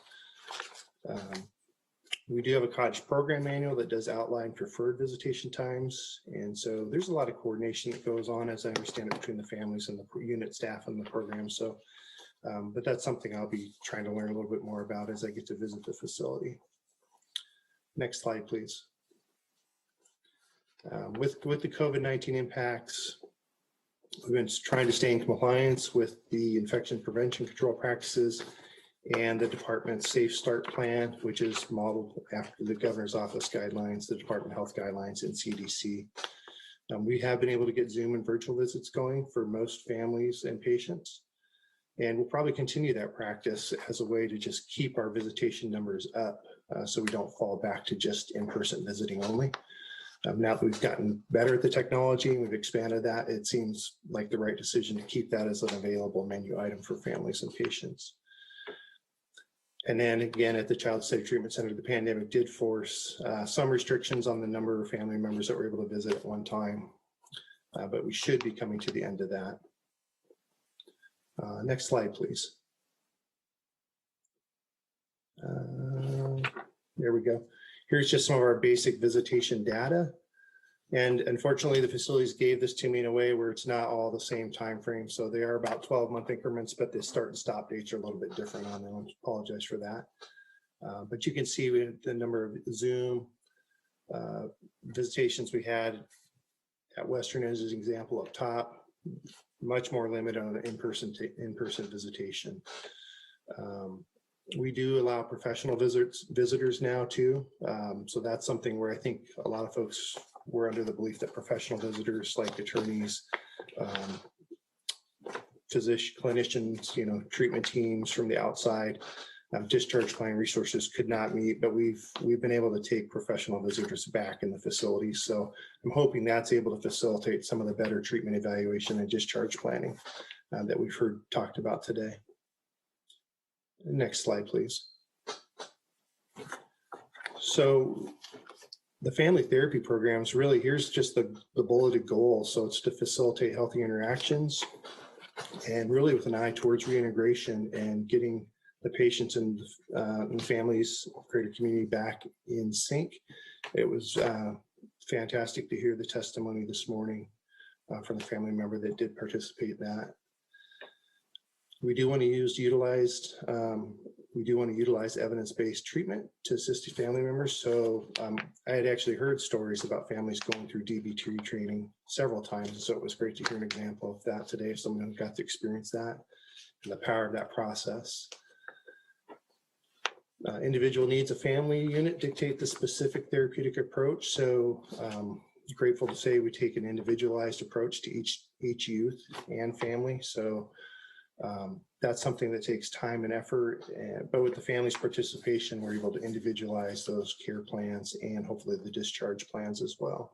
We do have a cottage program manual that does outline preferred visitation times. And so there's a lot of coordination that goes on, as I understand it, between the families and the unit staff and the program. So, but that's something I'll be trying to learn a little bit more about as I get to visit the facility. Next slide, please. With the COVID-19 impacts, we've been trying to stay in compliance with the infection prevention control practices and the department's Safe Start plan, which is modeled after the governor's office guidelines, the Department of Health guidelines, and CDC. We have been able to get Zoom and virtual visits going for most families and patients, and we'll probably continue that practice as a way to just keep our visitation numbers up so we don't fall back to just in-person visiting only. Now that we've gotten better at the technology and we've expanded that, it seems like the right decision to keep that as an available menu item for families and patients. And then again, at the Child Study Treatment Center, the pandemic did force some restrictions on the number of family members that were able to visit at one time, but we should be coming to the end of that. Next slide, please. There we go. Here's just some of our basic visitation data. And unfortunately, the facilities gave this to me in a way where it's not all the same time frame. So they are about 12-month increments, but the start and stop dates are a little bit different on them. I apologize for that. But you can see the number of Zoom visitations we had at Western as an example up top, much more limited on the in-person visitation. We do allow professional visitors now too. So that's something where I think a lot of folks were under the belief that professional visitors like attorneys, clinicians, treatment teams from the outside, discharge planning resources could not meet, but we've been able to take professional visitors back in the facilities. So I'm hoping that's able to facilitate some of the better treatment evaluation and discharge planning that we've heard talked about today. Next slide, please. So the family therapy programs, really, here's just the bulleted goal. So it's to facilitate healthy interactions and really with an eye towards reintegration and getting the patients and families, greater community back in sync. It was fantastic to hear the testimony this morning from the family member that did participate in that. We do want to utilize evidence-based treatment to assist family members. So I had actually heard stories about families going through DBT training several times. So it was great to hear an example of that today, someone who got to experience that and the power of that process. Individual needs of family unit dictate the specific therapeutic approach. So grateful to say we take an individualized approach to each youth and family. So that's something that takes time and effort, but with the family's participation, we're able to individualize those care plans and hopefully the discharge plans as well.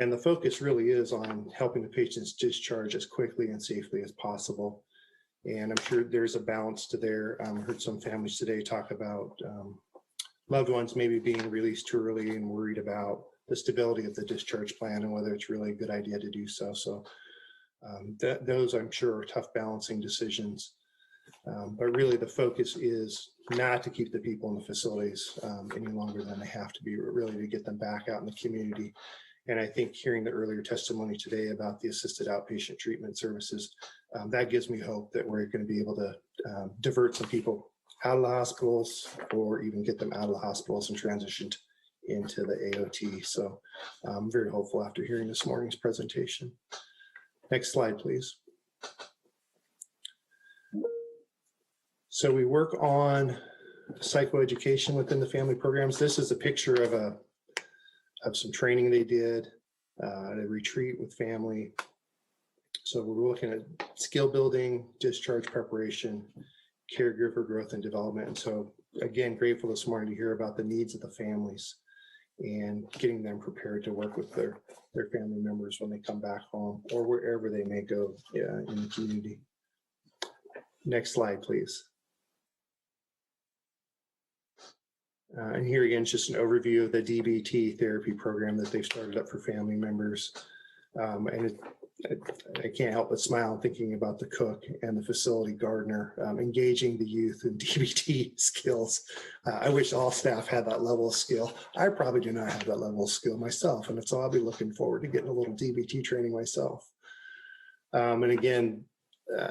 And the focus really is on helping the patients discharge as quickly and safely as possible. And I'm sure there's a balance to there. I heard some families today talk about loved ones maybe being released too early and worried about the stability of the discharge plan and whether it's really a good idea to do so. So those, I'm sure, are tough balancing decisions. But really the focus is not to keep the people in the facilities any longer than they have to be, but really to get them back out in the community. And I think hearing the earlier testimony today about the assisted outpatient treatment services, that gives me hope that we're going to be able to divert some people out of the hospitals or even get them out of the hospitals and transitioned into the AOT. So I'm very hopeful after hearing this morning's presentation. Next slide, please. So we work on psychoeducation within the family programs. This is a picture of some training they did at a retreat with family. So we're looking at skill building, discharge preparation, caregiver growth and development. And so again, grateful this morning to hear about the needs of the families and getting them prepared to work with their family members when they come back home or wherever they may go in the community. Next slide, please. And here again, it's just an overview of the DBT therapy program that they've started up for family members. I can't help but smile thinking about the cook and the facility gardener engaging the youth in DBT skills. I wish all staff had that level of skill. I probably do not have that level of skill myself, and so I'll be looking forward to getting a little DBT training myself. And again,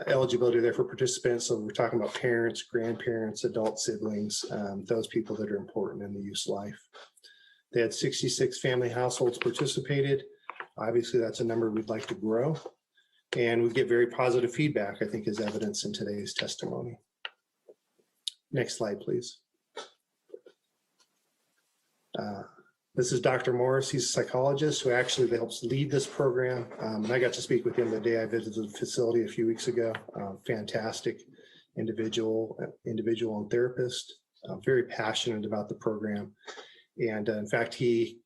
eligibility there for participants. So we're talking about parents, grandparents, adult siblings, those people that are important in the youth's life. They had 66 family households participated. Obviously, that's a number we'd like to grow. And we get very positive feedback, I think, is evidence in today's testimony. Next slide, please. This is Dr. Morris. He's a psychologist who actually helps lead this program. And I got to speak with him the day I visited the facility a few weeks ago. Fantastic individual and therapist, very passionate about the program. And in fact, he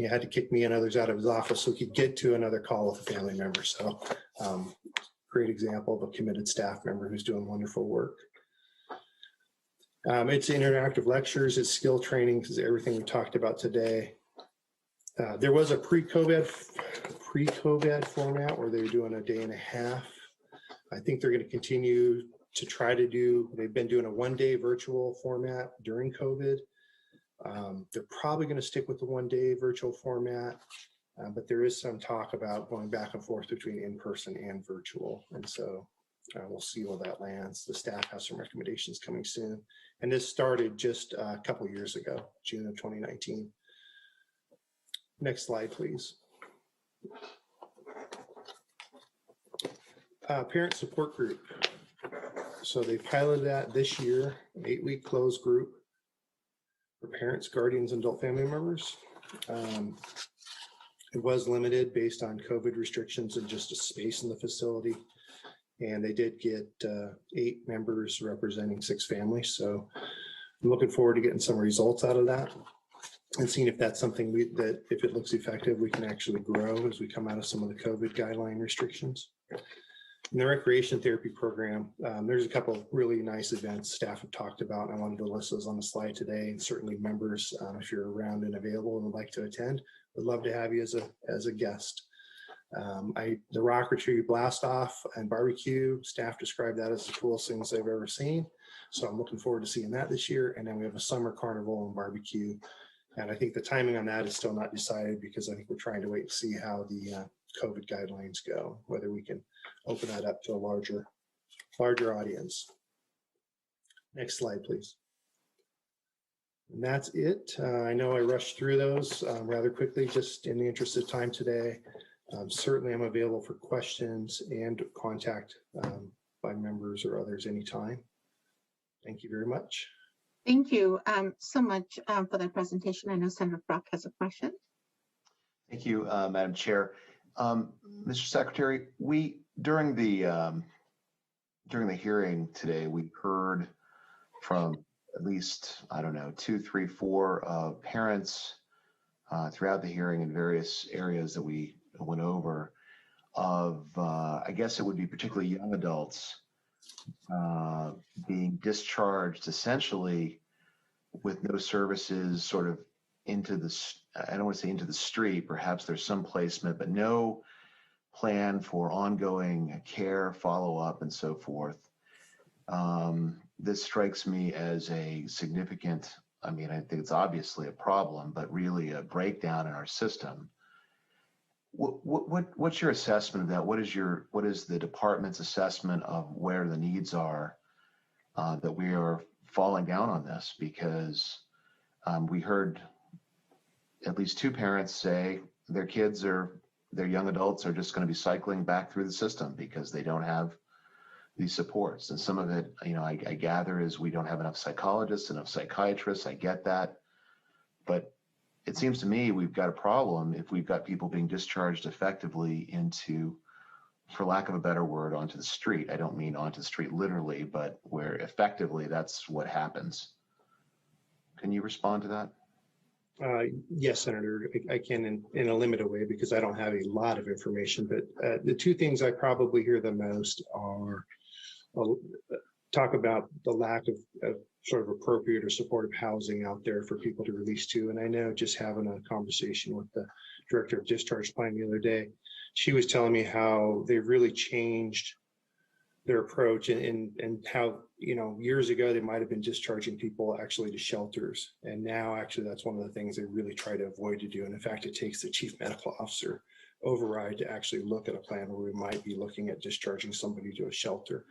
had to kick me and others out of his office so he could get to another call with a family member. So great example of a committed staff member who's doing wonderful work. It's interactive lectures, it's skill training, because everything we talked about today. There was a pre-COVID format where they were doing a day and a half. I think they're going to continue to try to do, they've been doing a one-day virtual format during COVID. They're probably going to stick with the one-day virtual format, but there is some talk about going back and forth between in-person and virtual. And so we'll see where that lands. The staff has some recommendations coming soon. And this started just a couple of years ago, June of 2019. Next slide, please. Parent support group. So they piloted that this year, an 8-week closed group for parents, guardians, and adult family members. It was limited based on COVID restrictions and just a space in the facility. And they did get 8 members representing 6 families. So I'm looking forward to getting some results out of that and seeing if that's something that if it looks effective, we can actually grow as we come out of some of the COVID guideline restrictions. In the recreation therapy program, there's a couple of really nice events staff have talked about. And I wanted to list those on the slide today. And certainly members, if you're around and available and would like to attend, would love to have you as a guest. The Rock Retrieve Blast Off and Barbecue, staff described that as the coolest things they've ever seen. So I'm looking forward to seeing that this year. And then we have a summer carnival and barbecue. And I think the timing on that is still not decided because I think we're trying to wait and see how the COVID guidelines go, whether we can open that up to a larger audience. Next slide, please. And that's it. I know I rushed through those rather quickly, just in the interest of time today. Certainly I'm available for questions and contact by members or others anytime. Thank you very much. Thank you so much for that presentation. I know Senator Brock has a question. Thank you, Madam Chair. Mr. Secretary, during the hearing today, we heard from at least, I don't know, 2, 3, 4 parents throughout the hearing in various areas that we went over of, I guess it would be particularly young adults being discharged essentially with no services sort of into the, I don't want to say into the street, perhaps there's some placement, but no plan for ongoing care, follow-up, and so forth. This strikes me as a significant, I mean, I think it's obviously a problem, but really a breakdown in our system. What's your assessment of that? What is the department's assessment of where the needs are that we are falling down on this? Because we heard at least 2 parents say their young adults are just going to be cycling back through the system because they don't have these supports. And some of it, you know, I gather is we don't have enough psychologists, enough psychiatrists. I get that. But it seems to me we've got a problem if we've got people being discharged effectively into, for lack of a better word, onto the street. I don't mean onto the street literally, but where effectively that's what happens. Can you respond to that? Yes, Senator, I can in a limited way because I don't have a lot of information, but the 2 things I probably hear the most are talk about the lack of sort of appropriate or supportive housing out there for people to release to. And I know just having a conversation with the director of discharge plan the other day, she was telling me how they've really changed their approach and how, you know, years ago they might have been discharging people actually to shelters. And now actually that's one of the things they really try to avoid to do. And in fact, it takes the chief medical officer override to actually look at a plan where we might be looking at discharging somebody to a shelter.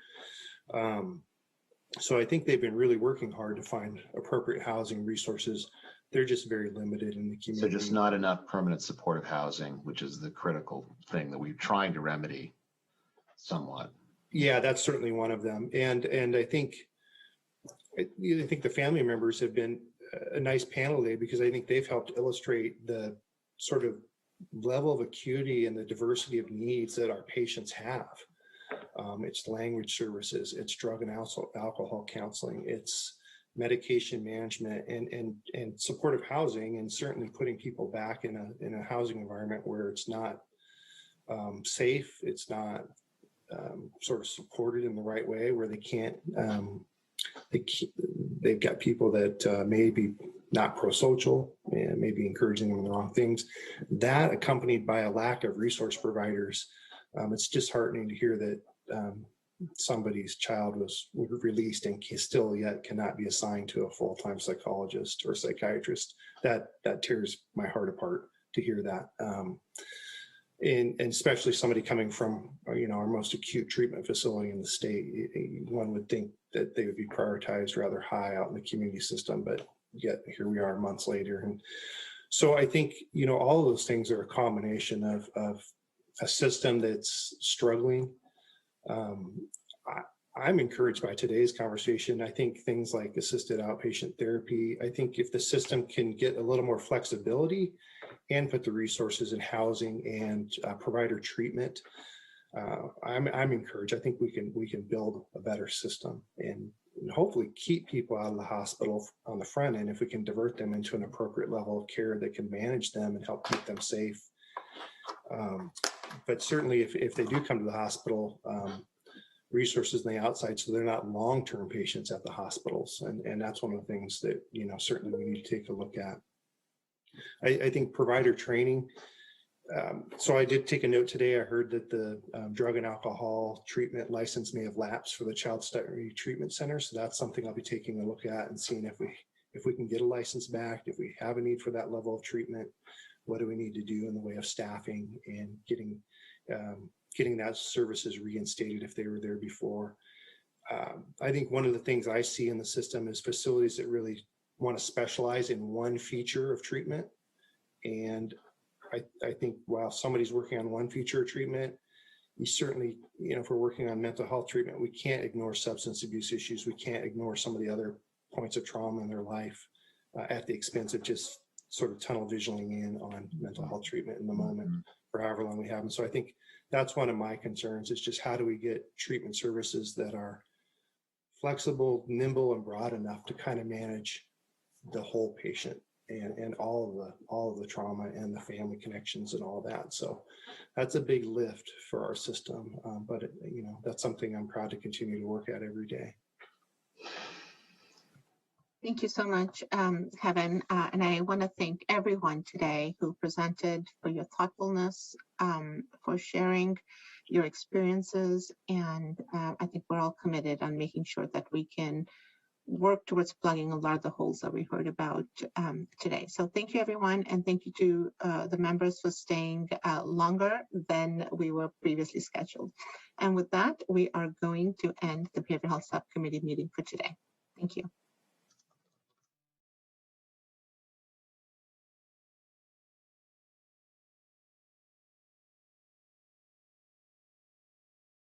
So I think they've been really working hard to find appropriate housing resources. They're just very limited in the community. So just not enough permanent supportive housing, which is the critical thing that we're trying to remedy somewhat. Yeah, that's certainly one of them. And I think the family members have been a nice panel today because I think they've helped illustrate the sort of level of acuity and the diversity of needs that our patients have. It's language services, it's drug and alcohol counseling, it's medication management and supportive housing, and certainly putting people back in a housing environment where it's not safe, it's not sort of supported in the right way, where they can't, they've got people that may be not pro-social and maybe encouraging them in the wrong things. That accompanied by a lack of resource providers, it's disheartening to hear that somebody's child was released and still yet cannot be assigned to a full-time psychologist or psychiatrist. That tears my heart apart to hear that. And especially somebody coming from, you know, our most acute treatment facility in the state, one would think that they would be prioritized rather high out in the community system, but yet here we are months later. And so I think, you know, all of those things are a combination of a system that's struggling. I'm encouraged by today's conversation. I think things like assisted outpatient therapy, I think if the system can get a little more flexibility and put the resources in housing and provider treatment, I'm encouraged. I think we can build a better system and hopefully keep people out of the hospital on the front end if we can divert them into an appropriate level of care that can manage them and help keep them safe. But certainly if they do come to the hospital, resources on the outside, so they're not long-term patients at the hospitals. And that's one of the things that, certainly we need to take a look at. I think provider training. So I did take a note today. I heard that the drug and alcohol treatment license may have lapsed for the Child Study Treatment Center. So that's something I'll be taking a look at and seeing if we can get a license back, if we have a need for that level of treatment, what do we need to do in the way of staffing and getting that services reinstated if they were there before. I think one of the things I see in the system is facilities that really want to specialize in one feature of treatment. And I think while somebody's working on one feature of treatment, we certainly, if we're working on mental health treatment, we can't ignore substance abuse issues. We can't ignore some of the other points of trauma in their life at the expense of just sort of tunnel visioning in on mental health treatment in the moment for however long we have them. So I think that's one of my concerns, is just how do we get treatment services that are flexible, nimble, and broad enough to kind of manage the whole patient and all of the trauma and the family connections and all that. So that's a big lift for our system, but that's something I'm proud to continue to work at every day. Thank you so much, Kevin. And I want to thank everyone today who presented, for your thoughtfulness, for sharing your experiences. And I think we're all committed on making sure that we can work towards plugging a lot of the holes that we heard about today. So thank you, everyone. And thank you to the members for staying longer than we were previously scheduled. And with that, we are going to end the Behavioral Health Subcommittee meeting for today. Thank you.